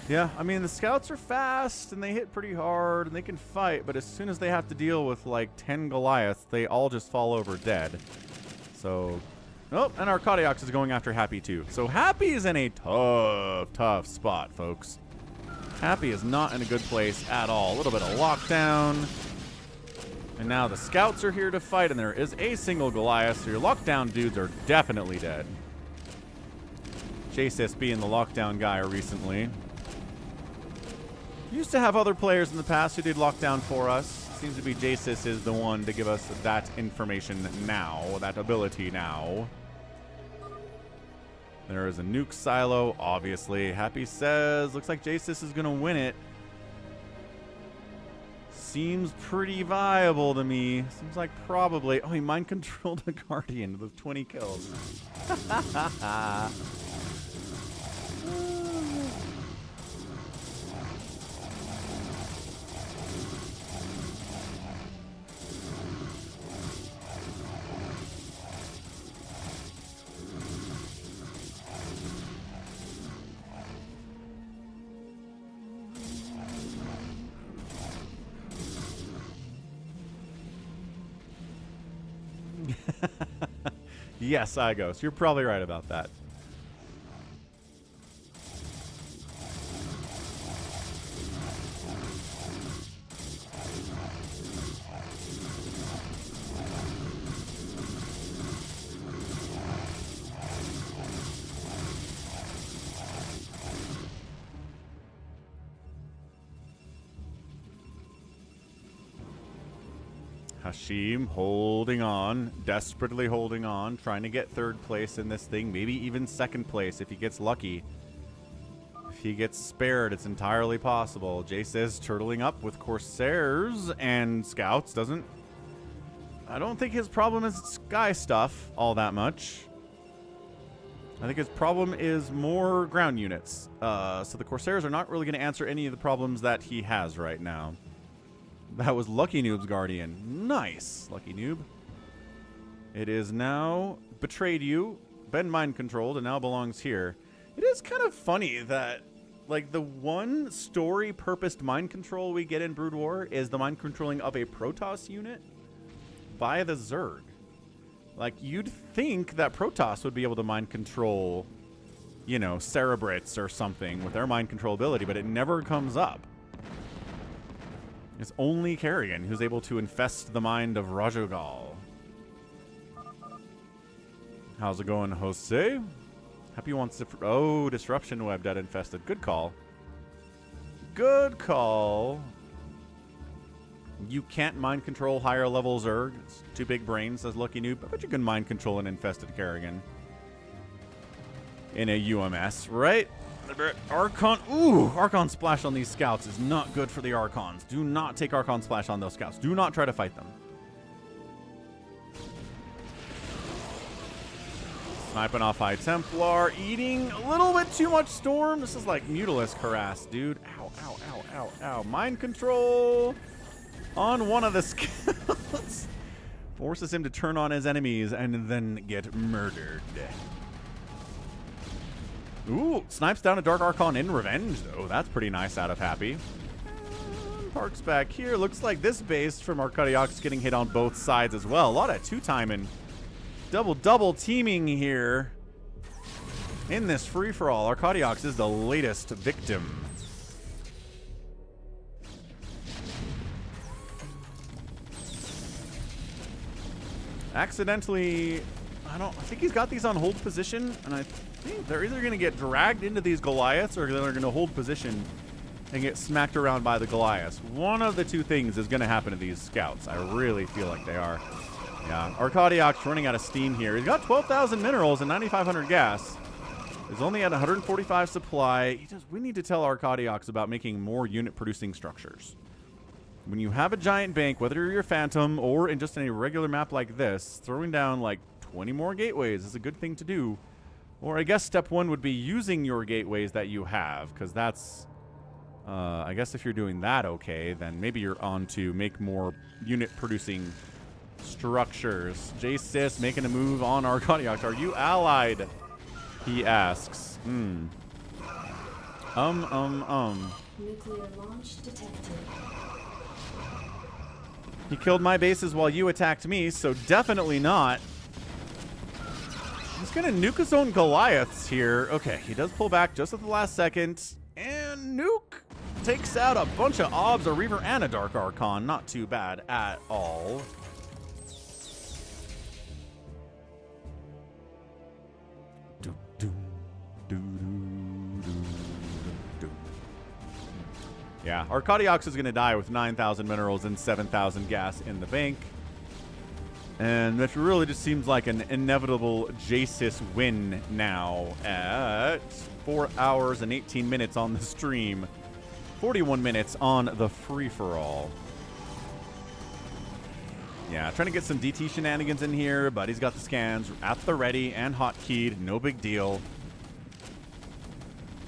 Yeah, I mean, the scouts are fast, and they hit pretty hard, and they can fight, but as soon as they have to deal with, like, 10 Goliaths, they all just fall over dead. So, oh, and Arcadiox is going after Happy, too. So Happy is in a tough spot, folks. Happy is not in a good place at all. A little bit of lockdown. And now the scouts are here to fight, and there is a single Goliath, so your lockdown dudes are definitely dead. Jasus being the lockdown guy recently. Used to have other players in the past who did lockdown for us. Seems to be Jasus is the one to give us that information now, that ability now. There is a nuke silo, obviously. Happy says, looks like Jasus is going to win it. Seems pretty viable to me. Seems like probably. Oh, he mind controlled a Guardian with 20 kills. Yes, Igos. You're probably right about that. Hashim holding on, desperately holding on, trying to get third place in this thing, maybe even second place if he gets lucky. If he gets spared, it's entirely possible. Jace is turtling up with Corsairs and Scouts. I don't think his problem is sky stuff all that much. I think his problem is more ground units. So the Corsairs are not really going to answer any of the problems that he has right now. That was Lucky Noob's Guardian. Nice, Lucky Noob. It is now betrayed you, been mind controlled, and now belongs here. It is kind of funny that, like, the one story purposed mind control we get in Brood War is the mind controlling of a Protoss unit by the Zerg. Like, you'd think that Protoss would be able to mind control, you know, Cerebrits or something with their mind control ability, but it never comes up. It's only Kerrigan who's able to infest the mind of Rajugal. How's it going, Jose? Happy wants to... Oh, Disruption Web dead infested. Good call. Good call. You can't mind control higher level Zerg. It's too big brains, says Lucky Noob. I bet you can mind control an infested Kerrigan. In a UMS, right? Archon. Ooh, Archon Splash on these scouts is not good for the Archons. Do not take Archon Splash on those scouts. Do not try to fight them. Sniping off High Templar. Eating a little bit too much Storm. This is like Mutilis harass, dude. Ow, ow, ow, ow, ow. Mind control on one of the scouts. Forces him to turn on his enemies and then get murdered. Ooh, snipes down a Dark Archon in revenge, though. That's pretty nice out of Happy. And Parks back here. Looks like this base from Arcadiox getting hit on both sides as well. A lot of two-time and double teaming here in this free-for-all. Arcadiox is the latest victim. Accidentally, I think he's got these on hold position, and I think they're either going to get dragged into these Goliaths or they're going to hold position and get smacked around by the Goliaths. One of the two things is going to happen to these scouts. I really feel like they are. Yeah, Arcadiox running out of steam here. He's got 12,000 minerals and 9,500 gas. He's only at 145 supply. We need to tell Arcadiox about making more unit-producing structures. When you have a giant bank, whether you're Phantom or in just a regular map like this, throwing down like 20 more gateways is a good thing to do. Or I guess step one would be using your gateways that you have, because that's, I guess if you're doing that okay, then maybe you're on to make more unit-producing structures. J-Sys making a move on Arcadiox. Are you allied? He asks. Nuclear launch detected. He killed my bases while you attacked me, so definitely not. He's going to nuke his own Goliaths here. Okay, he does pull back just at the last second. And nuke takes out a bunch of Obs, a Reaver, and a Dark Archon. Not too bad at all. Yeah, Arcadiox is going to die with 9,000 minerals and 7,000 gas in the bank. And that really just seems like an inevitable J-Sys win now at 4 hours and 18 minutes on the stream. 41 minutes on the free-for-all. Yeah, trying to get some DT shenanigans in here, but he's got the scans at the ready and hotkeyed. No big deal.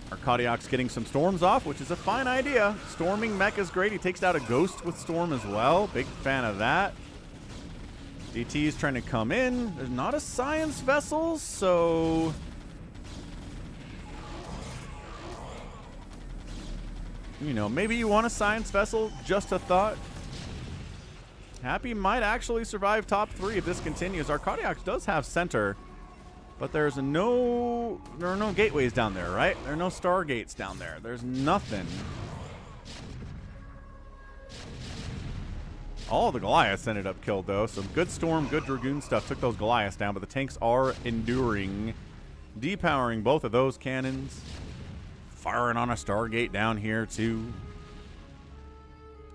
Arcadiox getting some storms off, which is a fine idea. Storming mech is great. He takes out a ghost with storm as well. Big fan of that. DT is trying to come in. There's not a science vessel, so... You know, maybe you want a science vessel. Just a thought. Happy might actually survive top 3 if this continues. Arcadiox does have center. But there are no gateways down there, right? There are no stargates down there. There's nothing. All the Goliaths ended up killed, though. Some good Storm, good Dragoon stuff took those Goliaths down, but the tanks are enduring. Depowering both of those cannons. Firing on a Stargate down here, too.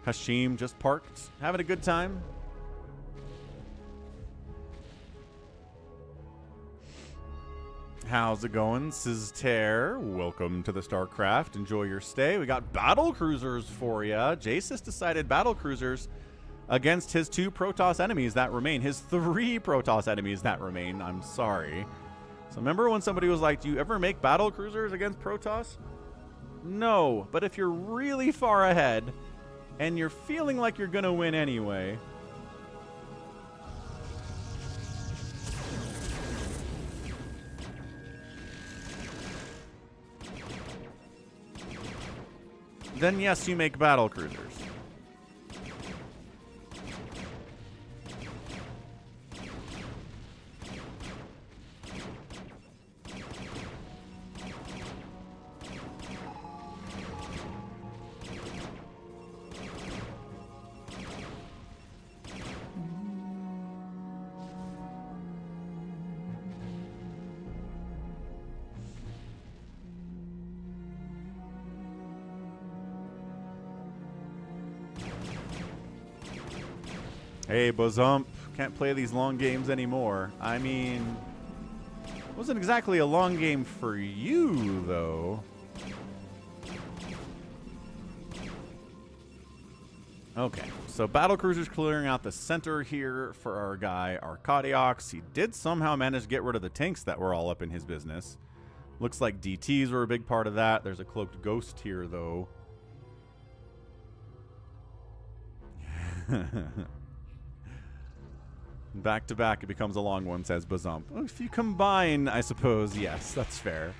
Hashim just parked, having a good time. How's it going, Sizter? Welcome to the StarCraft. Enjoy your stay. We got battle cruisers for you. J-Sys decided battle cruisers against his 2 Protoss enemies that remain. His 3 Protoss enemies that remain. I'm sorry. So remember when somebody was like, do you ever make battle cruisers against Protoss? No. But if you're really far ahead and you're feeling like you're going to win anyway... then yes, you make battle cruisers. Hey, Bozump, can't play these long games anymore. I mean, it wasn't exactly a long game for you, though. Okay, so battlecruisers clearing out the center here for our guy Arcadiox. He did somehow manage to get rid of the tanks that were all up in his business. Looks like DTs were a big part of that. There's a cloaked ghost here, though. Back to back, it becomes a long one, says Bazump. Well, if you combine, I suppose, yes, that's fair.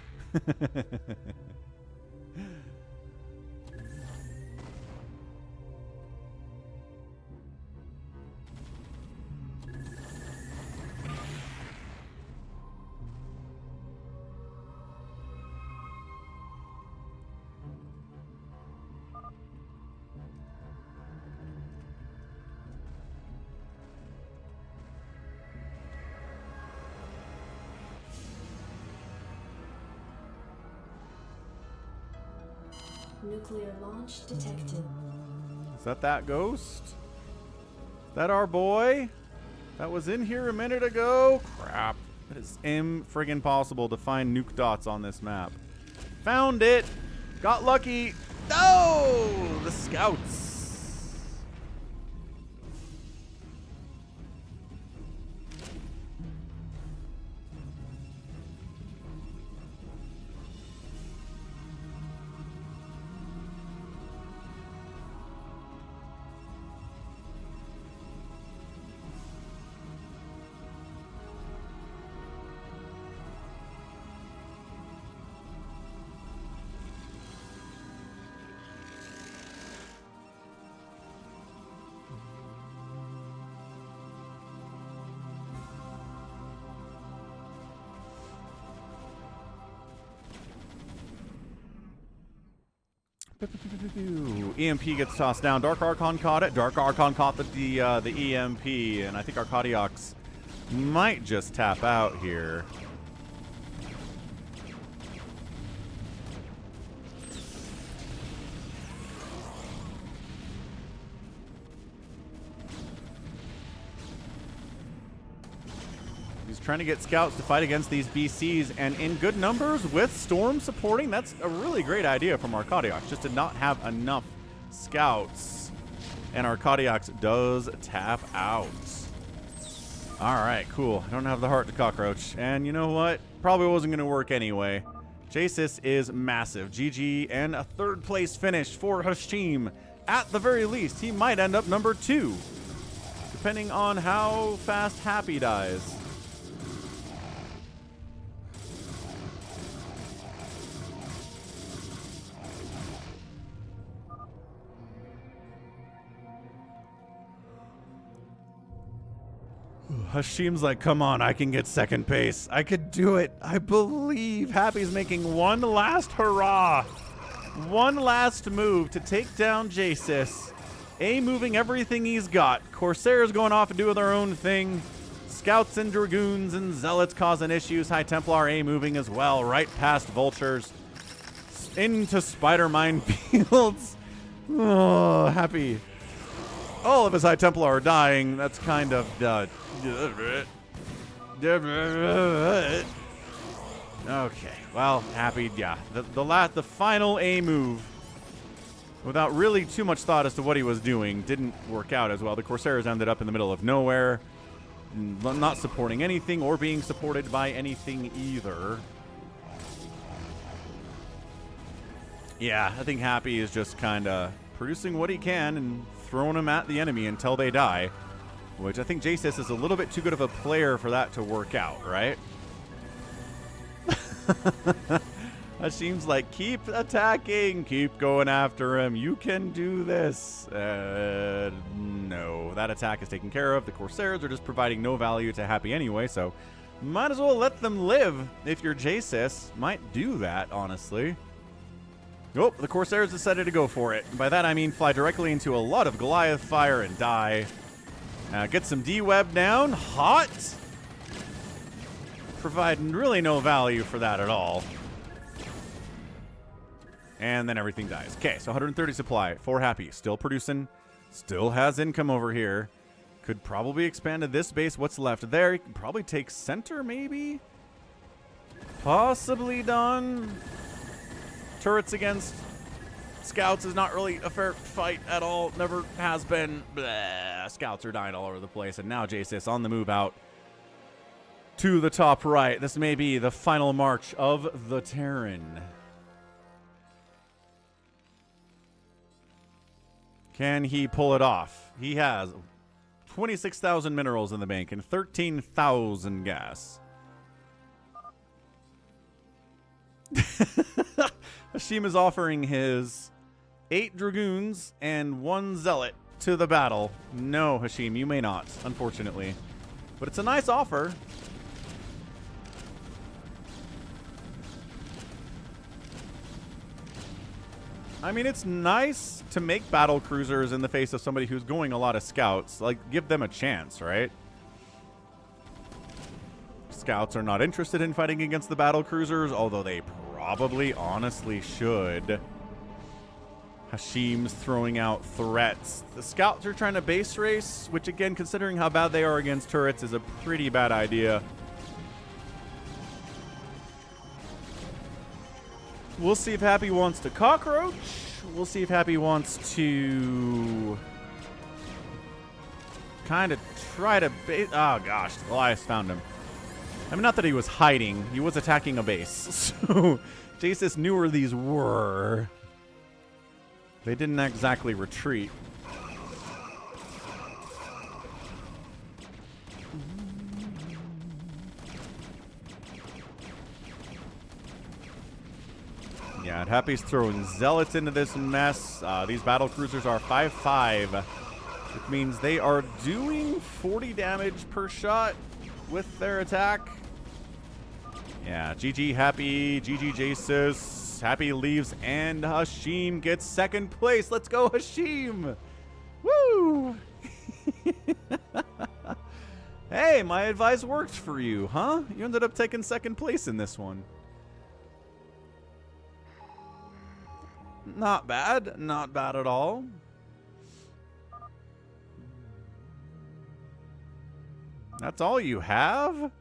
Nuclear launch detected. Is that ghost? Is that our boy? That was in here a minute ago? Crap. It is friggin' possible to find nuke dots on this map. Found it! Got lucky! No! The scouts! EMP gets tossed down. Dark Archon caught it. Dark Archon caught the EMP, and I think Arcadiox might just tap out here. He's trying to get scouts to fight against these BCs, and in good numbers with Storm supporting. That's a really great idea from Arcadiox, just to not have enough scouts. And Arcadiox does tap out. All right, cool. I don't have the heart to cockroach. And you know what? Probably wasn't going to work anyway. Jaehoon is massive. GG and a third place finish for Hashim. At the very least, he might end up number 2, depending on how fast Happy dies. Hashim's like, come on, I can get second pace. I could do it. I believe. Happy's making one last hurrah. One last move to take down Jaehoon. A moving everything he's got. Corsairs going off and doing their own thing. Scouts and Dragoons and Zealots causing issues. High Templar A moving as well, right past Vultures. Into Spider Minefields. Oh, Happy. All of his High Templar are dying. That's kind of okay, well, Happy, yeah. The final A move, without really too much thought as to what he was doing, didn't work out as well. The Corsairs ended up in the middle of nowhere, not supporting anything or being supported by anything either. Yeah, I think Happy is just kind of producing what he can and throwing them at the enemy until they die, which I think Jaehoon is a little bit too good of a player for that to work out, right? That seems like, keep attacking, keep going after him, you can do this. No, that attack is taken care of. The Corsairs are just providing no value to Happy anyway, so might as well let them live. If you're Jaehoon, might do that, honestly. Nope, the Corsairs decided to go for it. By that I mean fly directly into a lot of Goliath fire and die. Get some D-Web down. Hot. Provide really no value for that at all. And then everything dies. Okay, so 130 supply for Happy. Still producing. Still has income over here. Could probably expand to this base. What's left there? He can probably take center, maybe? Possibly done. Turrets against scouts is not really a fair fight at all. Never has been. Blah. Scouts are dying all over the place. And now Jaehoon on the move out to the top right. This may be the final march of the Terran. Can he pull it off? He has 26,000 minerals in the bank and 13,000 gas. Hashim is offering his 8 Dragoons and 1 Zealot to the battle. No, Hashim, you may not, unfortunately. But it's a nice offer. I mean, it's nice to make battle cruisers in the face of somebody who's going a lot of scouts. Like, give them a chance, right? Scouts are not interested in fighting against the battle cruisers, although they probably honestly should. Hashim's throwing out threats. The scouts are trying to base race, which again, considering how bad they are against turrets, is a pretty bad idea. We'll see if Happy wants to cockroach. We'll see if Happy wants to kind of try to base. Oh gosh, Elias found him. I mean, not that he was hiding. He was attacking a base. So Jasus knew where these were. They didn't exactly retreat. Yeah, Happy's throwing Zealots into this mess. These battle cruisers are 5/5, which means they are doing 40 damage per shot with their attack. Yeah, GG Happy, GG Jasus. Happy leaves, and Hashim gets second place. Let's go, Hashim! Woo! Hey, my advice worked for you, huh? You ended up taking second place in this one. Not bad. Not bad at all. That's all you have?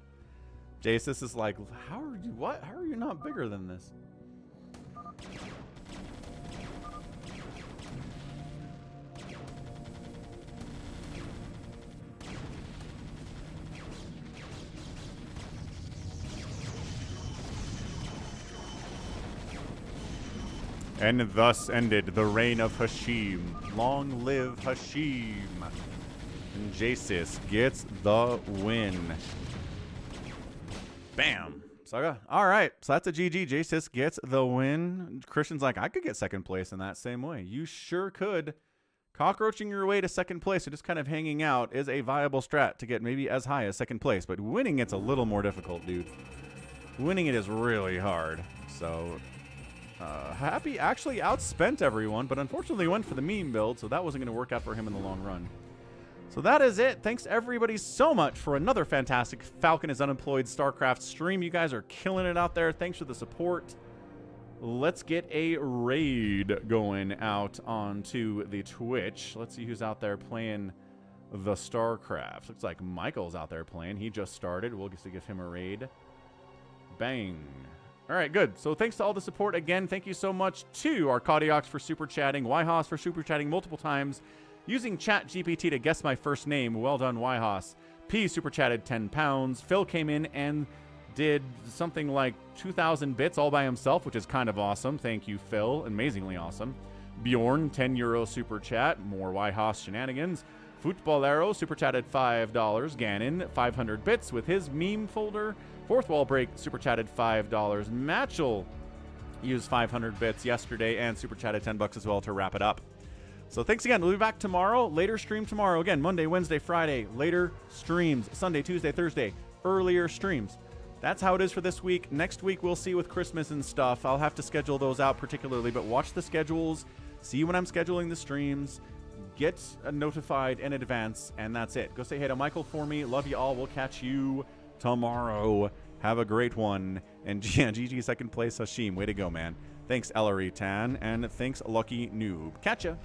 Jasus is like, how are you, what? How are you not bigger than this? And thus ended the reign of Hashim. Long live Hashim. And Jasus gets the win. Bam. Saga. All right. So that's a GG. Jasus gets the win. Christian's like, I could get second place in that same way. You sure could. Cockroaching your way to second place or just kind of hanging out is a viable strat to get maybe as high as second place. But winning it's a little more difficult, dude. Winning it is really hard. So... Happy actually outspent everyone, but unfortunately went for the meme build, so that wasn't going to work out for him in the long run. So that is it. Thanks everybody so much for another fantastic Falcon is Unemployed StarCraft stream. You guys are killing it out there. Thanks for the support. Let's get a raid going out onto the Twitch. Let's see who's out there playing the StarCraft. Looks like Michael's out there playing. He just started. We'll get to give him a raid. Bang. All right, good. So thanks to all the support again. Thank you so much to Arcadiox for super chatting, Yhaus for super chatting multiple times, using ChatGPT to guess my first name. Well done, Yhaus. P super chatted 10 pounds. Phil came in and did something like 2,000 bits all by himself, which is kind of awesome. Thank you, Phil. Amazingly awesome. Bjorn, 10 euro super chat. More Yhaus shenanigans. Footballero super chatted $5. Ganon, 500 bits with his meme folder. Fourth Wall Break super chatted $5. Matchel used 500 bits yesterday and super chatted $10 as well to wrap it up. So thanks again. We'll be back tomorrow. Later stream tomorrow. Again, Monday, Wednesday, Friday. Later streams. Sunday, Tuesday, Thursday. Earlier streams. That's how it is for this week. Next week, we'll see with Christmas and stuff. I'll have to schedule those out particularly, but watch the schedules. See when I'm scheduling the streams. Get notified in advance, and that's it. Go say hey to Michael for me. Love you all. We'll catch you tomorrow. Have a great one. And yeah, GG second place, Hashim. Way to go, man. Thanks, Ellery Tan. And thanks, Lucky Noob. Catch ya.